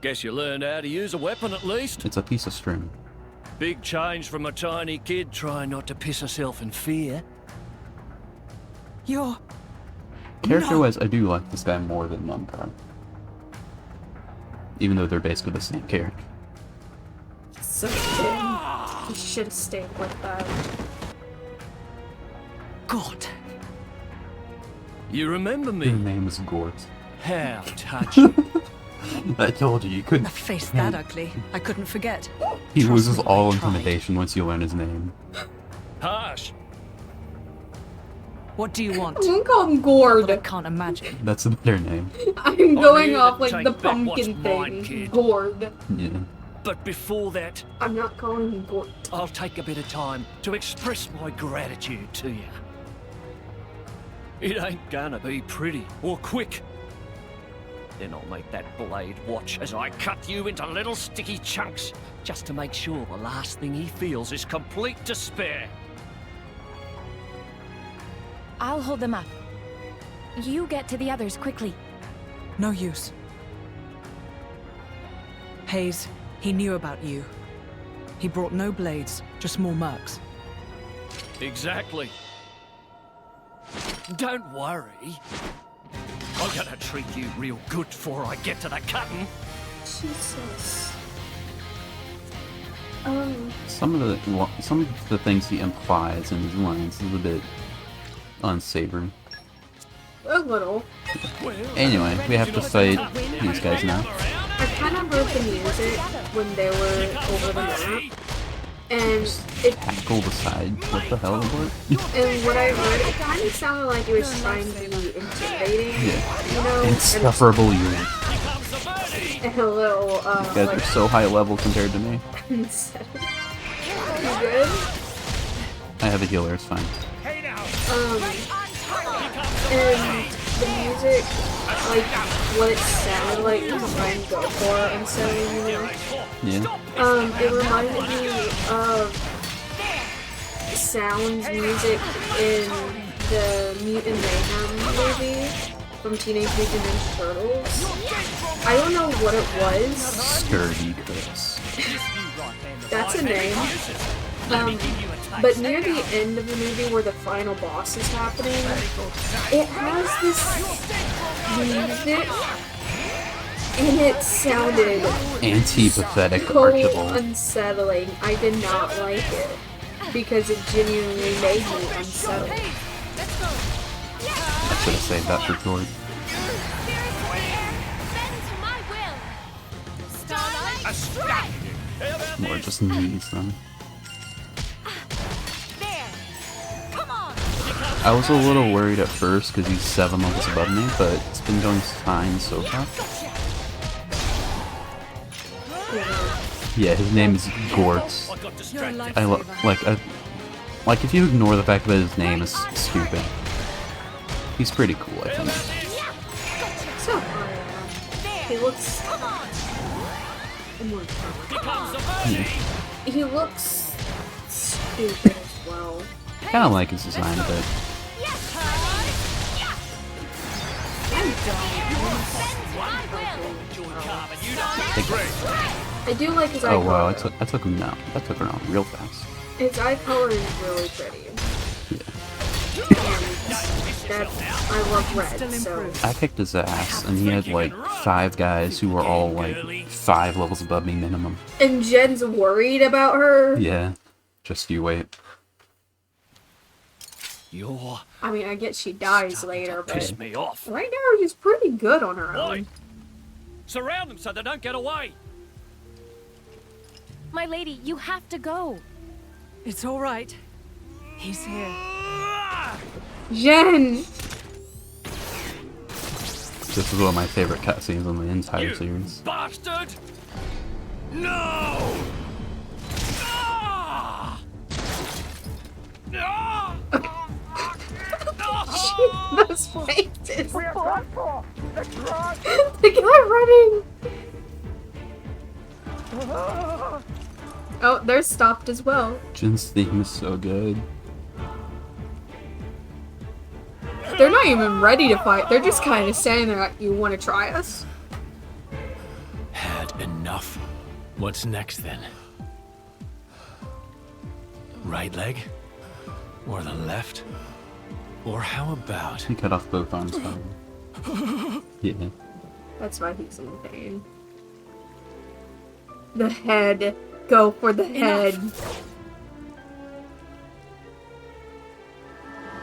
Guess you learned how to use a weapon at least. It's a piece of string. Big change from a tiny kid trying not to piss herself in fear. You're... Character-wise, I do like this guy more than Mumkar. Even though they're basically the same character. So thin. He should have stayed with that. God. You remember Her me? name is Gort. How touching. I told you, you couldn't. A face that ugly. I couldn't forget. He Trust loses me, all I tried. intimidation once you learn his name. Harsh. What do you want? I'm gonna call him Well, I Gord. can't imagine. That's a better name. I'm going here off to like take the back what's pumpkin mine, thing. kid. Gord. Yeah. But before that, I'm not calling you Gort. I'll take a bit of time to express my gratitude to you. It ain't gonna be pretty or quick. Then I'll make that blade watch as I cut you into little sticky chunks, just to make sure the last thing he feels is complete despair. I'll hold them up. You get to the others quickly. No use. Hayes, he knew about you. He brought no blades, just more mercs. Exactly. Don't worry. I'm gonna treat you real good before I get to the cutting. Jesus. Some of the things he implies in his lines is a bit unsavory. A little. Anyway, we have to fight these guys now. I kind of heard the music when they were over the map, and it. Tackle the side. What the hell, what? And what I heard, it kind of sounded like it was trying to be intimidating. Yeah. You know. Insufferable you. And a little. You guys like, are so high level compared to me. You good? I have a healer, it's fine. And the music, like, what it sounded like to try and go for unsettling, you know? Yeah. It reminded me of Sound's music in the Mutant Mayhem movie from Teenage Mutant Ninja Turtles. I don't know what it was. Sturdy Chris. That's a name. But near the end of the movie where the final boss is happening, it has this music, and it sounded Antipathetic so Archibald. unsettling. I did not like it, because it genuinely made me unsettled. I should have saved that for George. Or just knees them. I was a little worried at first because he's 7 levels above me, but it's been going fine so far. Yeah, his name is Gortz. Like if you ignore the fact that his name is stupid, he's pretty cool, I think. So he looks. He looks stupid as well. I kind of like his design a bit. I do like his eye color. Oh wow, I took him out. That took her out real fast. His eye color is really pretty. And I love red, so. I kicked his ass, and he had like 5 guys who were all like 5 levels above me minimum. And Jen's worried about her? Yeah, just you wait. I mean, I get she dies later, but piss me off. right now she's pretty good on her own. Surround them so they don't get away. My lady, you have to go. It's all right. He's here. Jen! This is one of my favorite cutscenes in the entire series. Bastard! No! Those faces! The guy running! Oh, they're stopped as well. Jin's theme is so good. They're not even ready to fight. They're just kind of standing there like, you want to try us? Had enough. What's next then? Right leg? Or the left? Or how about... He cut off both arms. Yeah. That's why he's in pain. The head. Go for the head.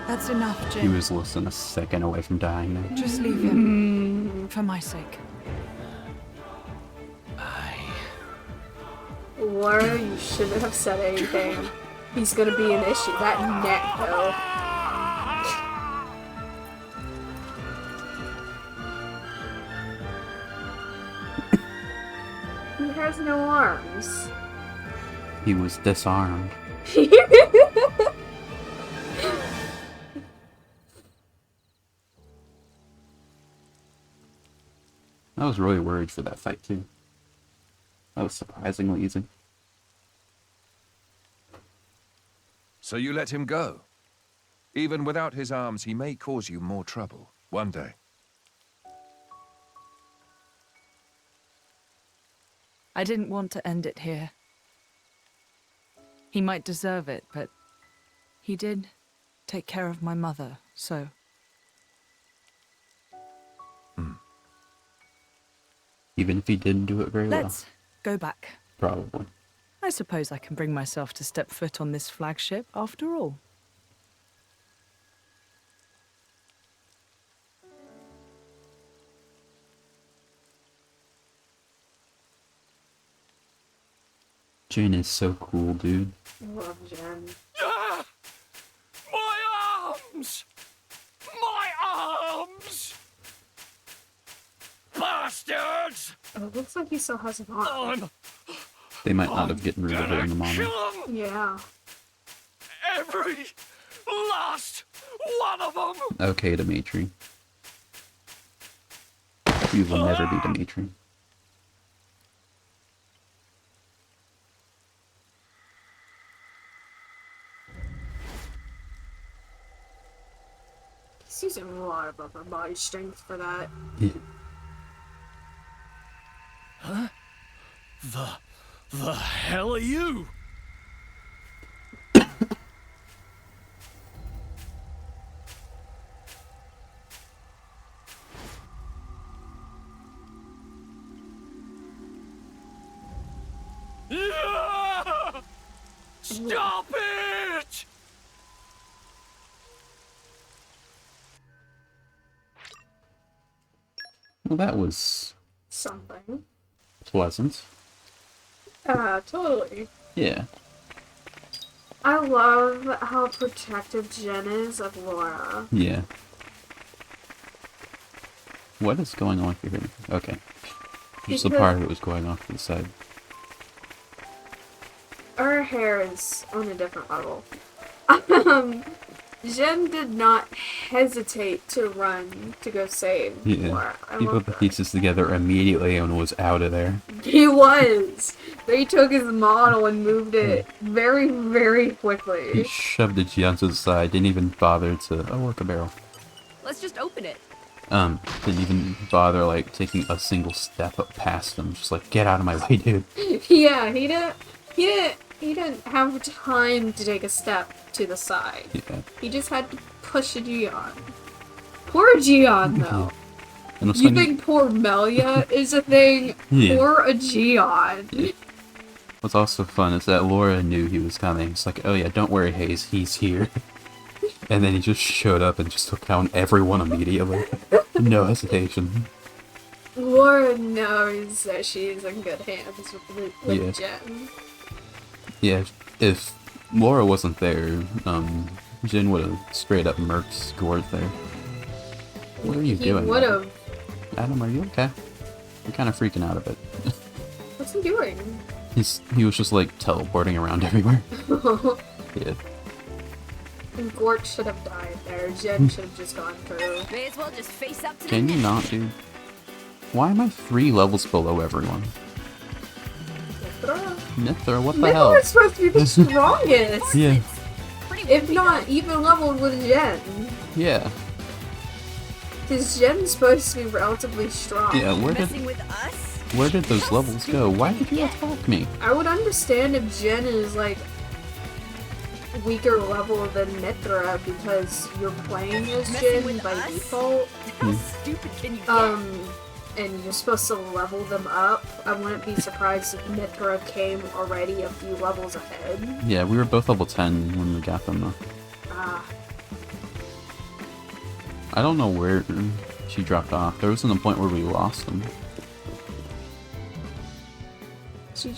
That's enough, He Jin. was less than a second away from dying now. Just leave him. For my sake. Laura, you shouldn't have said anything. He's gonna be an issue. That neck, though. He has no arms. He was disarmed. I was really worried for that fight too. That was surprisingly easy. So you let him go? Even without his arms, he may cause you more trouble one day. I didn't want to end it here. He might deserve it, but he did take care of my mother, so... Even if he didn't do it very well. Let's go back. Probably. I suppose I can bring myself to step foot on this flagship after all. Jin is so cool, dude. I love Jen. Ah! My arms! My arms! Bastards! Oh, it looks like he still has an arm. They might not have gotten rid of it in the manga. Yeah. Every last one of them! Okay, Dimitri. You will never be Dimitri. He's using a lot of upper body strength for that. Yeah. Huh? The hell are you? Stop it! Well, that was Something. pleasant. Totally. Yeah. I love how protective Jen is of Laura. Yeah. What is going on here? Okay. Just the part of it was going off to the side. Her hair is on a different level. Jen did not hesitate to run to go save Yeah. Laura. He put the pieces together immediately and was out of there. He was! They took his model and moved it very, very He quickly. shoved it down to the side, didn't even bother to... Oh, look, a barrel. Let's just open it. Didn't even bother, like, taking a single step up past him. Just like, get out of my way, dude. Yeah, he didn't have time to take a step to the side. Yeah. He just had to push a Gion. Poor Gion, though. And it's You funny- think poor Melia is a thing? Yeah. Poor a Gion. What's also fun is that Laura knew he was coming. It's like, oh yeah, don't worry, Hayes, he's here. And then he just showed up and just took down everyone immediately. No hesitation. Laura knows that she's in good hands with Jen. Yeah, if Laura wasn't there, Jin would have straight up murked Gord there. What are you He doing? would Adam? have. Adam, are you okay? You're kind of freaking out a bit. What's he doing? He was just like teleporting around everywhere. Yeah. And Gort should have died there. Jen should have just gone through. May as well just face up to Can the you not, dude? Why am I 3 levels below everyone? Mythra, what the hell? Mythra's supposed to be the strongest! Yeah. If not even leveled with Jen. Yeah. Because Jen's supposed to be relatively strong. Yeah, where did those levels go? Why did you attack me? I would understand if Jen is like weaker level than Mythra because you're playing as Jen by default. How stupid can you get? And you're supposed to level them up. I wouldn't be surprised if Mythra came already a few levels ahead. Yeah, we were both level 10 when we got them though. Ah. I don't know where she dropped off. There wasn't a point where we lost them. She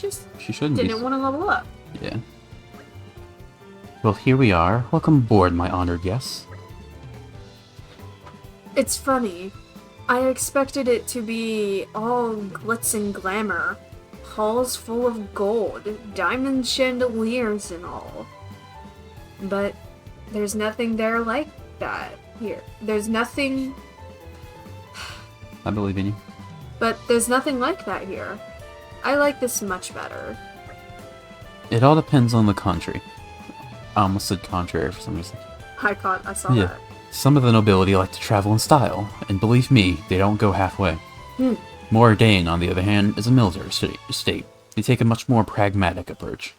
shouldn't didn't want to level up. Yeah. Well, here we are. Welcome aboard, my honored guests. It's funny. I expected it to be all glitz and glamour. halls full of gold, diamond chandeliers and all. But there's nothing there like that here. There's nothing... I believe in you. But there's nothing like that here. I like this much better. It all depends on the country. I almost said contrary for some reason. I saw that. Some of the nobility like to travel in style, and believe me, they don't go halfway. Moradane, on the other hand, is a military state. They take a much more pragmatic approach.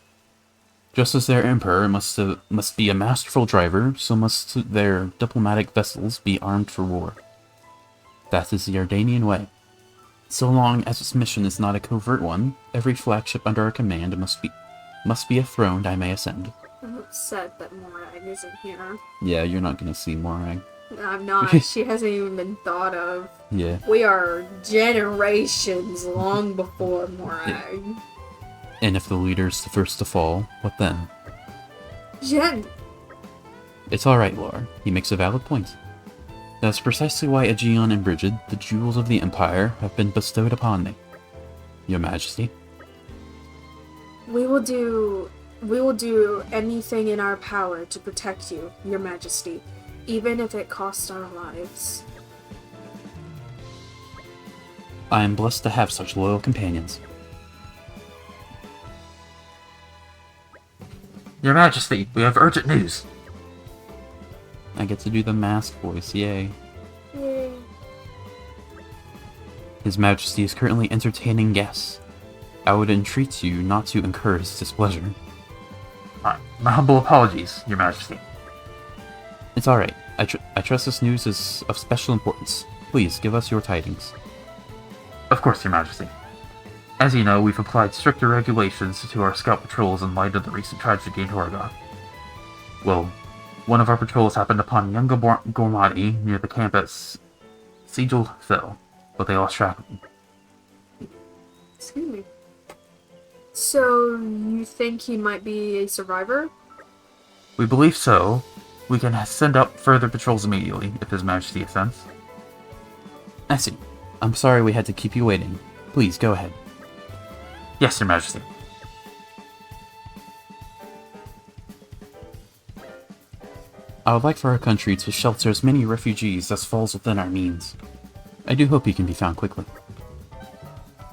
Just as their emperor must be a masterful driver, so must their diplomatic vessels be armed for war. That is the Ardanian way. So long as its mission is not a covert one, every flagship under our command must be a throne I may ascend. I'm upset that Morag isn't here. Yeah, you're not gonna see Morag. I'm not. She hasn't even been thought of. Yeah. We are generations long before Morag. And if the leader's the first to fall, what then? Jen! It's alright, Laura. He makes a valid point. That's precisely why Aegeon and Brigid, the jewels of the Empire, have been bestowed upon me. Your Majesty. We will do anything in our power to protect you, Your Majesty, even if it costs our lives. I am blessed to have such loyal companions. Your Majesty, we have urgent news. I get to do the mask voice, yay. Yay. His Majesty is currently entertaining guests. I would entreat you not to incur his displeasure. My humble apologies, Your Majesty. It's alright. I trust this news is of special importance. Please, give us your tidings. Of course, Your Majesty. As you know, we've applied stricter regulations to our scout patrols in light of the recent tragedy in Torgoth. Well, one of our patrols happened upon young Gormati near the camp at Sigil Fell, but they lost track of him. Excuse me. So, you think he might be a survivor? We believe so. We can send up further patrols immediately, if His Majesty assents. I see. I'm sorry we had to keep you waiting. Please, go ahead. Yes, Your Majesty. I would like for our country to shelter as many refugees as falls within our means. I do hope he can be found quickly.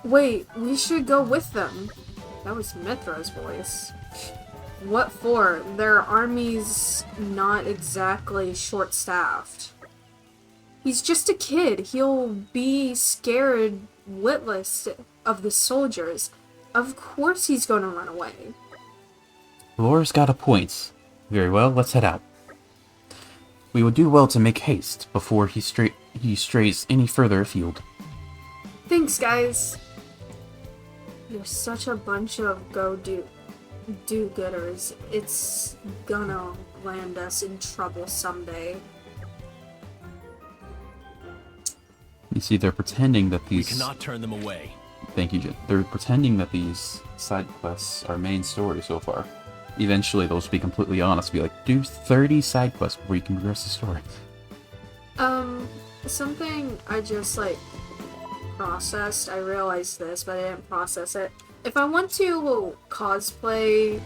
Wait, we should go with them. That was Mythra's voice. What for? Their army's not exactly short-staffed. He's just a kid. He'll be scared witless of the soldiers. Of course he's gonna run away. Laura's got a point. Very well, let's head out. We would do well to make haste before he strays any further afield. Thanks, guys. You're such a bunch of do-gooders. It's gonna land us in trouble someday. You see, they're pretending that these... We cannot turn them away. Thank you, Jen. They're pretending that these side quests are main story so far. Eventually, they'll just be completely honest, be like, do 30 side quests before you can progress the story. Something I just, processed. I realized this, but I didn't process it. If I want to cosplay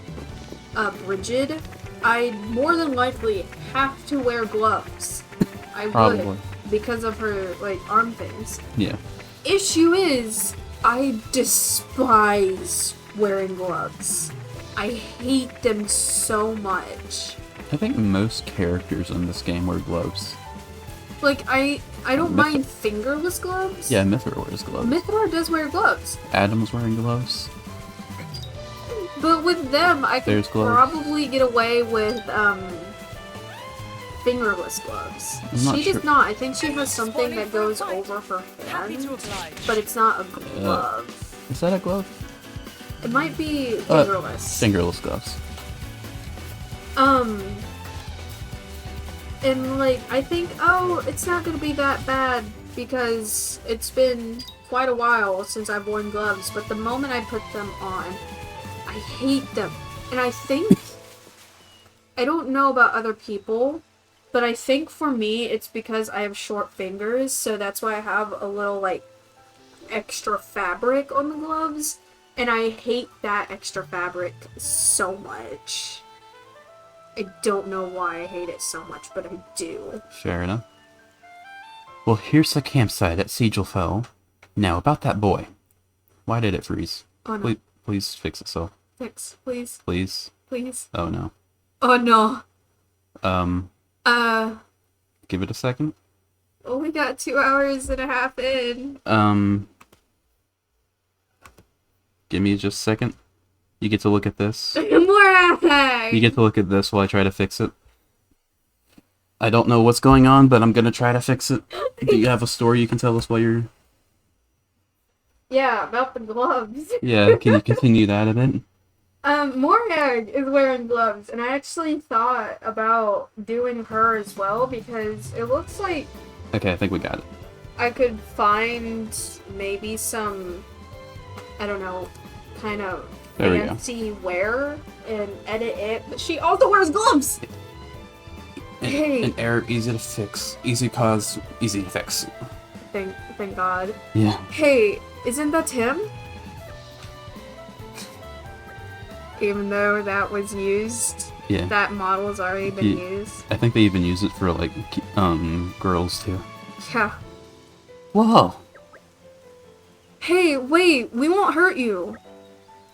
Brigid, I'd more than likely have to wear gloves. I Probably. would, because of her, arm things. Yeah. Issue is, I despise wearing gloves. I hate them so much. I think most characters in this game wear gloves. I don't mind fingerless gloves. Yeah, Mythra wears gloves. Mythra does wear gloves. Adam's wearing gloves. But with them, I could There's gloves. probably get away with, fingerless gloves. I'm not She sure. does not. I think she has something that goes over her hand, but it's not a glove. Is that a glove? It might be fingerless. Fingerless gloves. And I think, it's not gonna be that bad because it's been quite a while since I've worn gloves, but the moment I put them on, I hate them. And I think, I don't know about other people, but I think for me, it's because I have short fingers, so that's why I have a little, extra fabric on the gloves. And I hate that extra fabric so much. I don't know why I hate it so much, but I do. Fair enough. Well, here's the campsite at Sigelfell. Now, about that boy. Why did it freeze? Oh no. Please fix itself. Fix, please. Please. Please. Oh no. Oh no. Give it a second. We got 2 hours and a half in. Give me just a second. You get to look at this. More. You get to look at this while I try to fix it. I don't know what's going on, but I'm gonna try to fix it. Do you have a story you can tell us while you're... Yeah, about the gloves. Yeah, can you continue that a bit? Morag is wearing gloves, and I actually thought about doing her as well, because it looks like Okay, I think we got it. I could find maybe some, I don't know, kind of There we go. fancy wear and edit it, but she also wears gloves! Hey. An error easy to fix. Easy cause, easy to fix. Thank God. Yeah. Hey, isn't that him? Even though that was used, Yeah. that model's already been Yeah. used. I think they even use it for, like, girls, too. Yeah. Whoa! Hey, wait, we won't hurt you.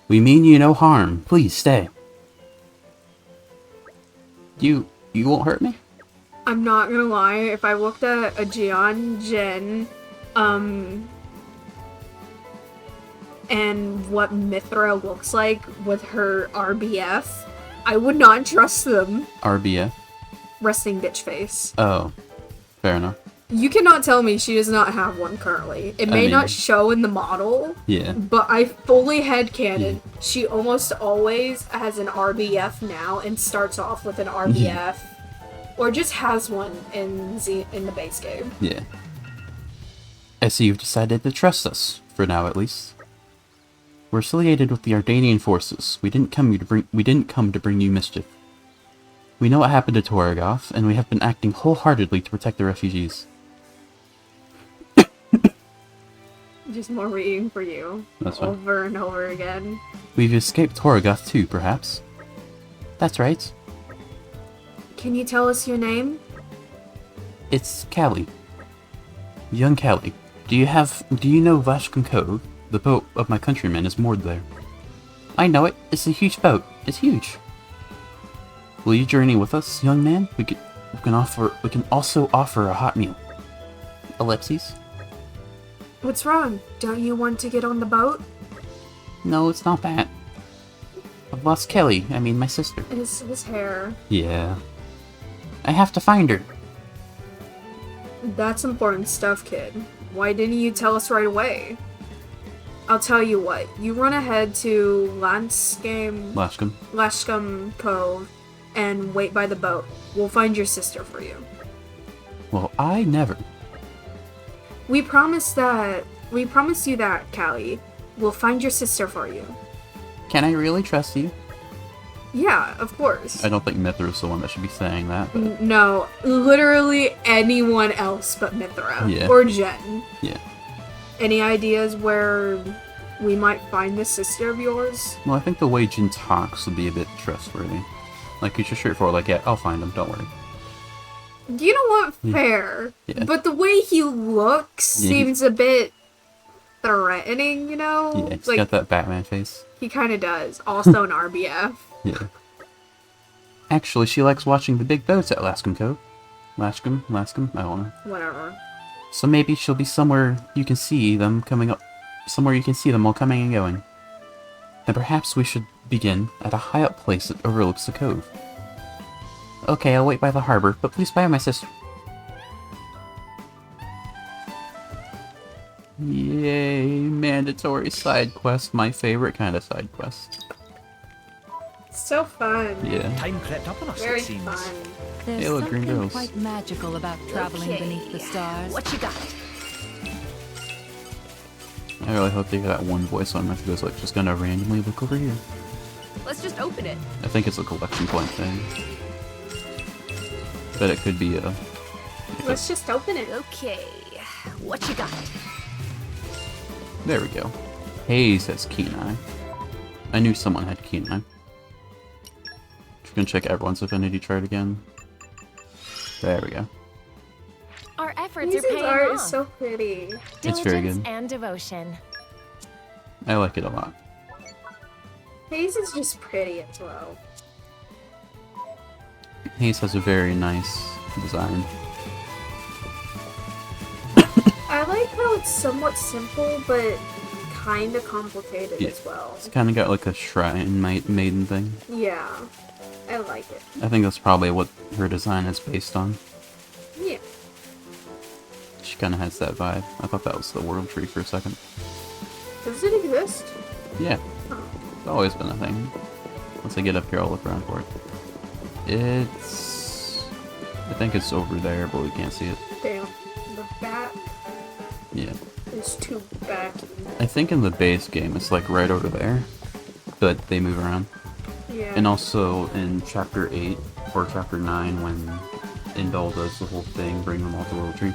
We mean you no harm. Please, stay. You won't hurt me? I'm not gonna lie, if I looked at a Jian Jin, and what Mythra looks like with her RBF, I would not trust them. RBF? Resting bitch face. Oh. Fair enough. You cannot tell me she does not have one currently. It may mean- not show in the model, Yeah. but I fully headcanon she almost always has an RBF now and starts off with an RBF. Or just has one in the base game. Yeah. I see you've decided to trust us, for now at least. We're affiliated with the Ardanian forces. We didn't come to bring you mischief. We know what happened to Torgoth, and we have been acting wholeheartedly to protect the refugees. Just more reading for you. That's fine. Over and over again. We've escaped Torgoth too, perhaps? That's right. Can you tell us your name? It's Callie. Young Callie. Do you know Vashkam Cove? The boat of my countrymen is moored there. I know it. It's a huge boat. It's huge. Will you journey with us, young man? We can also offer a hot meal. Ellipses? What's wrong? Don't you want to get on the boat? No, it's not that. I've lost Kelly. I mean, my sister. His hair. Yeah. I have to find her. That's important stuff, kid. Why didn't you tell us right away? I'll tell you what. You run ahead to Lashcombe Cove and wait by the boat. We'll find your sister for you. Well, I never. We promise you that, Callie. We'll find your sister for you. Can I really trust you? Yeah, of course. I don't think Mythra is the one that should be saying that. But... No, literally anyone else but Mythra. Yeah. Or Jen. Yeah. Any ideas where we might find this sister of yours? Well, I think the way Jin talks would be a bit trustworthy. Like, he's just straightforward, like, yeah, I'll find him, don't worry. You know what? Fair. Yeah. But the way he looks seems a bit threatening, you know? Yeah, he's like, got that Batman face. He kind of does. Also an RBF. Yeah. Actually, she likes watching the big boats at Lascombe Cove. Lascombe? I don't know. Whatever. So maybe she'll be somewhere you can see them coming up. Somewhere you can see them all coming and going. Then perhaps we should begin at a high up place that overlooks the cove. Okay, I'll wait by the harbor, but please buy my sister. Yay, mandatory side quest, my favorite kind of side quest. So fun. Yeah. Time crept up on us, Very it seems. fun. There's Hey, look, green something girls. quite magical about traveling beneath the stars. What you got? I really hope they get that one voice on that goes like, just gonna randomly look over here. Let's just open it. I think it's a collection point thing. But it could be a... Let's just open it. Okay. What you got? There we go. Hayes has keen eye. I knew someone had keen eye. Just gonna check everyone's affinity chart again. There we go. Our efforts Hayes' are paying art off. is so pretty. It's very Diligence good. and devotion. I like it a lot. Hayes is just pretty as well. Hayes has a very nice design. I like how it's somewhat simple, but kind of complicated Yeah. as well. It's kind of got like a shrine maiden thing. Yeah, I like it. I think that's probably what her design is based on. Yeah. She kind of has that vibe. I thought that was the world tree for a second. Does it exist? Yeah. Oh. It's always been a thing. Once I get up here, I'll look around for it. It's... I think it's over there, but we can't see it. Damn. The bat Yeah. is too backy. I think in the base game, it's like right over there. But they move around. Yeah. And also in Chapter 8 or Chapter 9, when Indol does the whole thing, bring them all to World Tree,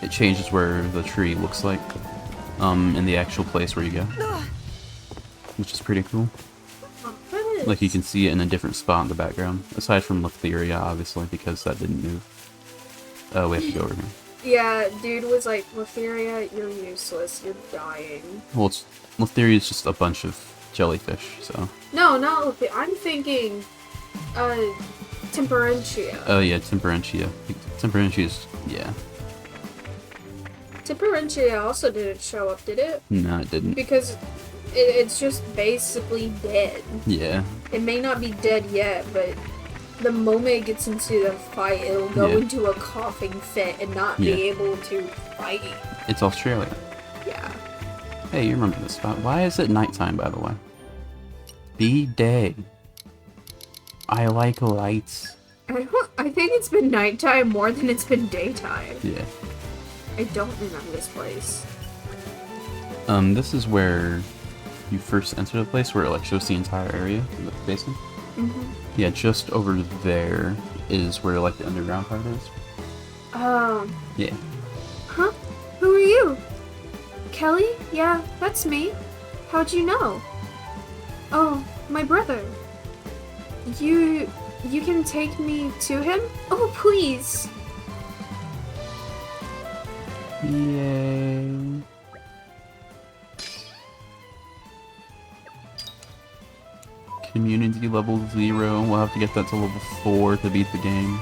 it changes where the tree looks like in the actual place where you go. Which is pretty cool. Like you can see it in a different spot in the background. Aside from Mythra, obviously, because that didn't move. Oh, we have to go over here. Yeah, dude was like, Mythra, you're useless, you're dying. Well, Mythra is just a bunch of jellyfish, so... No, not Mythra. I'm thinking, Temperentia. Oh yeah, Temperentia. Temperentia is... yeah. Temperentia also didn't show up, did it? No, it didn't. Because it's just basically dead. Yeah. It may not be dead yet, but the moment it gets into the fight, it'll go Yeah. into a coughing fit and not Yeah. be able to fight. It's Australia. Yeah. Hey, you remember this spot. Why is it nighttime, by the way? Be day. I like lights. I think it's been nighttime more than it's been daytime. Yeah. I don't remember this place. This is where you first enter the place, where it like shows the entire area of the basin. Mm-hmm. Yeah, just over there is where like the underground part is. Yeah. Huh? Who are you? Kelly? Yeah, that's me. How'd you know? Oh, my brother. You can take me to him? Oh, please. Yay. Community level 0. We'll have to get that to level 4 to beat the game.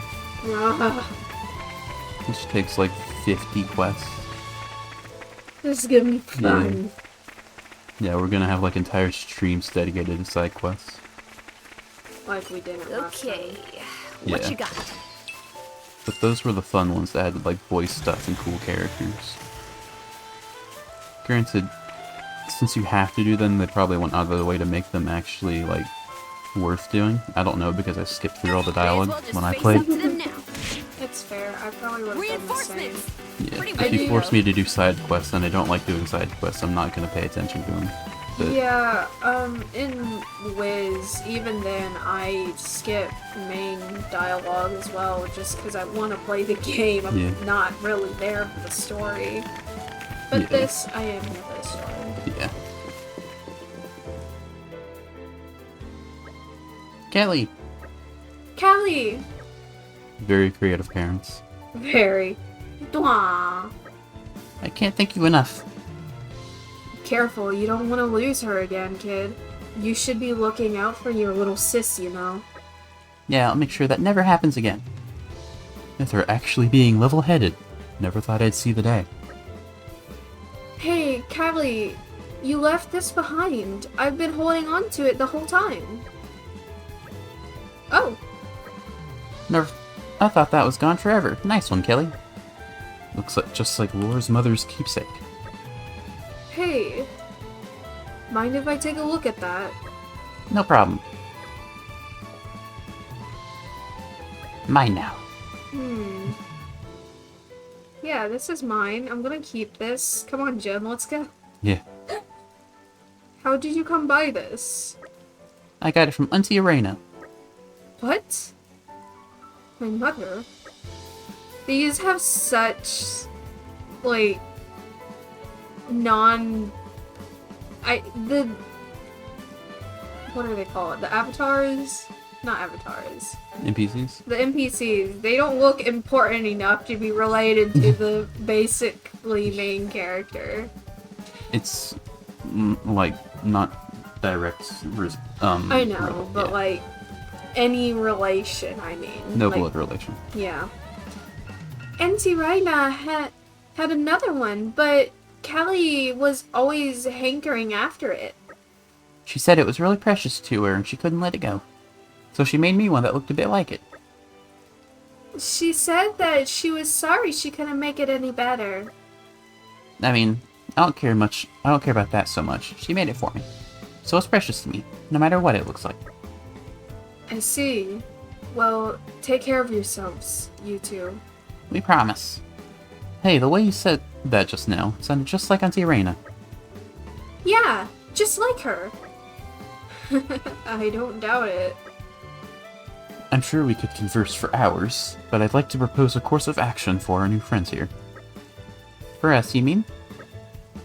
Which takes like 50 quests. This is gonna be fun. Yeah, we're gonna have like entire streams dedicated to side quests. Like we didn't last Okay. time. What Yeah. you got? But those were the fun ones that had like voice stuff and cool characters. Granted, since you have to do them, they probably went out of their way to make them actually like worth doing. I don't know because I skipped through all the dialogue when I played. It's fair. I probably would have done the same. Yeah, if you force me to do side quests and I don't like doing side quests, I'm not gonna pay attention to them. But Yeah, in Wiz, even then, I skip main dialogue as well, just because I want to play the game. I'm Yeah. not really there for the story. But Yeah. this, I am here for the story. yeah. Kelly! Callie! Very creative parents. Very. Dwah. I can't thank you enough. Careful, you don't want to lose her again, kid. You should be looking out for your little sis, you know. Yeah, I'll make sure that never happens again. Mythra actually being level-headed. Never thought I'd see the day. Hey, Callie, you left this behind. I've been holding on to it the whole time. Oh. Never. I thought that was gone forever. Nice one, Kelly. Looks like just like Laura's mother's keepsake. Hey. Mind if I take a look at that? No problem. Mine now. Yeah, this is mine. I'm gonna keep this. Come on, Jen, let's go. Yeah. How did you come by this? I got it from Auntie Arena. What? My mother? These have such, like, what are they called? The avatars? Not avatars. NPCs? The NPCs. They don't look important enough to be related to the basically main character. It's like not direct. I know, but like any relation. I mean, no like, blood relation. Yeah. Auntie Raina had another one, but Callie was always hankering after it. She said it was really precious to her and she couldn't let it go. So she made me one that looked a bit like it. She said that she was sorry she couldn't make it any better. I mean, I don't care about that so much. She made it for me. So it's precious to me, no matter what it looks like. I see. Well, take care of yourselves, you two. We promise. Hey, the way you said that just now sounded just like Auntie Reina. Yeah, just like her. I don't doubt it. I'm sure we could converse for hours, but I'd like to propose a course of action for our new friends here. For us, you mean?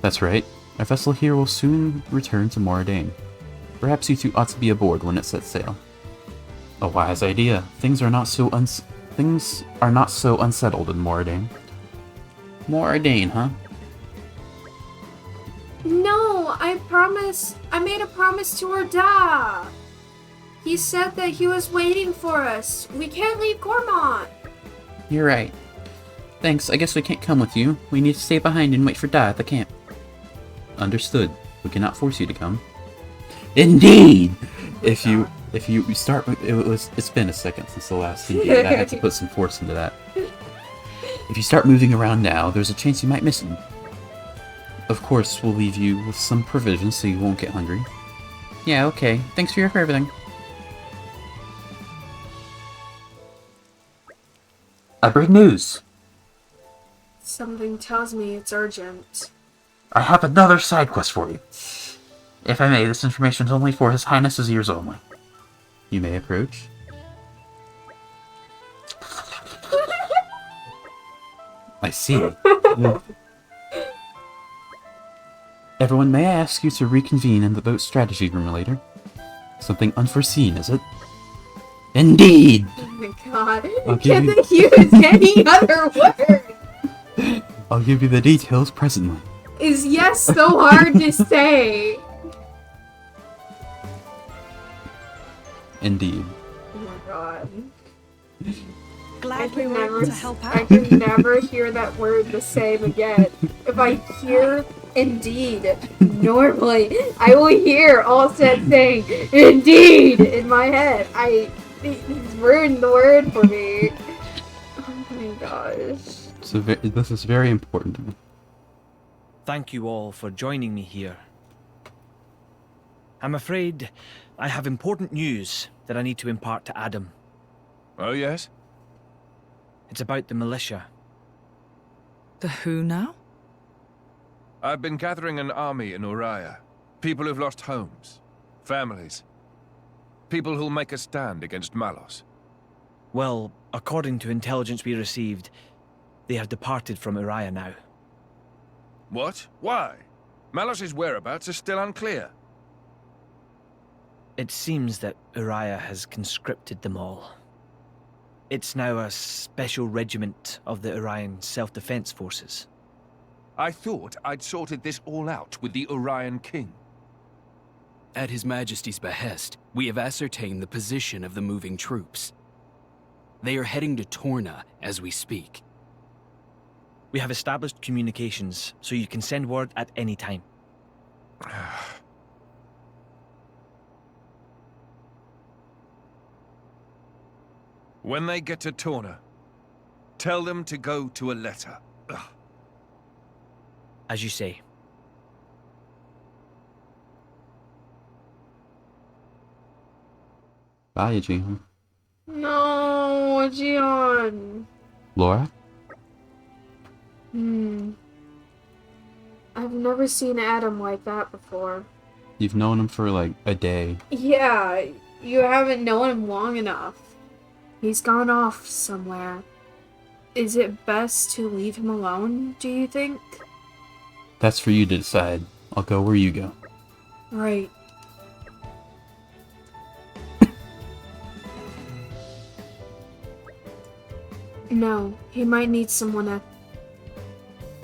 That's right. Our vessel here will soon return to Moradane. Perhaps you two ought to be aboard when it sets sail. A wise idea. Things are not so unsettled in Moradane. Moradane, huh? No, I made a promise to Orda. He said that he was waiting for us. We can't leave Gormont. You're right. Thanks, I guess we can't come with you. We need to stay behind and wait for Da at the camp. Understood. We cannot force you to come. Indeed! If you start, it's been a second since the last indeed. I had to put some force into that. If you start moving around now, there's a chance you might miss him. Of course, we'll leave you with some provisions so you won't get hungry. Yeah, okay. Thanks for everything. I bring news. Something tells me it's urgent. I have another side quest for you. If I may, this information is only for His Highness's ears only. You may approach. I see. Everyone, may I ask you to reconvene in the boat strategy room later? Something unforeseen, is it? Indeed! Oh my god. Can they use any other word? I'll give you the details presently. Is yes so hard to say? Indeed. Oh my god. Glad we were able to help out. I can never hear that word the same again. If I hear indeed, normally, I will hear Alsted saying indeed in my head. He's ruined the word for me. Oh my gosh. So this is very important to me. Thank you all for joining me here. I'm afraid I have important news that I need to impart to Adam. Oh, yes? It's about the militia. The who now? I've been gathering an army in Uriah. People who've lost homes, families. People who'll make a stand against Malos. Well, according to intelligence we received, they have departed from Uriah now. What? Why? Malos' whereabouts are still unclear. It seems that Uriah has conscripted them all. It's now a special regiment of the Urian Self-Defense Forces. I thought I'd sorted this all out with the Urian King. At His Majesty's behest, we have ascertained the position of the moving troops. They are heading to Torna as we speak. We have established communications, so you can send word at any time. When they get to Torna, tell them to go to a letter. As you say. Bye, Jihan. No, Jihan. Laura? I've never seen Adam like that before. You've known him for like a day. Yeah, you haven't known him long enough. He's gone off somewhere. Is it best to leave him alone, do you think? That's for you to decide. I'll go where you go. Right. No, he might need someone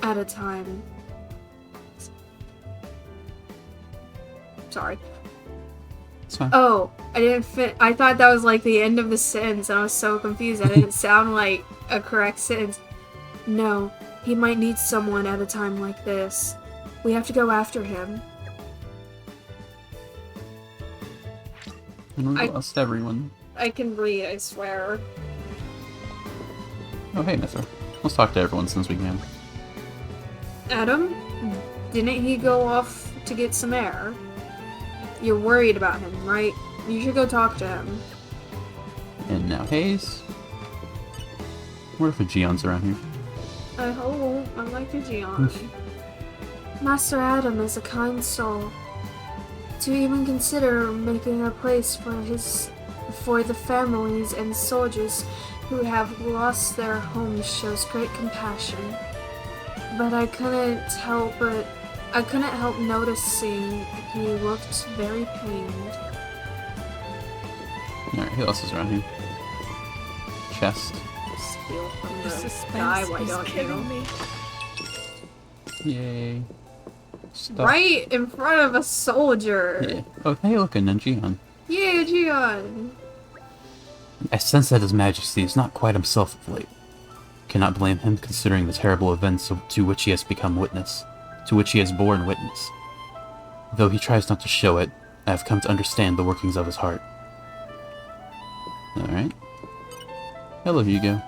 at a time. Sorry. It's fine. Oh, I didn't fit. I thought that was like the end of the sentence, and I was so confused. That didn't sound like a correct sentence. No, he might need someone at a time like this. We have to go after him. And we lost everyone. I can read, I swear. Oh, hey, Mythra. Let's talk to everyone since we can. Adam? Didn't he go off to get some air? You're worried about him, right? You should go talk to him. And now Hayes. What if a Geon's around here? I hope. I like the Geon. Master Adam is a kind soul. To even consider making a place for the families and soldiers who have lost their homes shows great compassion. But I couldn't help noticing he looked very pained. Alright, who else is around here? Chest. Steal from The the suspense guy, why is don't killing you? me. Yay. Stuff. Right in front of a soldier. Yeah. Oh, hey, look, and then Geon. Yeah, Geon. I sense that His Majesty is not quite himself of late. Cannot blame him considering the terrible events to which he has become witness, to which he has borne witness. Though he tries not to show it, I have come to understand the workings of his heart. Alright. Hello, Hugo.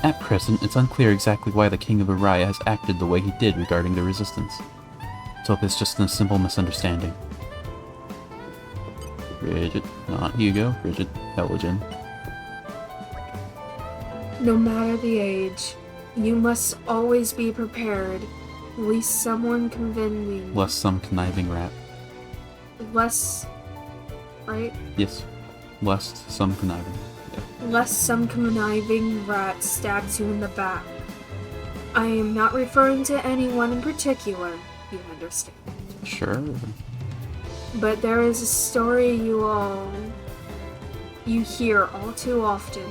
At present, it's unclear exactly why the King of Araya has acted the way he did regarding the resistance. Let's hope it's just a simple misunderstanding. Bridget, not Hugo, Bridget Helligen. No matter the age, you must always be prepared. Least someone convincing. Less some conniving rat. Less. Right? Yes. Lest some conniving. Yeah. Lest some conniving rat stabs you in the back. I am not referring to anyone in particular, you understand. Sure. But there is a story you hear all too often.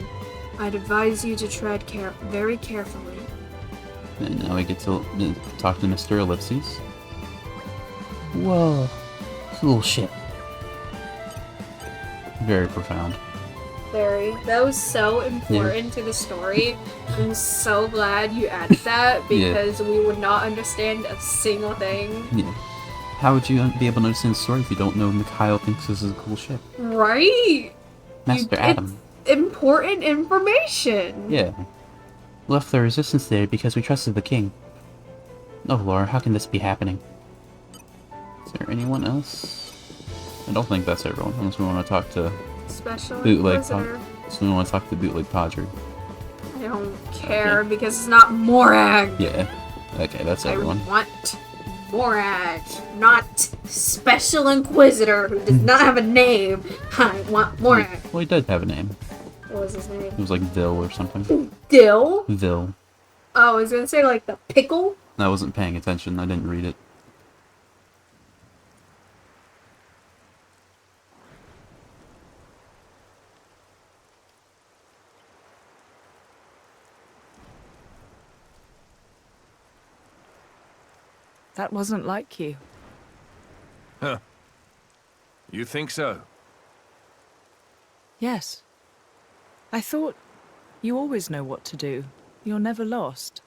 I'd advise you to tread very carefully. And now we get to talk to Mr. Ellipses. Whoa. Cool shit. Very profound. Very. That was so important to the story. I'm so glad you added that because we would not understand a single thing. Yeah. How would you be able to understand the story if you don't know Mikhail thinks this is a cool ship? Right? Master Adam. It's important information. Yeah. Left the resistance there because we trusted the king. Oh, Laura, how can this be happening? Is there anyone else? I don't think that's everyone, unless we want to talk to Special Bootleg Inquisitor. So we want to talk to Bootleg Podger. I don't care because it's not Morag. Yeah. Okay, that's everyone. I want Morag, not Special Inquisitor, who does not have a name. I want Morag. Well, he did have a name. What was his name? It was like Vil or something. Dill? Vil. Oh, I was gonna say like the pickle? I wasn't paying attention. I didn't read it. That wasn't like you. Huh. You think so? Yes. I thought you always know what to do. You're never lost.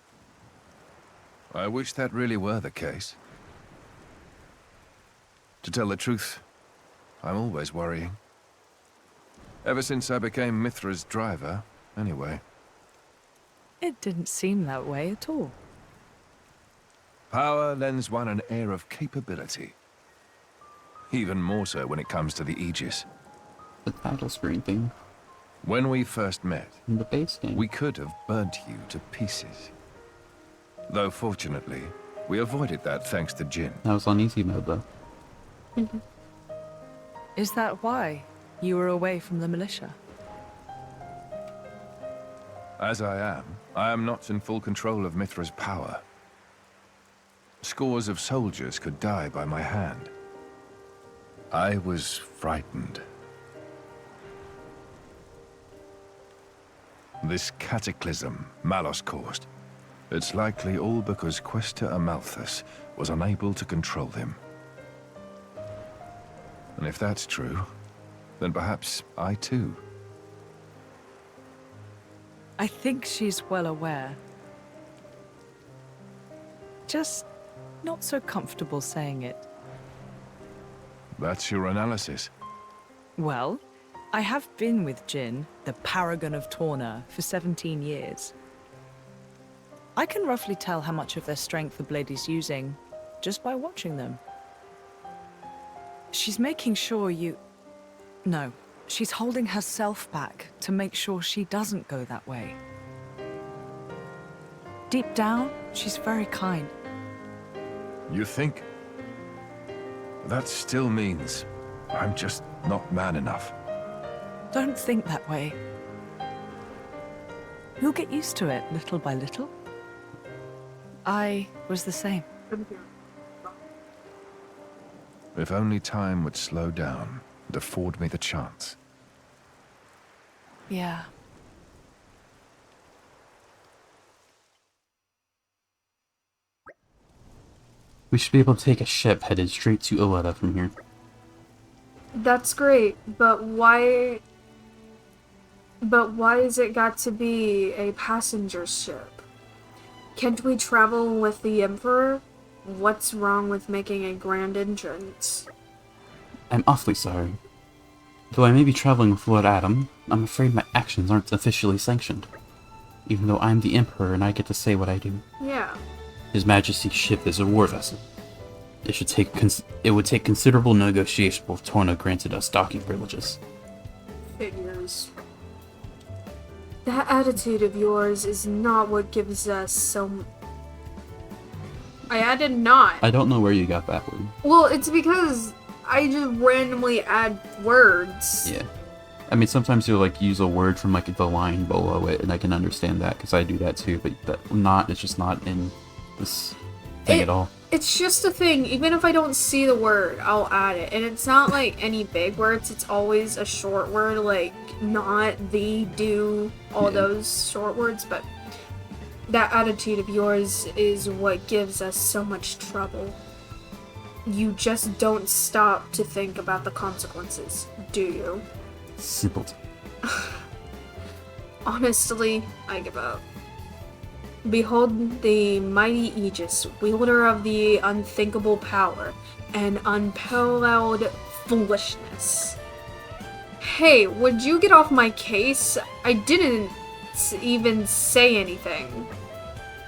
I wish that really were the case. To tell the truth, I'm always worrying. Ever since I became Mythra's driver, anyway. It didn't seem that way at all. Power lends one an air of capability. Even more so when it comes to the Aegis. The title screen thing. When we first met, in the base game, we could have burnt you to pieces. Though fortunately, we avoided that thanks to Jin. That was on easy mode though. Is that why you were away from the militia? As I am not in full control of Mythra's power. Scores of soldiers could die by my hand. I was frightened. This cataclysm Malos caused. It's likely all because Questa Amalthus was unable to control him. And if that's true, then perhaps I too. I think she's well aware. Just not so comfortable saying it. That's your analysis. Well, I have been with Jin, the paragon of Torna, for 17 years. I can roughly tell how much of their strength the blade is using just by watching them. She's making sure you... No, she's holding herself back to make sure she doesn't go that way. Deep down, she's very kind. You think? That still means I'm just not man enough. Don't think that way. You'll get used to it little by little. I was the same. If only time would slow down and afford me the chance. Yeah. We should be able to take a ship headed straight to Iwata from here. That's great, but why... But why has it got to be a passenger ship? Can't we travel with the Emperor? What's wrong with making a grand entrance? I'm awfully sorry. Though I may be traveling with Lord Adam, I'm afraid my actions aren't officially sanctioned. Even though I'm the Emperor and I get to say what I do. Yeah. His Majesty's ship is a war vessel. It would take considerable negotiation if Torna granted us docking privileges. Figures. That attitude of yours is not what gives us so... I added not. I don't know where you got that word. Well, it's because I just randomly add words. Yeah. I mean, sometimes you'll, like, use a word from, like, the line below it, and I can understand that, because I do that too, but it's just not in this thing at all. It's just a thing. Even if I don't see the word, I'll add it. And it's not, like, any big words. It's always a short word, like, not, the, do, all those short words, but that attitude of yours is what gives us so much trouble. You just don't stop to think about the consequences, do you? Simpleton. Honestly, I give up. Behold the mighty Aegis, wielder of the unthinkable power and unparalleled foolishness. Hey, would you get off my case? I didn't even say anything.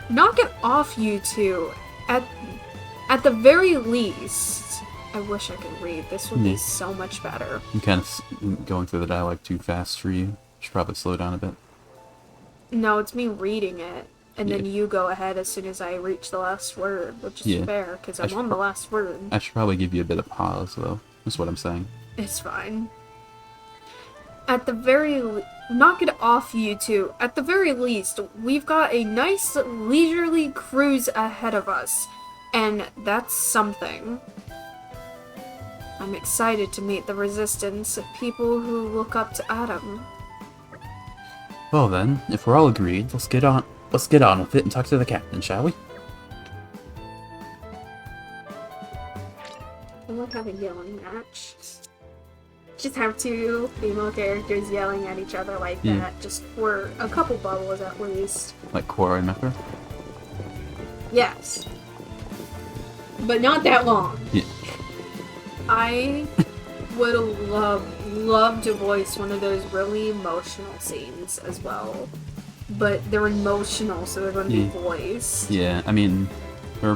Knock it off, you two. At the very least, I wish I could read. This would be so much better. I'm kind of going through the dialogue too fast for you. Should probably slow down a bit. No, it's me reading it, and then you go ahead as soon as I reach the last word, which is fair, because I'm on the last word. I should probably give you a bit of pause, though. That's what I'm saying. It's fine. At the very knock it off, you two. At the very least, we've got a nice leisurely cruise ahead of us, and that's something. I'm excited to meet the Resistance, people who look up to Adam. Well then, if we're all agreed, let's get on with it and talk to the captain, shall we? I love having a yelling match. Just have two female characters yelling at each other like that, just for a couple bubbles at least. Like Korra and Mythra? Yes. But not that long. Yeah. I would love to voice one of those really emotional scenes as well. But they're emotional, so they're going to be voiced. Yeah, I mean, they're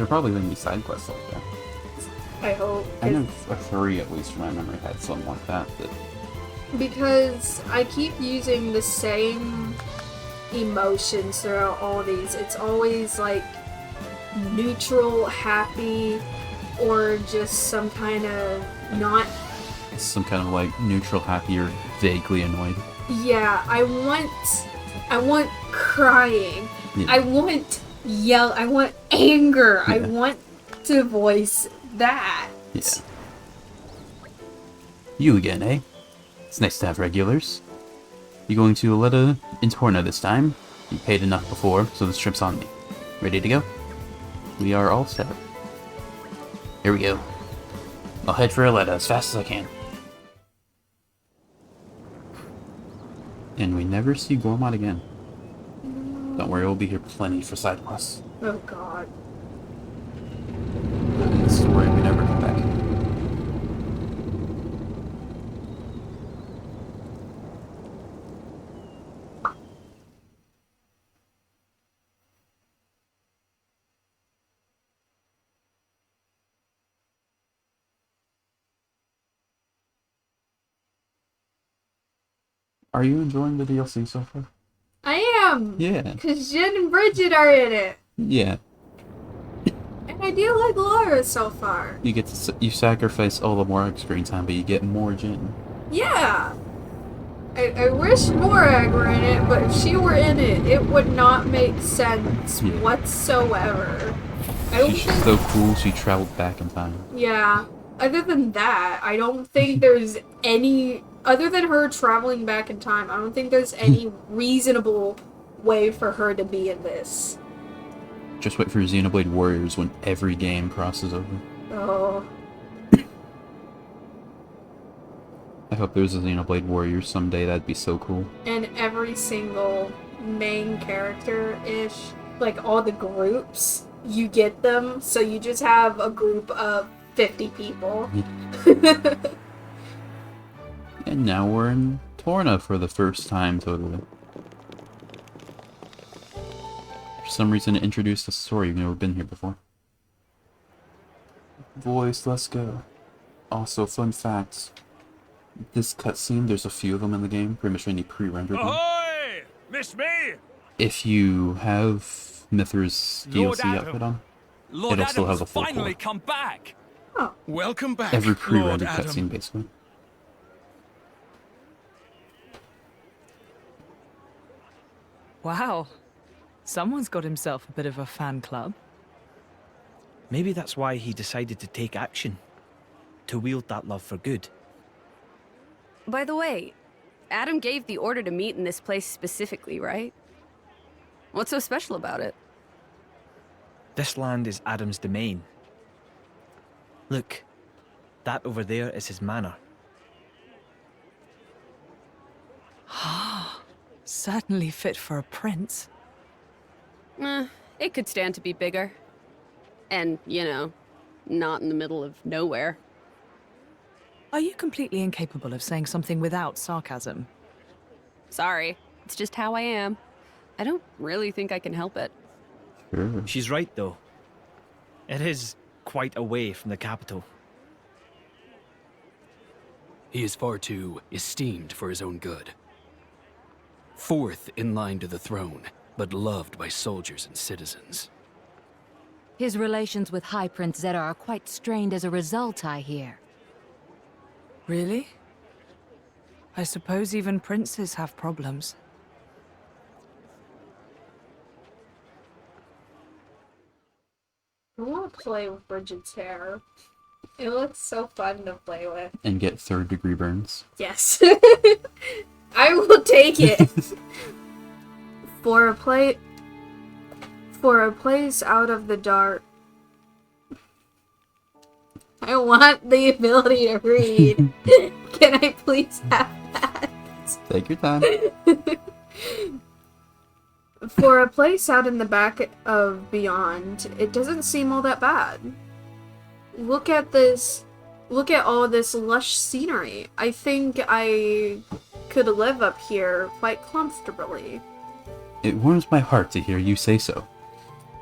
probably going to be side quests like that. I hope. I know 3 at least from my memory had something like that. Because I keep using the same emotions throughout all these. It's always like neutral, happy, or just some kind of not... Some kind of like neutral, happy, or vaguely annoyed. Yeah, I want crying. Yeah. I want I want anger. Yeah. I want to voice that. Yeah. You again, eh? It's nice to have regulars. You going to Aletta in Torna this time? You paid enough before, so this trip's on me. Ready to go? We are all set. Here we go. I'll head for Aletta as fast as I can. And we never see Gormod again. Don't worry, we'll be here plenty for side quests. Oh god. This is where we never come back. Are you enjoying the DLC so far? I am! Yeah. Because Jen and Bridget are in it. Yeah. And I do like Laura so far. You get to you sacrifice all the more screen time, but you get more Jin. Yeah! I wish Morag were in it, but if she were in it, it would not make sense whatsoever. She's just so cool, she traveled back in time. Yeah. Other than that, I don't think there's any... Other than her traveling back in time, I don't think there's any reasonable way for her to be in this. Just wait for Xenoblade Warriors when every game crosses over. Oh. I hope there's a Xenoblade Warriors someday, that'd be so cool. And every single main character-ish, like all the groups, you get them, so you just have a group of 50 people. And now we're in Torna for the first time, totally. For some reason it introduced us to story, you've never been here before. Voice, let's go. Also, fun facts. This cutscene, there's a few of them in the game, pretty much any pre-rendered one. Ahoy! Miss me? If you have Mythra's Lord DLC Adam. outfit on, Lord it'll still have Adam's the full finally port. come back. Oh. Welcome back, Every Lord pre-rendered Adam. cutscene, basically. Wow. Someone's got himself a bit of a fan club. Maybe that's why he decided to take action. To wield that love for good. By the way, Adam gave the order to meet in this place specifically, right? What's so special about it? This land is Adam's domain. Look, that over there is his manor. Certainly fit for a prince. It could stand to be bigger. And, you know, not in the middle of nowhere. Are you completely incapable of saying something without sarcasm? Sorry, it's just how I am. I don't really think I can help it. She's right, though. It is quite away from the capital. He is far too esteemed for his own good. Fourth in line to the throne, but loved by soldiers and citizens. His relations with High Prince Zeta are quite strained as a result, I hear. Really? I suppose even princes have problems. I want to play with Bridget's hair. It looks so fun to play with. And get third-degree burns. Yes. I will take it. For a place out of the dark. I want the ability to read. Can I please have that? Take your time. For a place out in the back of Beyond, it doesn't seem all that bad. Look at this. Look at all this lush scenery. I think I could live up here quite comfortably. It warms my heart to hear you say so.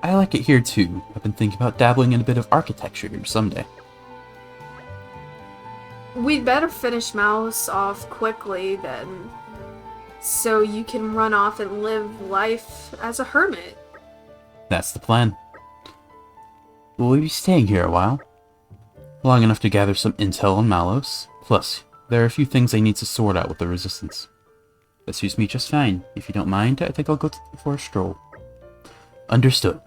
I like it here too. I've been thinking about dabbling in a bit of architecture here someday. We'd better finish Mouse off quickly then, so you can run off and live life as a hermit. That's the plan. Will we be staying here a while? Long enough to gather some intel on Malos. Plus, there are a few things I need to sort out with the Resistance. That suits me just fine. If you don't mind, I think I'll go for a stroll. Understood.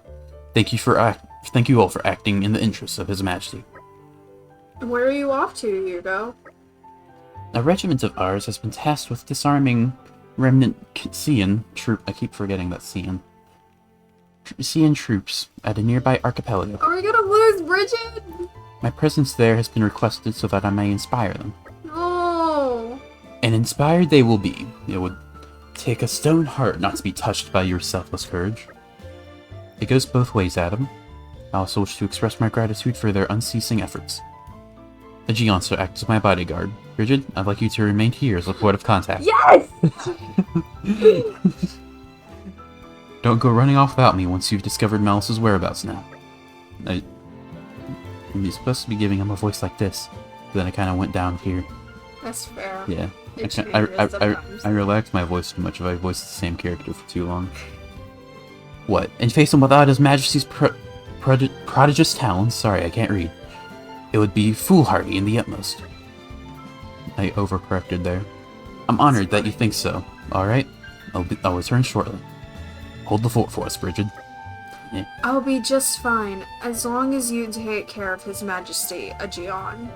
Thank you all for acting in the interests of His Majesty. Where are you off to, Hugo? A regiment of ours has been tasked with disarming remnant Cian troop. I keep forgetting that Cian troops at a nearby archipelago. Are we gonna lose Bridget? My presence there has been requested so that I may inspire them. No. And inspired they will be. It would take a stone heart not to be touched by your selfless courage. It goes both ways, Adam. I also wish to express my gratitude for their unceasing efforts. The Geonster acts as my bodyguard. Bridget, I'd like you to remain here as a point of contact. Yes! Don't go running off without me once you've discovered Malice's whereabouts now. You're supposed to be giving him a voice like this, but then I kind of went down here. That's fair. Yeah. It changes sometimes. I relaxed my voice too much if I voiced the same character for too long. What? And face him without His Majesty's prodigious talents? Sorry, I can't read. It would be foolhardy in the utmost. I overcorrected there. I'm honored that you think so. Alright? I'll return shortly. Hold the fort for us, Bridget. Yeah. I'll be just fine, as long as you take care of His Majesty, Aegeon.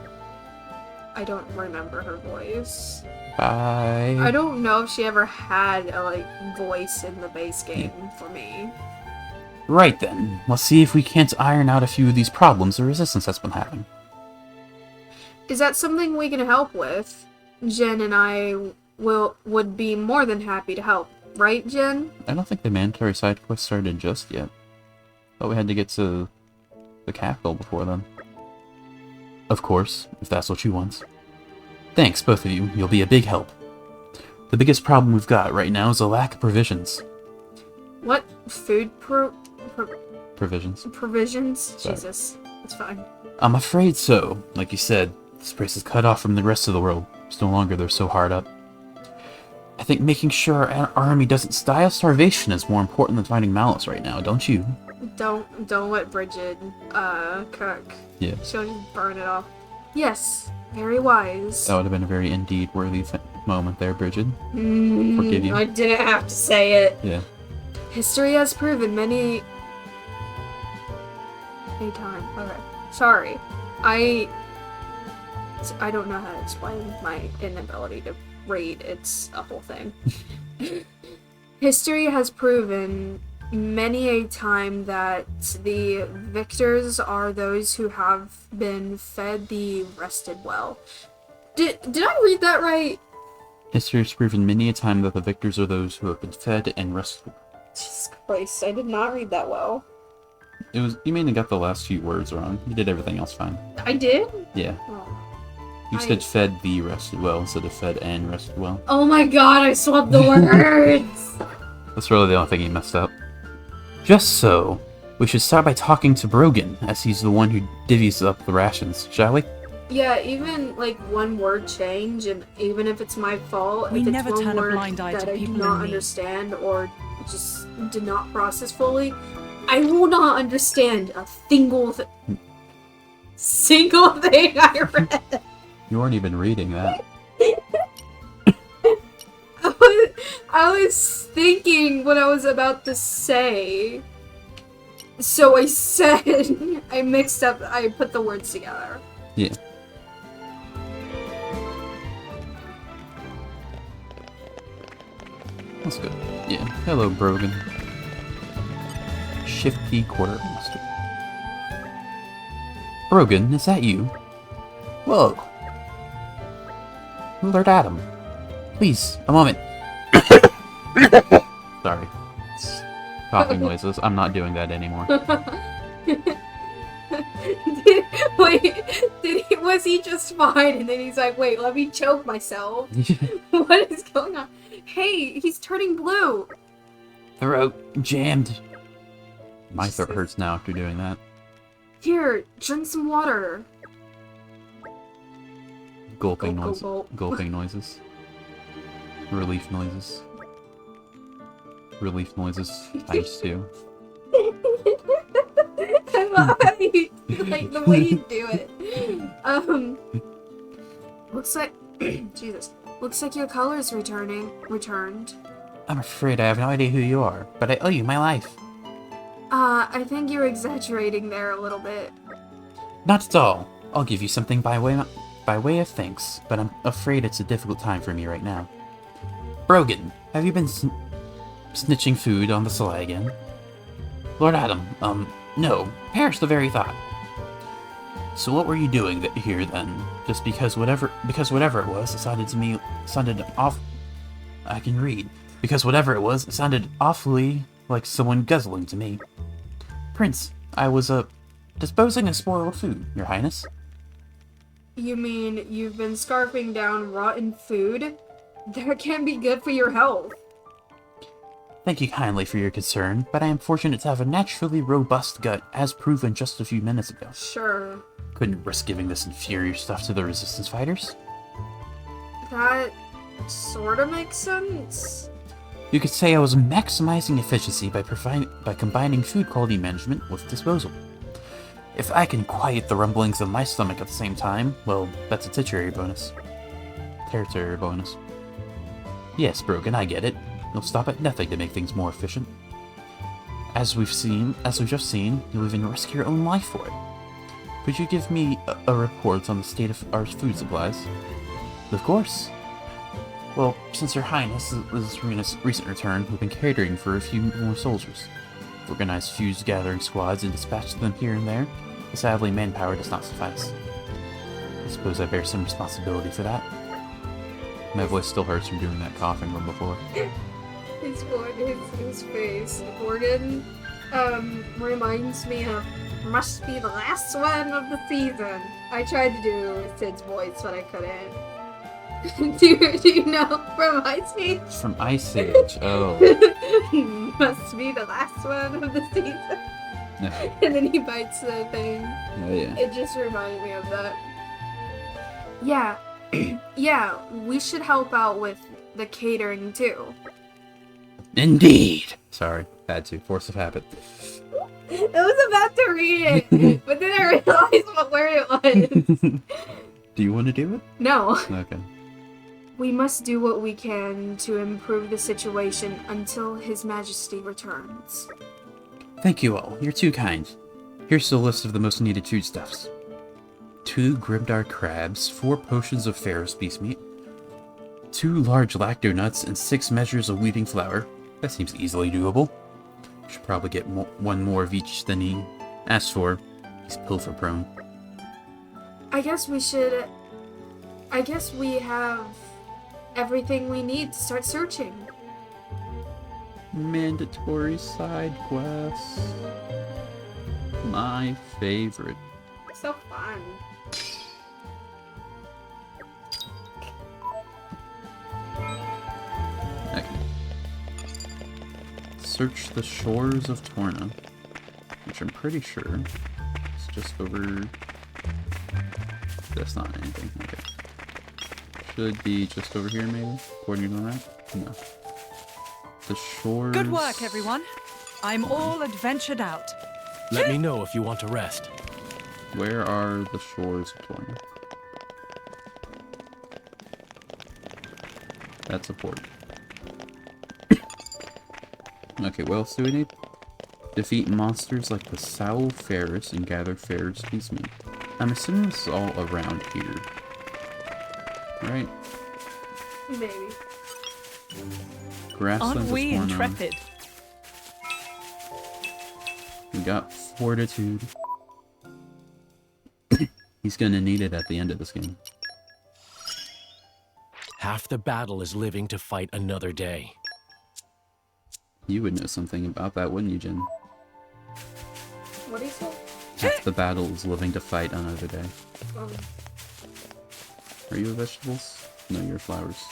I don't remember her voice. Bye. I don't know if she ever had a, voice in the base game for me. Right then, let's see if we can't iron out a few of these problems the Resistance has been having. Is that something we can help with? Jen and I would be more than happy to help, right, Jen? I don't think the mandatory side quest started just yet. Thought we had to get to the capital before then. Of course, if that's what you want. Thanks, both of you. You'll be a big help. The biggest problem we've got right now is a lack of provisions. What? Food Provisions? Provisions? Sorry. Jesus. It's fine. I'm afraid so. Like you said, this place is cut off from the rest of the world. It's no longer they're so hard up. I think making sure our army doesn't die of starvation is more important than finding Malice right now, don't you? Don't let Bridget, cook. Yeah. She'll just burn it off. Yes. Very wise. That would have been a very indeed worthy moment there, Bridget. Forgive you. I didn't have to say it. Yeah. History has proven many a time. Okay. Sorry. I don't know how to explain my inability to read. It's a whole thing. History has proven many a time that the victors are those who have been fed the rested well. Did I read that right? History has proven many a time that the victors are those who have been fed and rested. Jesus Christ, I did not read that well. You mainly got the last few words wrong. You did everything else fine. I did? Yeah. Oh. You said fed the rested well instead of fed and rested well. Oh my god, I swapped the words! That's really the only thing you messed up. Just so, we should start by talking to Brogan, as he's the one who divvies up the rations, shall we? Yeah, even one word change, and even if it's my fault, We if it's never one turn a word blind eye that to I do people not in need. understand or just did not process fully, I will not understand a single thing I read. You weren't even reading that. I was thinking what I was about to say. So I said, I put the words together. Yeah. That's good. Yeah. Hello, Brogan. Shifty Quartermaster. Brogan, is that you? Whoa. Lord Adam. Please, a moment. Sorry. It's coughing noises. I'm not doing that anymore. Was he just fine? And then he's like, wait, let me choke myself. What is going on? Hey, he's turning blue. Throat jammed. My throat hurts now after doing that. Here, drink some water. Gulping Gulp, noises. gulp, gulp. Gulping noises. Relief noises. Relief noises times 2. I love how you like the way you do it. Looks like Jesus. Looks like your color's returned. I'm afraid I have no idea who you are, but I owe you my life. I think you're exaggerating there a little bit. Not at all. I'll give you something by by way of thanks, but I'm afraid it's a difficult time for me right now. Brogan, have you been snitching food on the sly again? Lord Adam, no. Perish the very thought. So what were you doing here then? Just because whatever it was, it sounded I can read. Because whatever it was, it sounded awfully like someone guzzling to me. Prince, I was, disposing of spoiled food, Your Highness. You mean you've been scarfing down rotten food? That can be good for your health. Thank you kindly for your concern, but I am fortunate to have a naturally robust gut, as proven just a few minutes ago. Sure. Couldn't risk giving this inferior stuff to the resistance fighters. That sorta makes sense. You could say I was maximizing efficiency by combining food quality management with disposal. If I can quiet the rumblings of my stomach at the same time, well, that's a territory bonus. Yes, Brogan, I get it. You'll stop at nothing to make things more efficient. As we've just seen, you'll even risk your own life for it. Could you give me a report on the state of our food supplies? Of course. Well, since Her Highness is recent return, we've been catering for a few more soldiers. We've organized fused gathering squads and dispatched them here and there, but sadly manpower does not suffice. I suppose I bear some responsibility for that. My voice still hurts from doing that coughing from before. His face. Morgan, reminds me of must be the last one of the season. I tried to do Sid's voice, but I couldn't. do you know from Ice Age? From Ice Age, oh. Must be the last one of the season. No. And then he bites the thing. Oh, yeah. It just reminded me of that. Yeah. Yeah, we should help out with the catering too. Indeed. Sorry, had to. Force of habit. I was about to read it, but then I realized what word it was. Do you want to do it? No. Okay. We must do what we can to improve the situation until His Majesty returns. Thank you all. You're too kind. Here's the list of the most needed foodstuffs. 2 Grimdark crabs, 4 potions of Pharaoh's beast meat, 2 large lacto nuts, and 6 measures of weaving flour. That seems easily doable. Should probably get one more of each than he asked for. He's pilfer prone. I guess we have everything we need to start searching. Mandatory side quests. My favorite. So fun. Okay. Search the shores of Torna, which I'm pretty sure is just over. That's not anything. Okay. Should be just over here, maybe, according to the map. No. The shores. Good work, everyone. I'm all adventured out. Let me know if you want to rest. Where are the shores of Torna? That's a port. Okay, what else do we need? Defeat monsters like the Sow Ferris and gather Ferris beast meat. I'm assuming this is all around here. Right? Maybe. Grasslands Aren't we of Torna. intrepid? We got fortitude. He's gonna need it at the end of this game. Half the battle is living to fight another day. You would know something about that, wouldn't you, Jin? What do you say? Half the battle is living to fight another day. Are you a vegetables? No, you're flowers.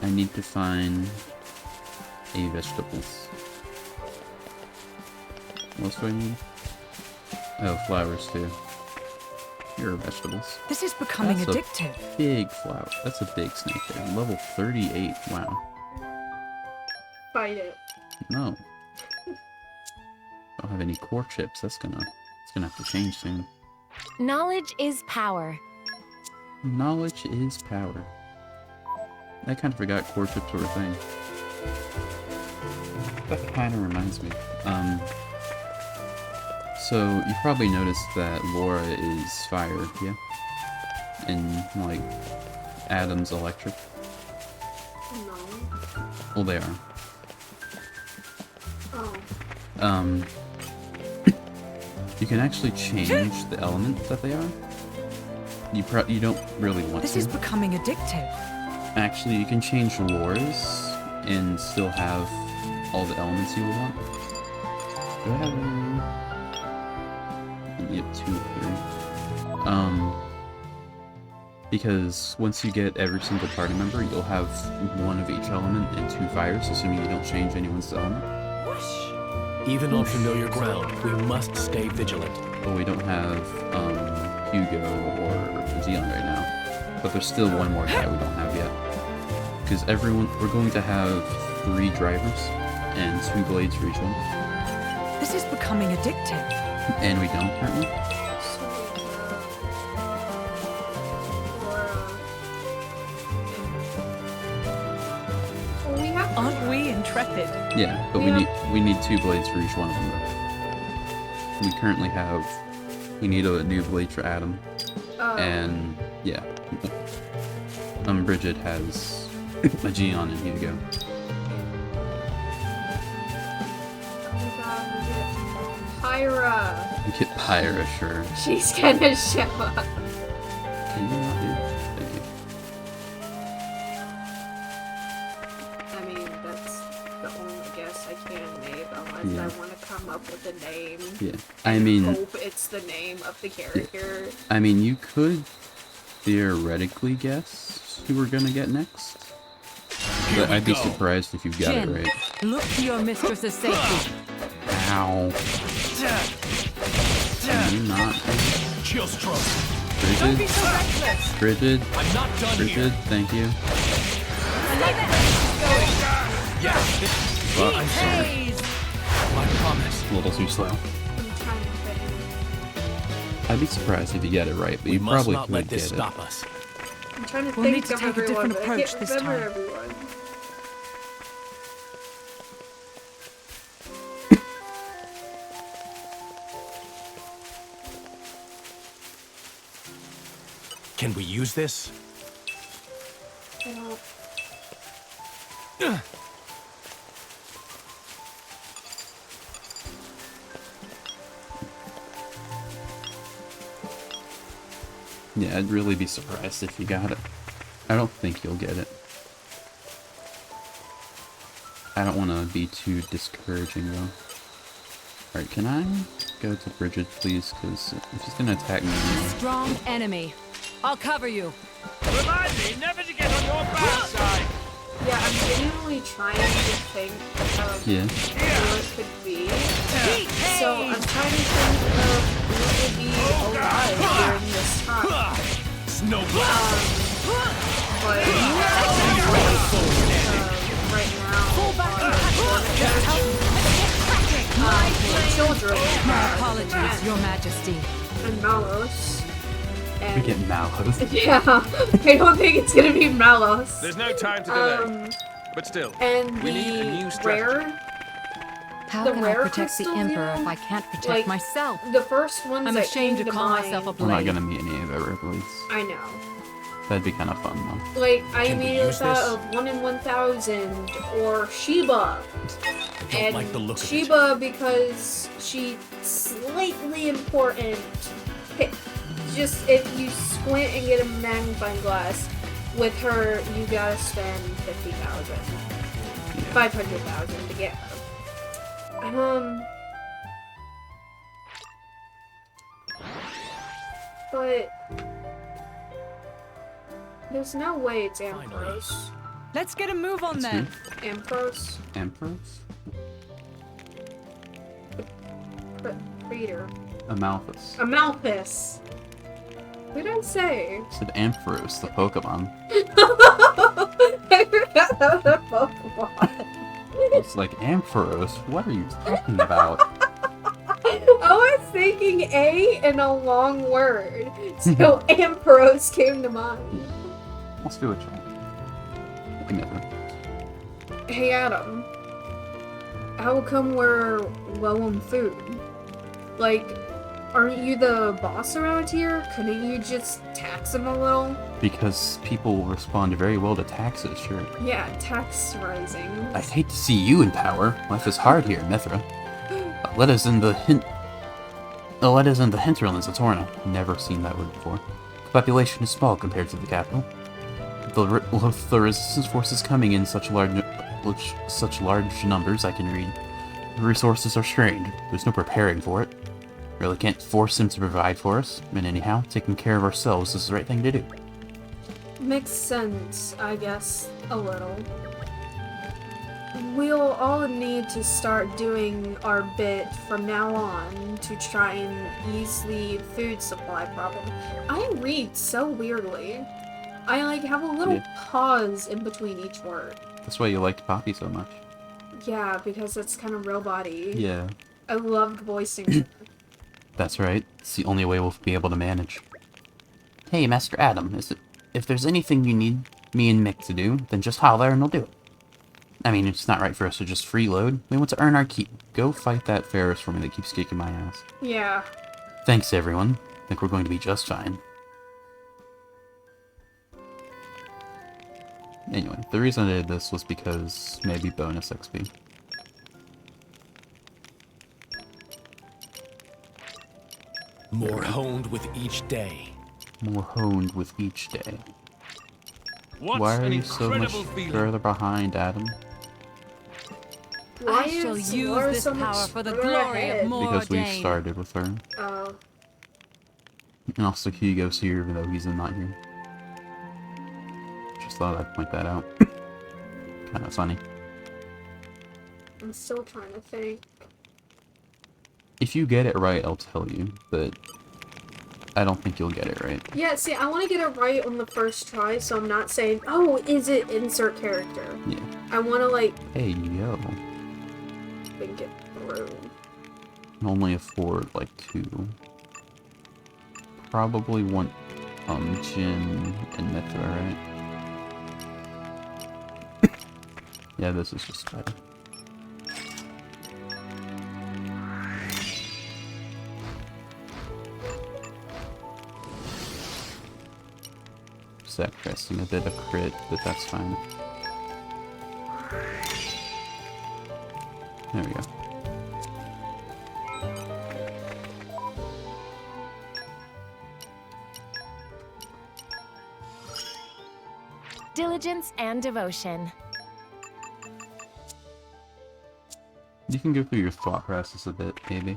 I need to find a vegetables. What else do I need? Oh, flowers too. You're vegetables. This is becoming That's addictive. A big flower. That's a big snake there. Level 38. Wow. Fight it. No. Don't have any core chips. It's gonna have to change soon. Knowledge is power. Knowledge is power. I kind of forgot core chips were a thing. That kind of reminds me. So, you probably noticed that Laura is fire, yeah? And, like, Adam's electric. No. Well, they are. Oh. You can actually change the element that they are. You don't really want This to. is becoming addictive. Actually, you can change Laura's and still have all the elements you would want. Do I have any? Yep, 2 or 3. Because once you get every single party member, you'll have 1 of each element and 2 fires, assuming you don't change anyone's element. Even on familiar ground, we must stay vigilant. But we don't have Hugo or Xeon right now. But there's still 1 more guy we don't have yet. Because we're going to have 3 drivers and 2 blades for each one. This is becoming addictive. And we don't currently. Aren't we intrepid? Yeah, but we need 2 blades for each one of them though. We currently have... We need a new blade for Adam. And yeah. Bridget has a Xeon and Hugo. Pyra. Get Pyra, sure. She's gonna show up. Can you not do it? Thank you. I mean, that's the only guess I can make unless I want to come up with a name. Yeah. I mean... hope it's the name of the character. Yeah. I mean, you could theoretically guess who we're gonna get next. But I'd be surprised if you got it right. Look to your mistress's safety. Ow. Can you not? Chill stroke. Bridget? Don't be so reckless. Bridget? I'm not done Bridget, here. thank you. Yeah. Well, I'm sorry. My promise. A little too slow. I'm trying to think. I'd be surprised if you get it right, but We you must probably not could let this get stop us. I'm trying to We'll think need to of take a everyone, different but I approach can't this remember time. everyone. Can we use this? Yeah, I'd really be surprised if you got it. I don't think you'll get it. I don't want to be too discouraging, though. Alright, can I go to Bridget, please? Because if she's going to attack me... Strong enemy. I'll cover you. Remind me never to get on your bad side. Yeah, I'm genuinely trying to think of who it could be. So I'm trying to think of who would be alive during this time. Snowblade. But right now, children. My apologies, Your Majesty. And Malos. We get Malos. Yeah, I don't think it's gonna be Malos. There's no time to delay. But still, and we need a new strategy. rare. How the can rare I protect the crystals, Emperor you know? if I can't protect Like, myself? The first ones I'm that ashamed came to call myself a We're not blade. going to meet any of our blades. I know. That'd be kind of fun, though. Like, I Can we immediately use thought this? of 1 in 1,000 or Sheba. Don't And like the look of it. Sheba because she's slightly important. Just if you squint and get a magnifying glass, with her you gotta spend 50,000, 500,000 to get her. But there's no way it's Ambrose. Let's get a move on That's then. Ambrose? Empress? Praetor. Amalthus. Amalthus. What did I say? I said Ampharos, the Pokemon. I forgot that was a Pokemon. It's like, Ampharos? What are you talking about? I was thinking A in a long word, so Ampharos came to mind. Let's do a try. Never. Hey Adam, how come we're low on food? Like, aren't you the boss around here? Couldn't you just tax him a little? Because people will respond very well to taxes, sure. Yeah, tax rising. I hate to see you in power. Life is hard here in Mythra. Let us in the hinterlands of Torna. Never seen that word before. The population is small compared to the capital. With the resistance forces coming in such large numbers, I can read. The resources are strained. There's no preparing for it. Really can't force them to provide for us. And anyhow, taking care of ourselves is the right thing to do. Makes sense, I guess, a little. We'll all need to start doing our bit from now on to try and ease the food supply problem. I read so weirdly. I like have a little pause in between each word. That's why you liked Poppy so much. Yeah, because it's kind of robot-y. Yeah. I loved voicing her. That's right. It's the only way we'll be able to manage. Hey, Master Adam, if there's anything you need me and Mick to do, then just holler and we'll do it. I mean, it's not right for us to just freeload. We want to earn our keep. Go fight that Ferris for me that keeps kicking my ass. Yeah. Thanks, everyone. I think we're going to be just fine. Anyway, the reason I did this was because maybe bonus XP. More honed with each day. More honed with each day. What Why are an you so much incredible feeling. further behind, Adam? I shall use this power for the glory of more Because we started with her. Oh. And also Hugo's here even though he's not here. Just thought I'd point that out. Kinda funny. I'm still trying to think. If you get it right, I'll tell you, but I don't think you'll get it right. Yeah, see, I want to get it right on the first try, so I'm not saying, oh, is it insert character? Yeah. I want to, like, Hey, yo. think it through. Only afford, like, 2. Probably want, Jin and Mythra, right? Yeah, this is just better. Sacrificing a bit of crit, but that's fine. There we go. Diligence and devotion. You can go through your thought process a bit, maybe.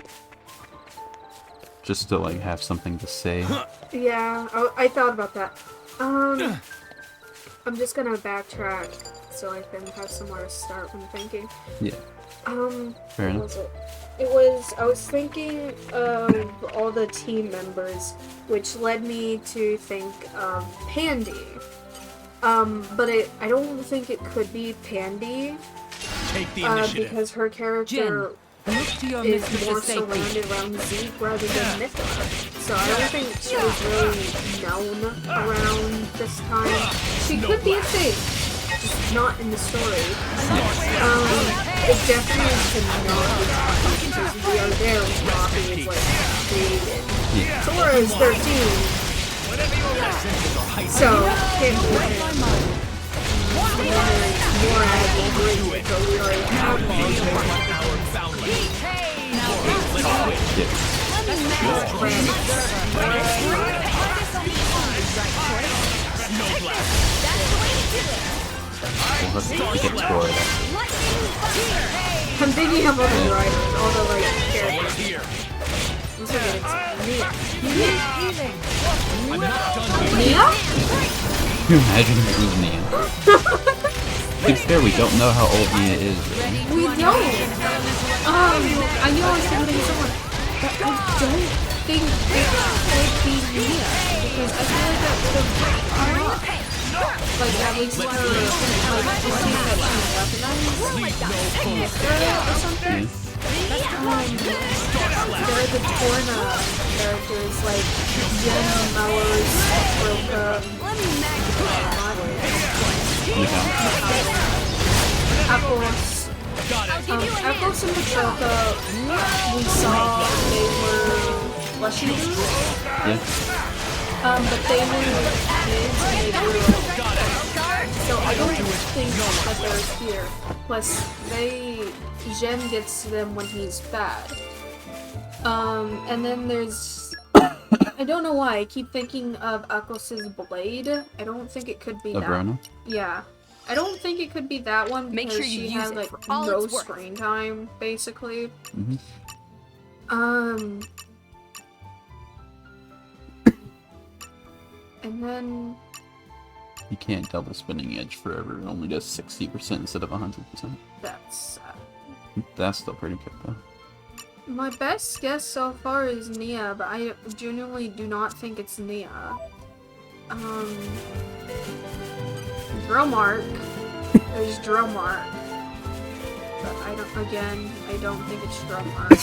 Just to, like, have something to say. Yeah, I thought about that. I'm just gonna backtrack so I can have somewhere to start when thinking. Yeah. Fair what enough. was it? It was, I was thinking of all the team members, which led me to think of Pandy. But I don't think it could be Pandy. Take the initiative. Because her character is more surrounded around Zeke rather than Mythra. So I don't think she was really known around this time. She could be a thing, just not in the story. It definitely cannot be Poppy because we are there when Poppy is like created. Tora is 13. So, can't be her. And then there's more added so we already have I'm thinking of all the writers, all the like characters. Let's look at Nia. Nia? Can you imagine if it was Nia? To be fair, we don't know how old Nia is. Really. We don't. I know I was thinking someone, but I don't think it could be Nia because I feel like that would have come up. Like at least her, like just seeing that she recognized Mythra or something. There are the Torna characters like Jen, Mellors, Roka, Apples, Echoes and Matroka, we saw they were flesh eaters. Yeah. But they were kids and they grew up. So I don't think that they're here. Plus, Jen gets to them when he's bad. And then there's... I don't know why, I keep thinking of Akos's blade. I don't think it could be that. Abrona? Yeah. I don't think it could be that one because Make sure you she use had it like for all no it's worth. screen time, basically. Mm-hmm. And then You can't double spinning edge forever. It only does 60% instead of 100%. that's sad. That's still pretty good though. My best guess so far is Nia, but I genuinely do not think it's Nia. Drillmark. There's Drillmark. But I don't think it's Drillmark.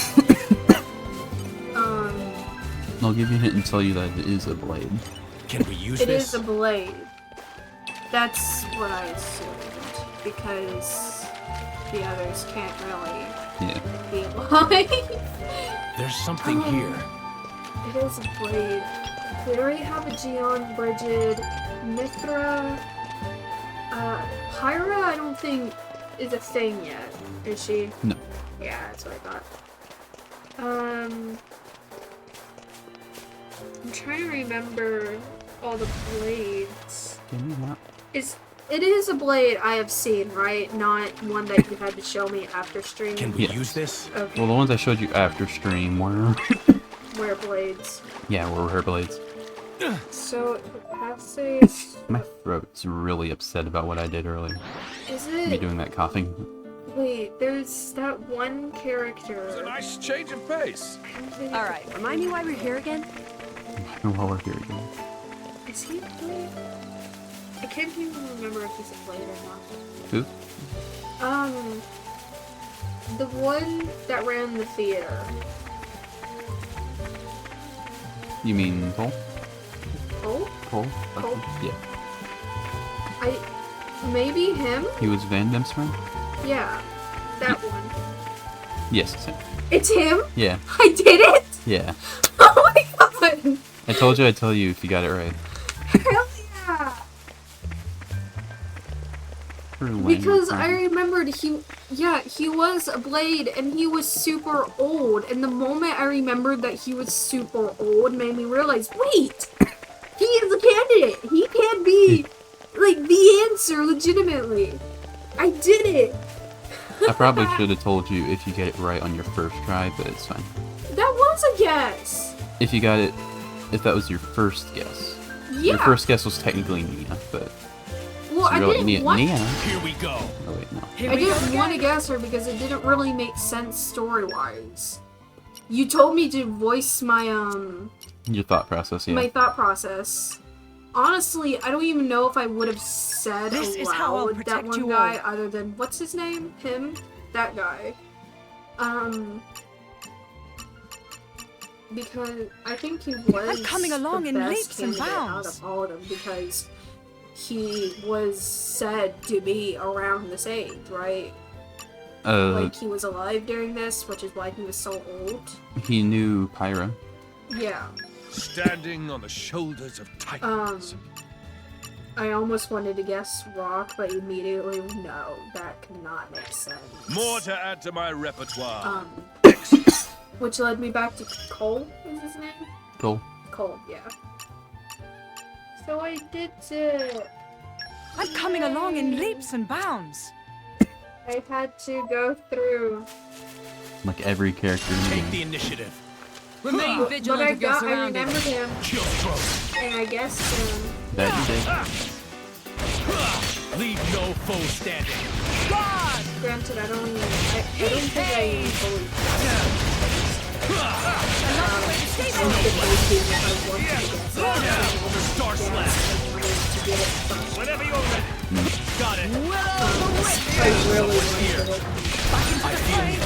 I'll give you a hint and tell you that it is a blade. Can we use It this? is a blade. That's what I assumed, because the others can't really be alive. There's something here. It is a blade. We already have a Gion, Brigid, Mythra. Pyra, I don't think is a thing yet. Is she? No. Yeah, that's what I thought. I'm trying to remember all the blades. Give me that. It is a blade I have seen, right? Not one that you had to show me after stream. Can we use this? Okay. Well, the ones I showed you after stream were... Where blades? yeah, were her blades. So, I have to say... My throat's really upset about what I did earlier. Is Me it... doing that coughing. Wait, there's that one character... It's a nice change of pace. Alright, remind me why we're here again? While we're here again. Is he a blade? I can't even remember if he's a blade or not. Who? The one that ran the theater. You mean Cole? Cole? Cole? Cole? Yeah. Maybe him? He was Van Damme's friend? Yeah. That one. Yes, it's him. It's him? Yeah. I did it? Yeah. Oh my god! I told you I'd tell you if you got it right. Hell yeah! Because I remembered he was a blade and he was super old, and the moment I remembered that he was super old made me realize, wait! He is a candidate! He can be, like, the answer, legitimately! I did it! I probably should have told you if you get it right on your first try, but it's fine. That was a guess! If you got it, if that was your first guess. Yeah! Your first guess was technically Nia, but... Well, I didn't want... Nia? Here we go. Oh wait, no. I didn't want to guess her because it didn't really make sense story-wise. You told me to voice my, Your thought process, yeah. my thought process. Honestly, I don't even know if I would have said This is how I'll aloud that protect one you guy all. other than, what's his name? Him? That guy. Because I think he was I'm coming along the in best leaps and candidate out bounds. of all of them because he was said to be around this age, right? Like, he was alive during this, which is why he was so old. He knew Pyra. Yeah. Standing on the shoulders of titans. I almost wanted to guess Rock, but immediately, no, that cannot make sense. More to add to my repertoire. Which led me back to Cole, is his name? Cole. Cole, yeah. So I did it. I'm coming along in leaps and bounds. I had to go through. Like every character in the Take game. the initiative. Remain vigilant But of your I surroundings. remembered him, Kill stroke. and I guessed him. That you did. Leave no foe standing. Granted, I don't think I even fully Star Slash. Whenever you're ready. Got it. I really wanted it. I feel you.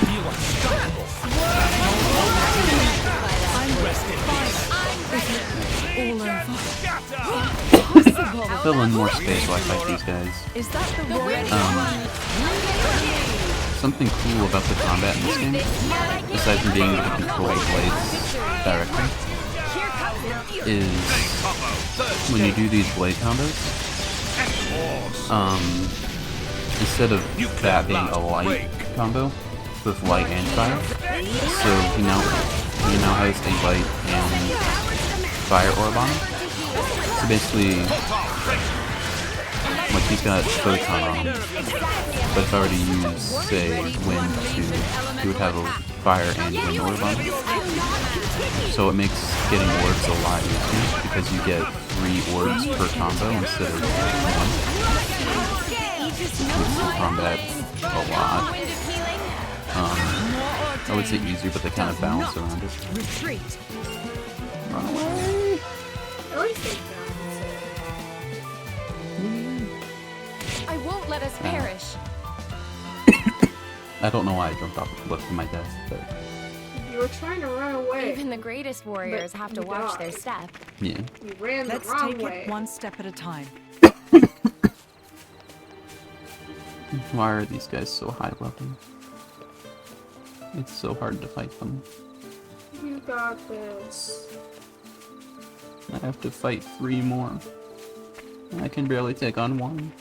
Feel unstoppable. I'm rested. All over. Scatter. fill in more space while I fight these guys. Is that the Something cool about the combat in this game, aside from being able to control the blades directly, is when you do these blade combos, instead of that being a light combo with light and fire, so he now has a light and fire orb on him. So basically, like he's got photon on him, but if I were to use, say, wind he would have a fire and wind orb on him. So it makes getting orbs a lot easier because you get 3 orbs per combo instead of 1. Makes the combat a lot. I would say easier, but they kind of balance around it. Retreat. Run away! At least they I won't let us perish. I don't know why I jumped off the cliff to my death, but You were trying to run away. Even the greatest warriors have to watch their step. yeah. You ran Let's the wrong take way. it one step at a time. Why are these guys so high level? It's so hard to fight them. You got this. I have to fight 3 more. I can barely take on 1.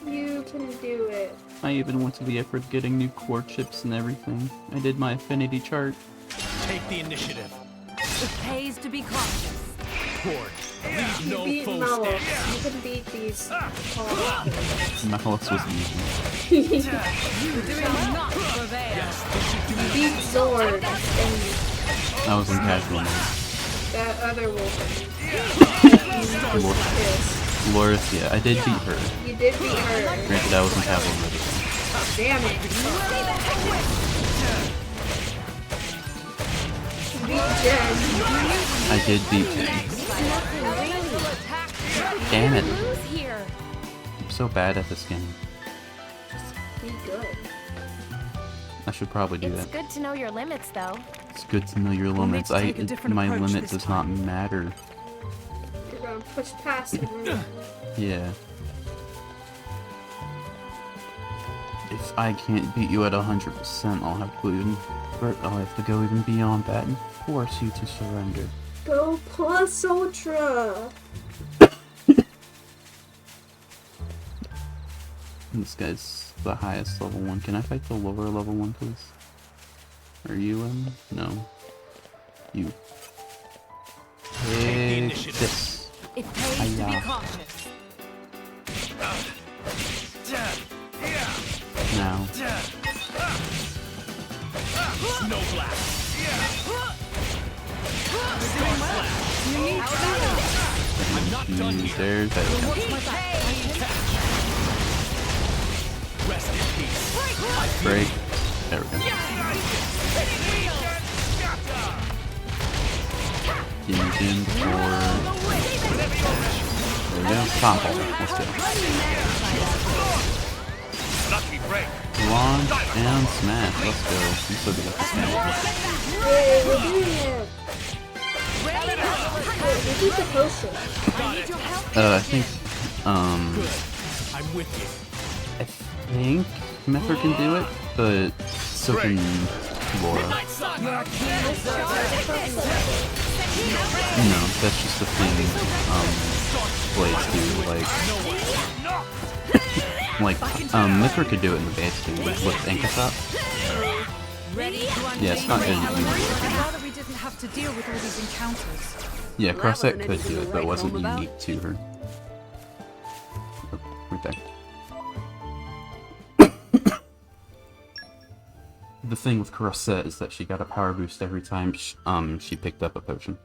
You can do it. I even went to the effort of getting new core chips and everything. I did my affinity chart. Take the initiative. It pays to be cautious. Horde, leave You no beat foe Malus. standing. You can beat these. Malus was easy. You beat Zord and I was in casual mode. that other wolf. Loris, yeah, I did beat her. You did beat her. Granted, I was in casual mode again. Damn it. You beat Jen. I did beat Jen. Damn it. I'm so bad at this game. Be good. I should probably do It's that. good to know your limits, though. It's good to know your We'll need limits. to take a different My approach limit this does not matter. You're gonna push past it. Yeah. If I can't beat you at 100%, I'll have to go even beyond that and force you to surrender. Go plus ultra. This guy's the highest level one. Can I fight the lower level one, please? Are you in? No. You. Take this. It pays to be Hi-ya. cautious. Now. Snow blast. I'm not done here. There's that. Rest in peace. Break. There we go. Fusion for... There we go. Combo. Let's go. Lucky break. Launch and smash. Let's go. I'm so good at this game. Yay, we're doing it. We beat the potion. I think, I'm with you. I think Mythra can do it, but so can Laura. No, that's just the thing, Blades do, Mythra could do it in the base game, with Inkasop. Yeah, it's not good. I'd rather we didn't have to deal with all these encounters. Yeah, Crossette could do it, but it wasn't unique to her. Oh, right back. The thing with Crossette is that she got a power boost every time she picked up a potion.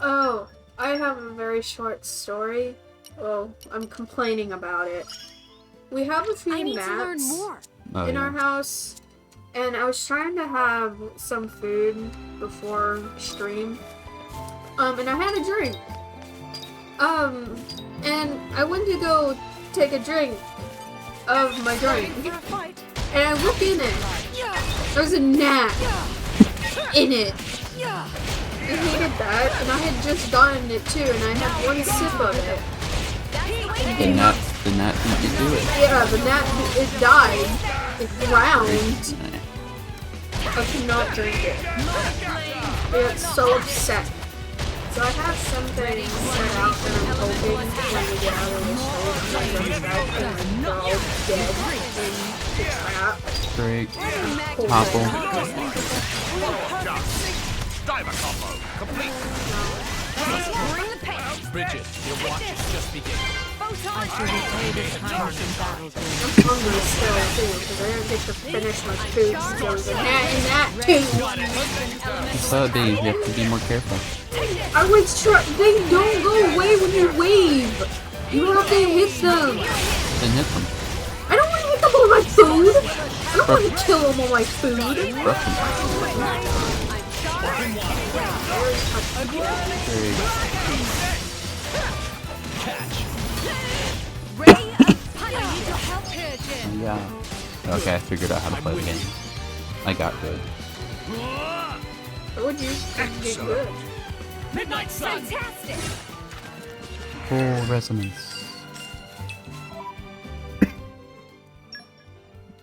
Oh, I have a very short story. Well, I'm complaining about it. We have a few mats in our house, and I was trying to have some food before stream. And I had a drink. And I went to go take a drink of my drink, and I look in it. There's a gnat in it. hated that, and I had just gotten it too, and I had one sip of it. The gnat beat you to it. Yeah, the gnat, it died. It drowned. I could not drink it. I got so upset. So I have something set out that I'm hoping when we get out of this place, and they're all dead in the trap. Great. Topple. Diver combo, complete. Bridget, your watch is just beginning. I shall repay this kindness in battle. I'm hungry still too, because I didn't get to finish my food. So there's a gnat in that too. It's that day, you have to be more careful. I was trying. They don't go away when you wave. You have to hit them. Then hit them. I don't want to hit them on my food. I don't want to kill them on my food. Brush them. Yeah. Okay, I figured out how to play the game. I got good. Would you get good? Midnight Sun! Fantastic! Full resonance.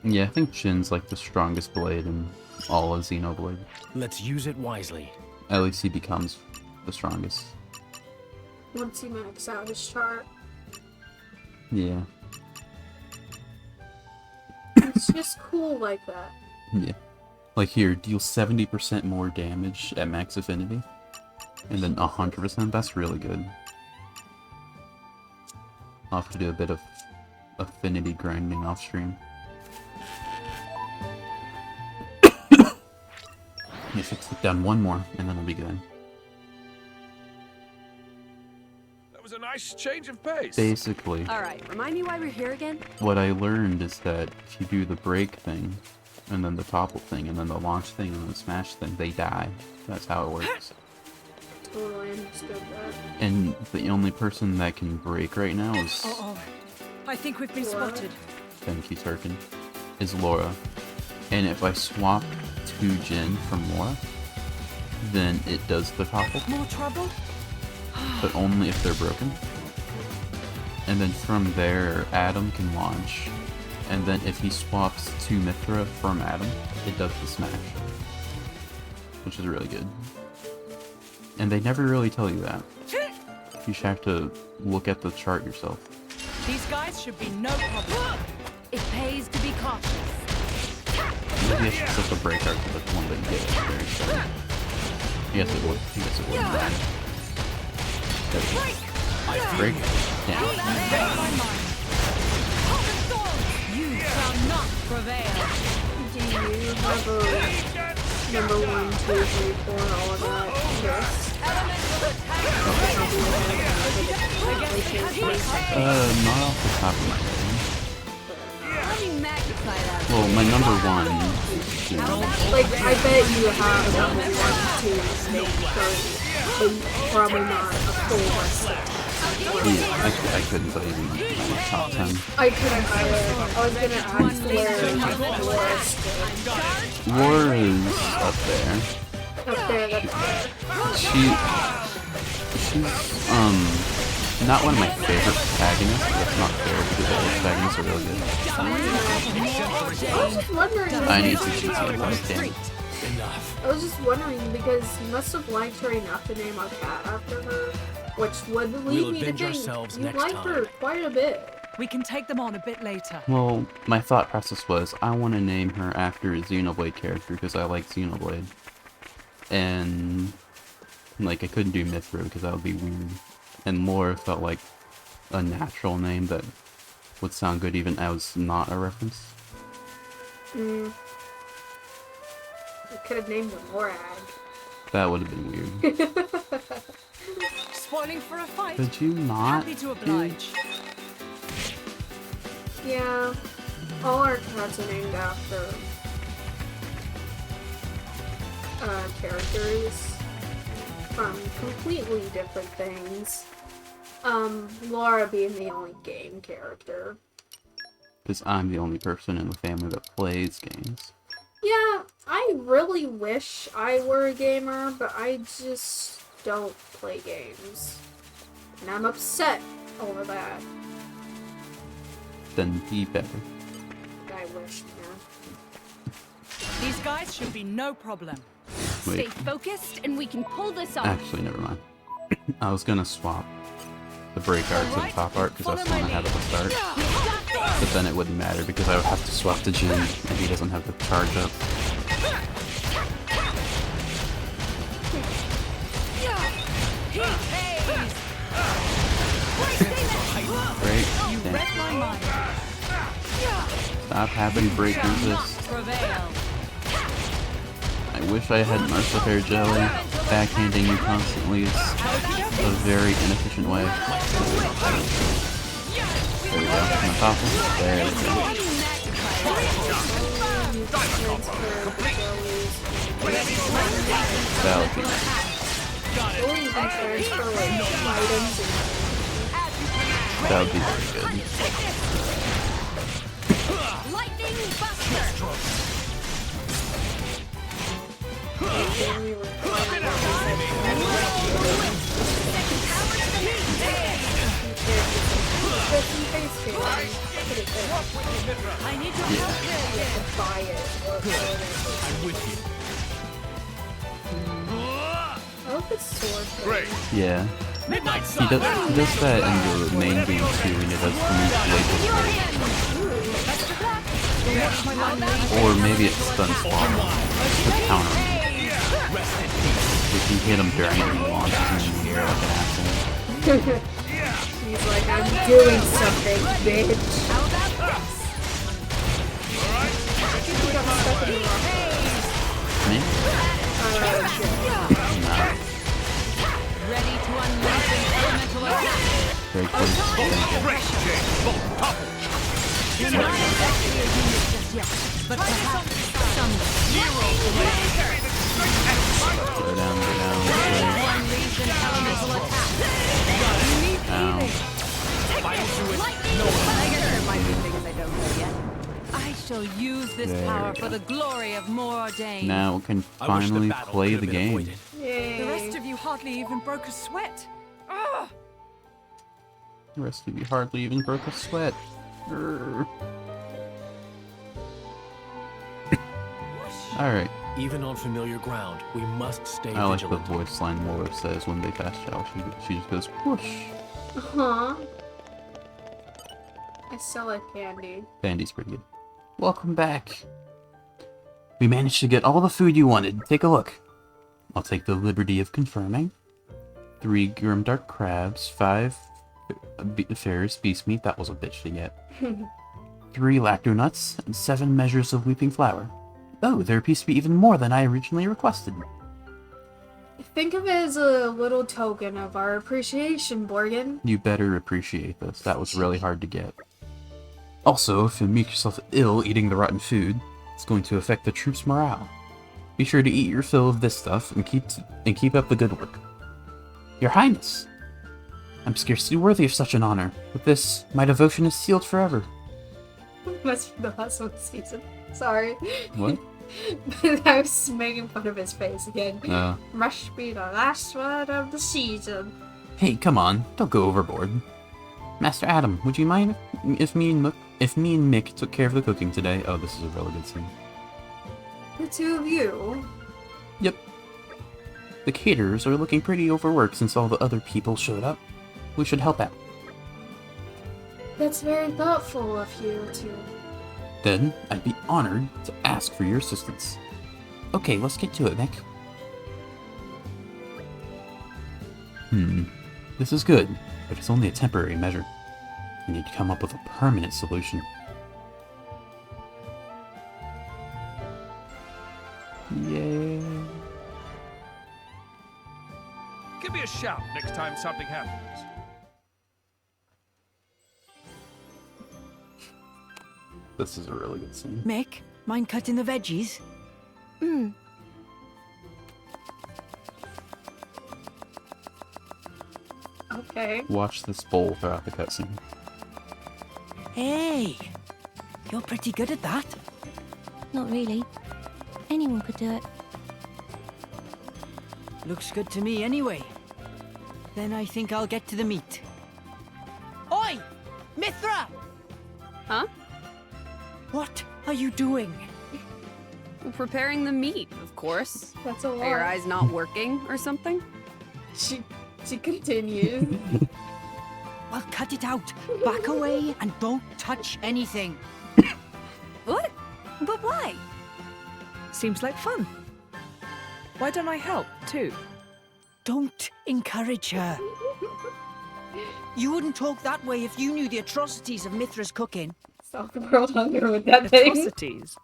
Yeah, I think Jin's like the strongest blade in all of Xenoblade. Let's use it wisely. At least he becomes the strongest. Once he max out his chart. Yeah. It's just cool like that. Yeah. Like here, deal 70% more damage at max affinity. And then 100%, that's really good. I'll have to do a bit of affinity grinding off stream. If I take down one more, and then I'll be good. That was a nice change of pace. Basically, Alright, remind me why we're here again? what I learned is that if you do the break thing, and then the topple thing, and then the launch thing, and the smash thing, they die. That's how it works. Totally understood that. And the only person that can break right now is... Uh-oh. I think we've been spotted. Thank you, Turkin. Is Laura. And if I swap to Jin from Laura, then it does the topple. More trouble? But only if they're broken. And then from there, Adam can launch. And then if he swaps to Mythra from Adam, it does the smash. Which is really good. And they never really tell you that. You should have to look at the chart yourself. These guys should be no problem. It pays to be cautious. Maybe I should set the break art to the one that you get very soon. Yes, it would. Yes, it would. There we go. Break down. You shall not prevail. Do you have a number 1, 2, 3, 4, all of that? Yes. Not off the top of my head. Let me magnify that. Well, my number 1 is Like, I bet you have a number 1, 2, 3, 4, but probably not a full list of 10. Yeah, I couldn't put even my top 10. I couldn't either. I was gonna ask where Laura's up there. Up there, that's there. She's not one of my favorite protagonists, but that's not fair because all the protagonists are really good. I was just wondering. I need to choose the one thing. I was just wondering because you must have liked her enough to name a cat after her, which would lead me to think you like her quite a bit. We can take them on a bit later. Well, my thought process was I want to name her after a Xenoblade character because I like Xenoblade. And, like, I couldn't do Mythra because that would be weird. And Laura felt like a natural name that would sound good even as not a reference. You could have named her Morag. That would have been weird. Spoiling for a fight. Could you not? Happy to oblige. Yeah, all our cats are named after characters from completely different things. Laura being the only game character. Because I'm the only person in the family that plays games. Yeah, I really wish I were a gamer, but I just don't play games. And I'm upset over that. Then be better. I wish, man. These guys should be no problem. Wait. Stay focused and we can pull this off. Actually, never mind. I was gonna swap the break art to the top art because that's the one I had at the start. But then it wouldn't matter because I would have to swap to Jin and he doesn't have the charge up. Break. Damn. Stop having break resist. I wish I had Mercifer Jelly. Backhanding you constantly is a very inefficient way. There we go. Can I pop him? There we go. That'll be nice. That would be very good. Lightning Buster! I need to buy it. I'm with you. I hope it's sword. Great. Yeah. He does that in the main game too, and it does or maybe it stuns Spawn to counter him. If you hit him during it, he launches him in the air like an asshole. He's like, I'm doing something, bitch. Me? Nah. Ready to unleash an elemental attack. Very close. You're not exactly a genius just yet, but perhaps someday. Go down, go down. Unleash an elemental attack. Ow. I guess there might be things I don't know yet. I shall use this There power we for go. the glory of Mordain. Now we can finally play the game. The rest of you hardly even broke a sweat. Ugh. The rest of you hardly even broke a sweat. Alright. Even on familiar ground, we must stay I like the vigilant. voice line Laura says when they fast travel. She just goes, whoosh. Huh? I still like candy. Bandy's pretty good. Welcome back. We managed to get all the food you wanted. Take a look. I'll take the liberty of confirming. 3 Grimdark crabs, 5 Ferris beast meat, that was a bitch to get. 3 lacto nuts, and 7 measures of weeping flour. Oh, there appears to be even more than I originally requested. Think of it as a little token of our appreciation, Borgin. You better appreciate this. That was really hard to get. Also, if you make yourself ill eating the rotten food, it's going to affect the troops' morale. Be sure to eat your fill of this stuff and keep up the good work. Your Highness! I'm scarcely worthy of such an honor. With this, my devotion is sealed forever. Must be the last one season. Sorry. What? I was making fun of his face again. Oh. Must be the last one of the season. Hey, come on, don't go overboard. Master Adam, would you mind if me and Mick took care of the cooking today? Oh, this is a really good scene. The two of you? Yep. The caterers are looking pretty overworked since all the other people showed up. We should help out. That's very thoughtful of you two. Then, I'd be honored to ask for your assistance. Okay, let's get to it, Mick. This is good, but it's only a temporary measure. We need to come up with a permanent solution. Yay. Give me a shout next time something happens. This is a really good scene. Mick, mind cutting the veggies? Okay. Watch this bowl throughout the cutscene. Hey, you're pretty good at that. Not really. anyone could do it. Looks good to me anyway. Then I think I'll get to the meat. Oi! Mythra! Huh? What are you doing? Preparing the meat, of course. That's a lot. Are your eyes not working or something? She continues. Well, cut it out. Back away and don't touch anything. What? But why? Seems like fun. Why don't I help, too? Don't encourage her. You wouldn't talk that way if you knew the atrocities of Mythra's cooking. Stop the world hunger with that thing. Atrocities.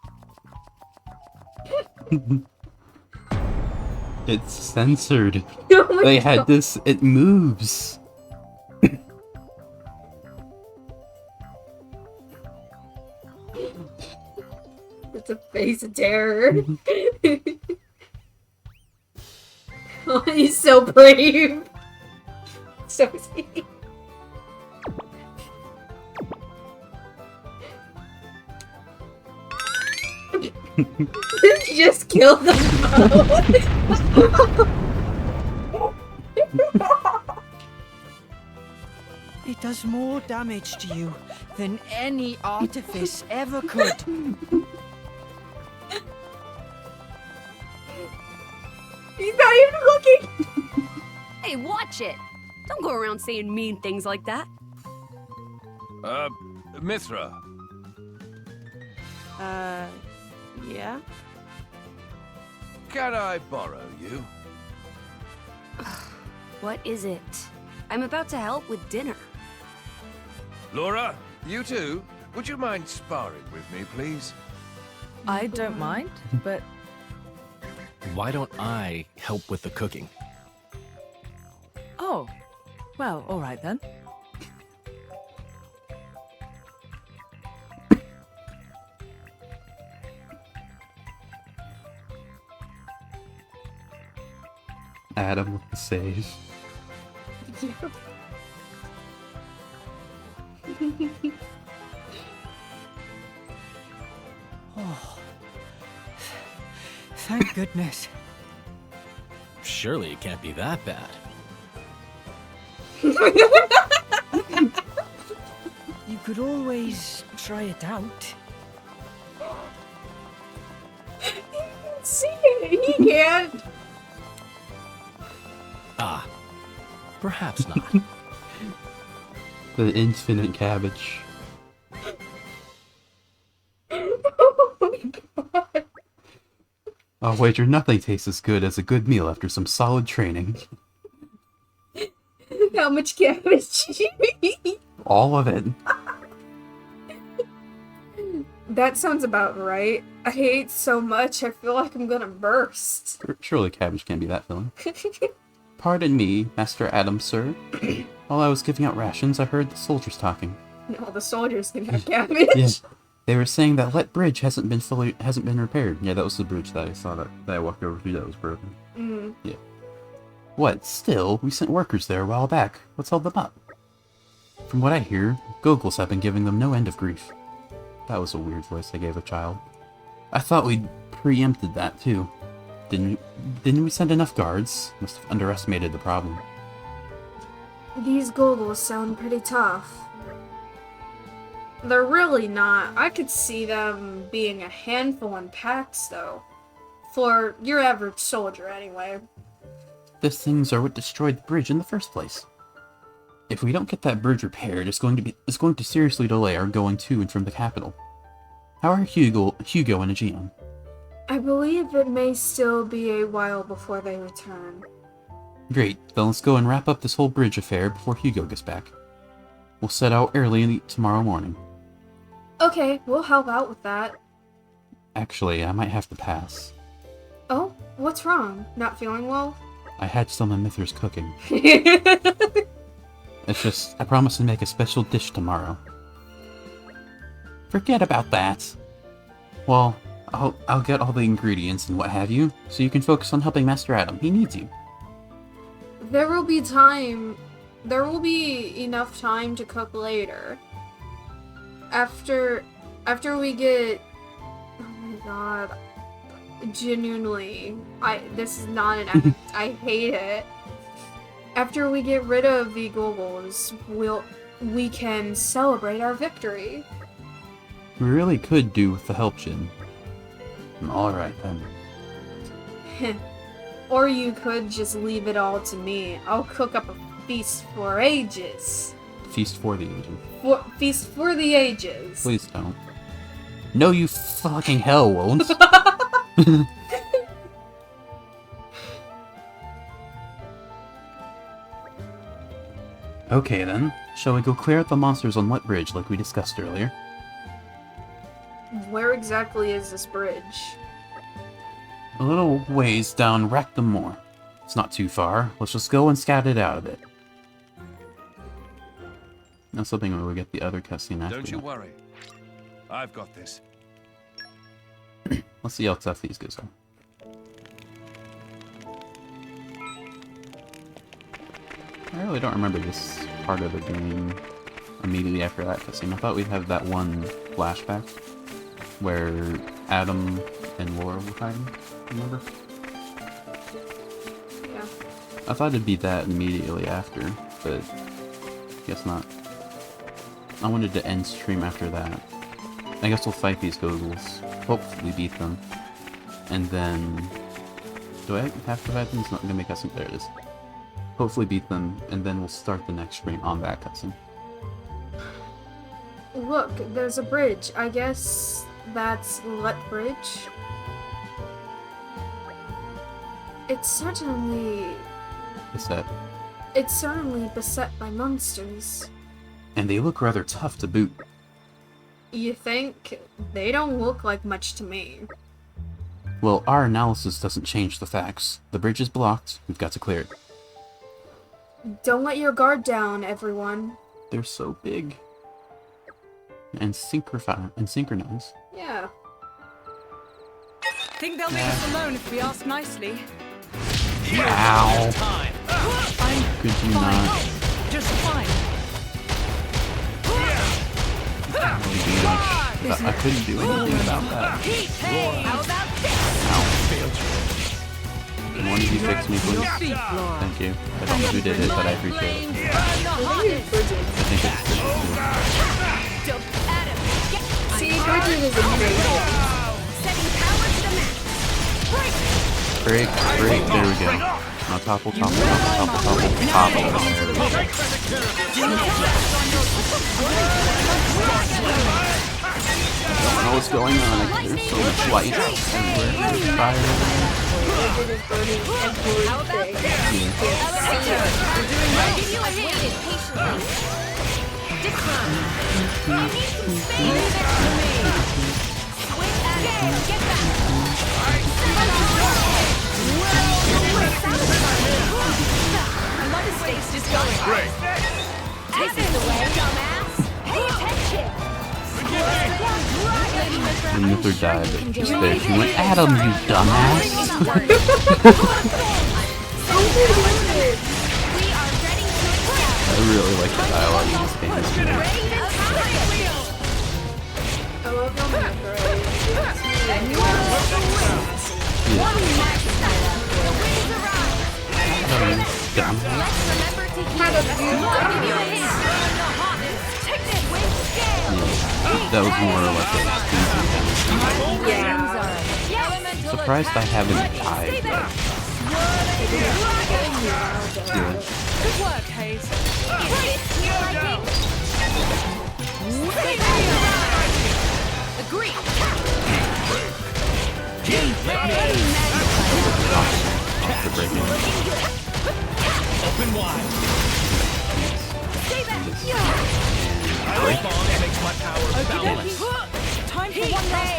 It's censored. Oh They my had God. this. It moves. It's a face of terror. Oh, he's so brave. So sweet. Just killed them both. It does more damage to you than any artifice ever could. He's not even looking. Hey, watch it! Don't go around saying mean things like that. Mythra. Yeah? Can I borrow you? What is it? I'm about to help with dinner. Laura, you too? Would you mind sparring with me, please? I don't mind, but Why don't I help with the cooking? oh, well, all right then. Adam with the save. Oh, thank goodness. Surely it can't be that bad. You could always try it out. See it. He can't. Ah, perhaps not. The infinite cabbage. I'll wager nothing tastes as good as a good meal after some solid training. How much cabbage did you eat? All of it. That sounds about right. I ate so much, I feel like I'm gonna burst. Surely cabbage can't be that filling. Pardon me, Master Adam, sir. While I was giving out rations, I heard the soldiers talking. No, the soldiers can have cabbage. Yeah, they were saying that Let Bridge hasn't been repaired. Yeah, that was the bridge that I saw that I walked over to that was broken. Mm. Yeah. What? Still, we sent workers there a while back. What's held them up? From what I hear, Gogles have been giving them no end of grief. That was a weird voice I gave a child. I thought we'd preempted that too. Didn't we send enough guards? Must have underestimated the problem. These goggles sound pretty tough. They're really not. I could see them being a handful in packs, though. For your average soldier, anyway. Those things are what destroyed the bridge in the first place. If we don't get that bridge repaired, it's going to seriously delay our going to and from the capital. How are Hugo and Aegeon? I believe it may still be a while before they return. Great, then let's go and wrap up this whole bridge affair before Hugo gets back. We'll set out early tomorrow morning. Okay, we'll help out with that. Actually, I might have to pass. Oh, what's wrong? Not feeling well? I had some of Mythra's cooking. It's just, I promised to make a special dish tomorrow. Forget about that. Well, I'll get all the ingredients and what have you, so you can focus on helping Master Adam. He needs you. There will be time. There will be enough time to cook later. After we get... Oh my god. Genuinely, this is not an act. I hate it. After we get rid of the goggles, we can celebrate our victory. We really could do with the help, Jin. Alright then. Or you could just leave it all to me. I'll cook up a feast for ages. Feast for the ages. Feast for the ages. Please don't. No, you fucking hell won't. Okay then, shall we go clear out the monsters on Wet Bridge like we discussed earlier? Where exactly is this bridge? A little ways down Rectum Moor. It's not too far. Let's just go and scout it out a bit. That's something where we get the other cutscene after. Don't you worry. I've got this. Let's see how tough these guys are. I really don't remember this part of the game immediately after that cutscene. I thought we'd have that one flashback where Adam and Laura were fighting. Remember? Yeah. I thought it'd be that immediately after, but guess not. I wanted to end stream after that. I guess we'll fight these goggles. Hopefully beat them. And then... Do I have to fight them? It's not gonna make us... There it is. Hopefully beat them, and then we'll start the next stream on that cutscene. Look, there's a bridge. I guess that's Let Bridge. It's certainly beset by monsters. And they look rather tough to boot. You think? They don't look like much to me. Well, our analysis doesn't change the facts. The bridge is blocked. We've got to clear it. Don't let your guard down, everyone. They're so big. And synchronized. Yeah. Think they'll leave us alone if we ask nicely. Ow. Could you not? Just fine. I couldn't do anything about that. Ow. One of you fix me, please. Thank you. I don't know who did it, but I appreciate it. I think it's See, Bridget is amazing. Break, there we go. Now topple. There we go. I don't know what's going on. There's so much light everywhere. Fire. Great. This is the way, dumbass. Pay attention. When Mythra died, but just there she went, Adam, you dumbass! I really like the dialogue in this game. I love That was more like a easy. Surprised I haven't died yet. Good work, Hayes. Agree. After breaking. Open wide. Break. Makes my power balance. Time for one last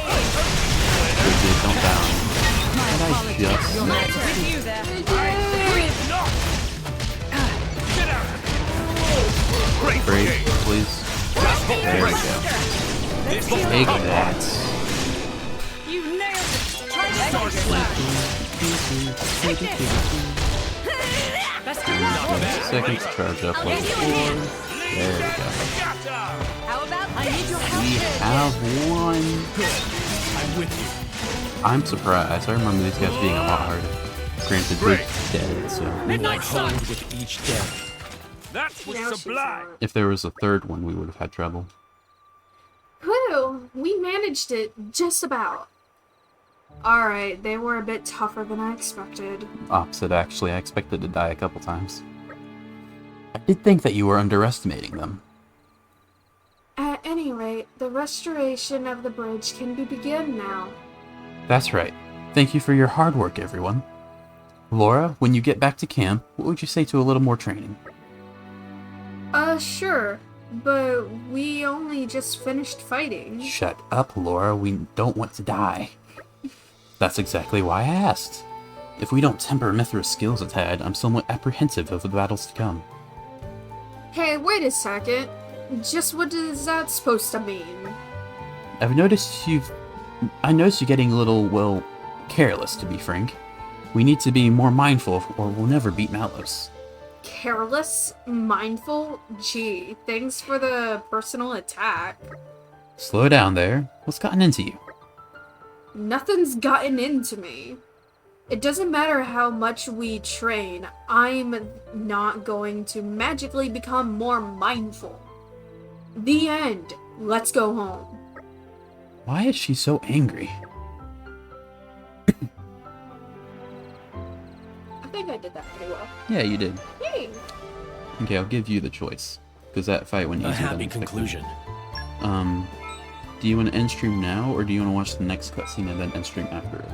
Don't down. Did I just... with you there. Break, please. There we go. Take that. You nailed it. Try this. Take this. Best of luck. Seconds to charge up level 4. There we go. How about I need your help. We have one. I'm with you. I'm surprised. I remember these guys being a lot harder. Granted, we're dead, so... Midnight Sun with each day. That was sublime! If there was a third one, we would have had trouble. Whew, we managed it, just about. Alright, they were a bit tougher than I expected. Opposite, actually. I expected to die a couple times. I did think that you were underestimating them. At any rate, the restoration of the bridge can be begun now. That's right. Thank you for your hard work, everyone. Laura, when you get back to camp, what would you say to a little more training? Sure. But we only just finished fighting. Shut up, Laura. We don't want to die. That's exactly why I asked. If we don't temper Mythra's skills a tad, I'm somewhat apprehensive of the battles to come. Hey, wait a second. Just what is that supposed to mean? I noticed you getting a little, well, careless, to be frank. We need to be more mindful, or we'll never beat Malos. Careless? Mindful? Gee, thanks for the personal attack. Slow down there. What's gotten into you? Nothing's gotten into me. It doesn't matter how much we train, I'm not going to magically become more mindful. The end. Let's go home. Why is she so angry? I think I did that pretty well. Yeah, you did. Yay! Okay, I'll give you the choice. Because that fight went easier A happy than expected. conclusion. Do you want to end stream now, or do you want to watch the next cutscene and then end stream after it?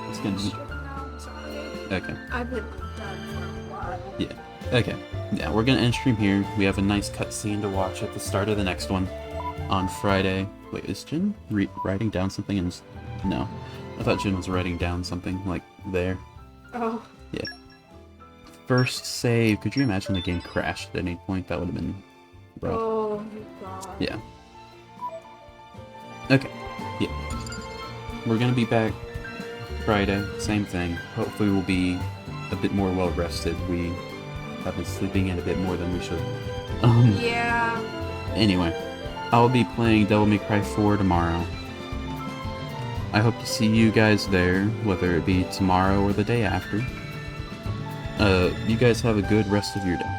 It's gonna be... Okay. I've been done for a while. Yeah. Okay. Yeah, we're gonna end stream here. We have a nice cutscene to watch at the start of the next one on Friday. Wait, is Jin writing down something? No. I thought Jin was writing down something, like, there. Oh. Yeah. First save. Could you imagine the game crashed at any point? That would have been rough. Oh, God. Yeah. Okay. Yeah. We're gonna be back Friday. Same thing. Hopefully we'll be a bit more well rested. We have been sleeping in a bit more than we should. Yeah. Anyway, I'll be playing Devil May Cry 4 tomorrow. I hope to see you guys there, whether it be tomorrow or the day after. You guys have a good rest of your day.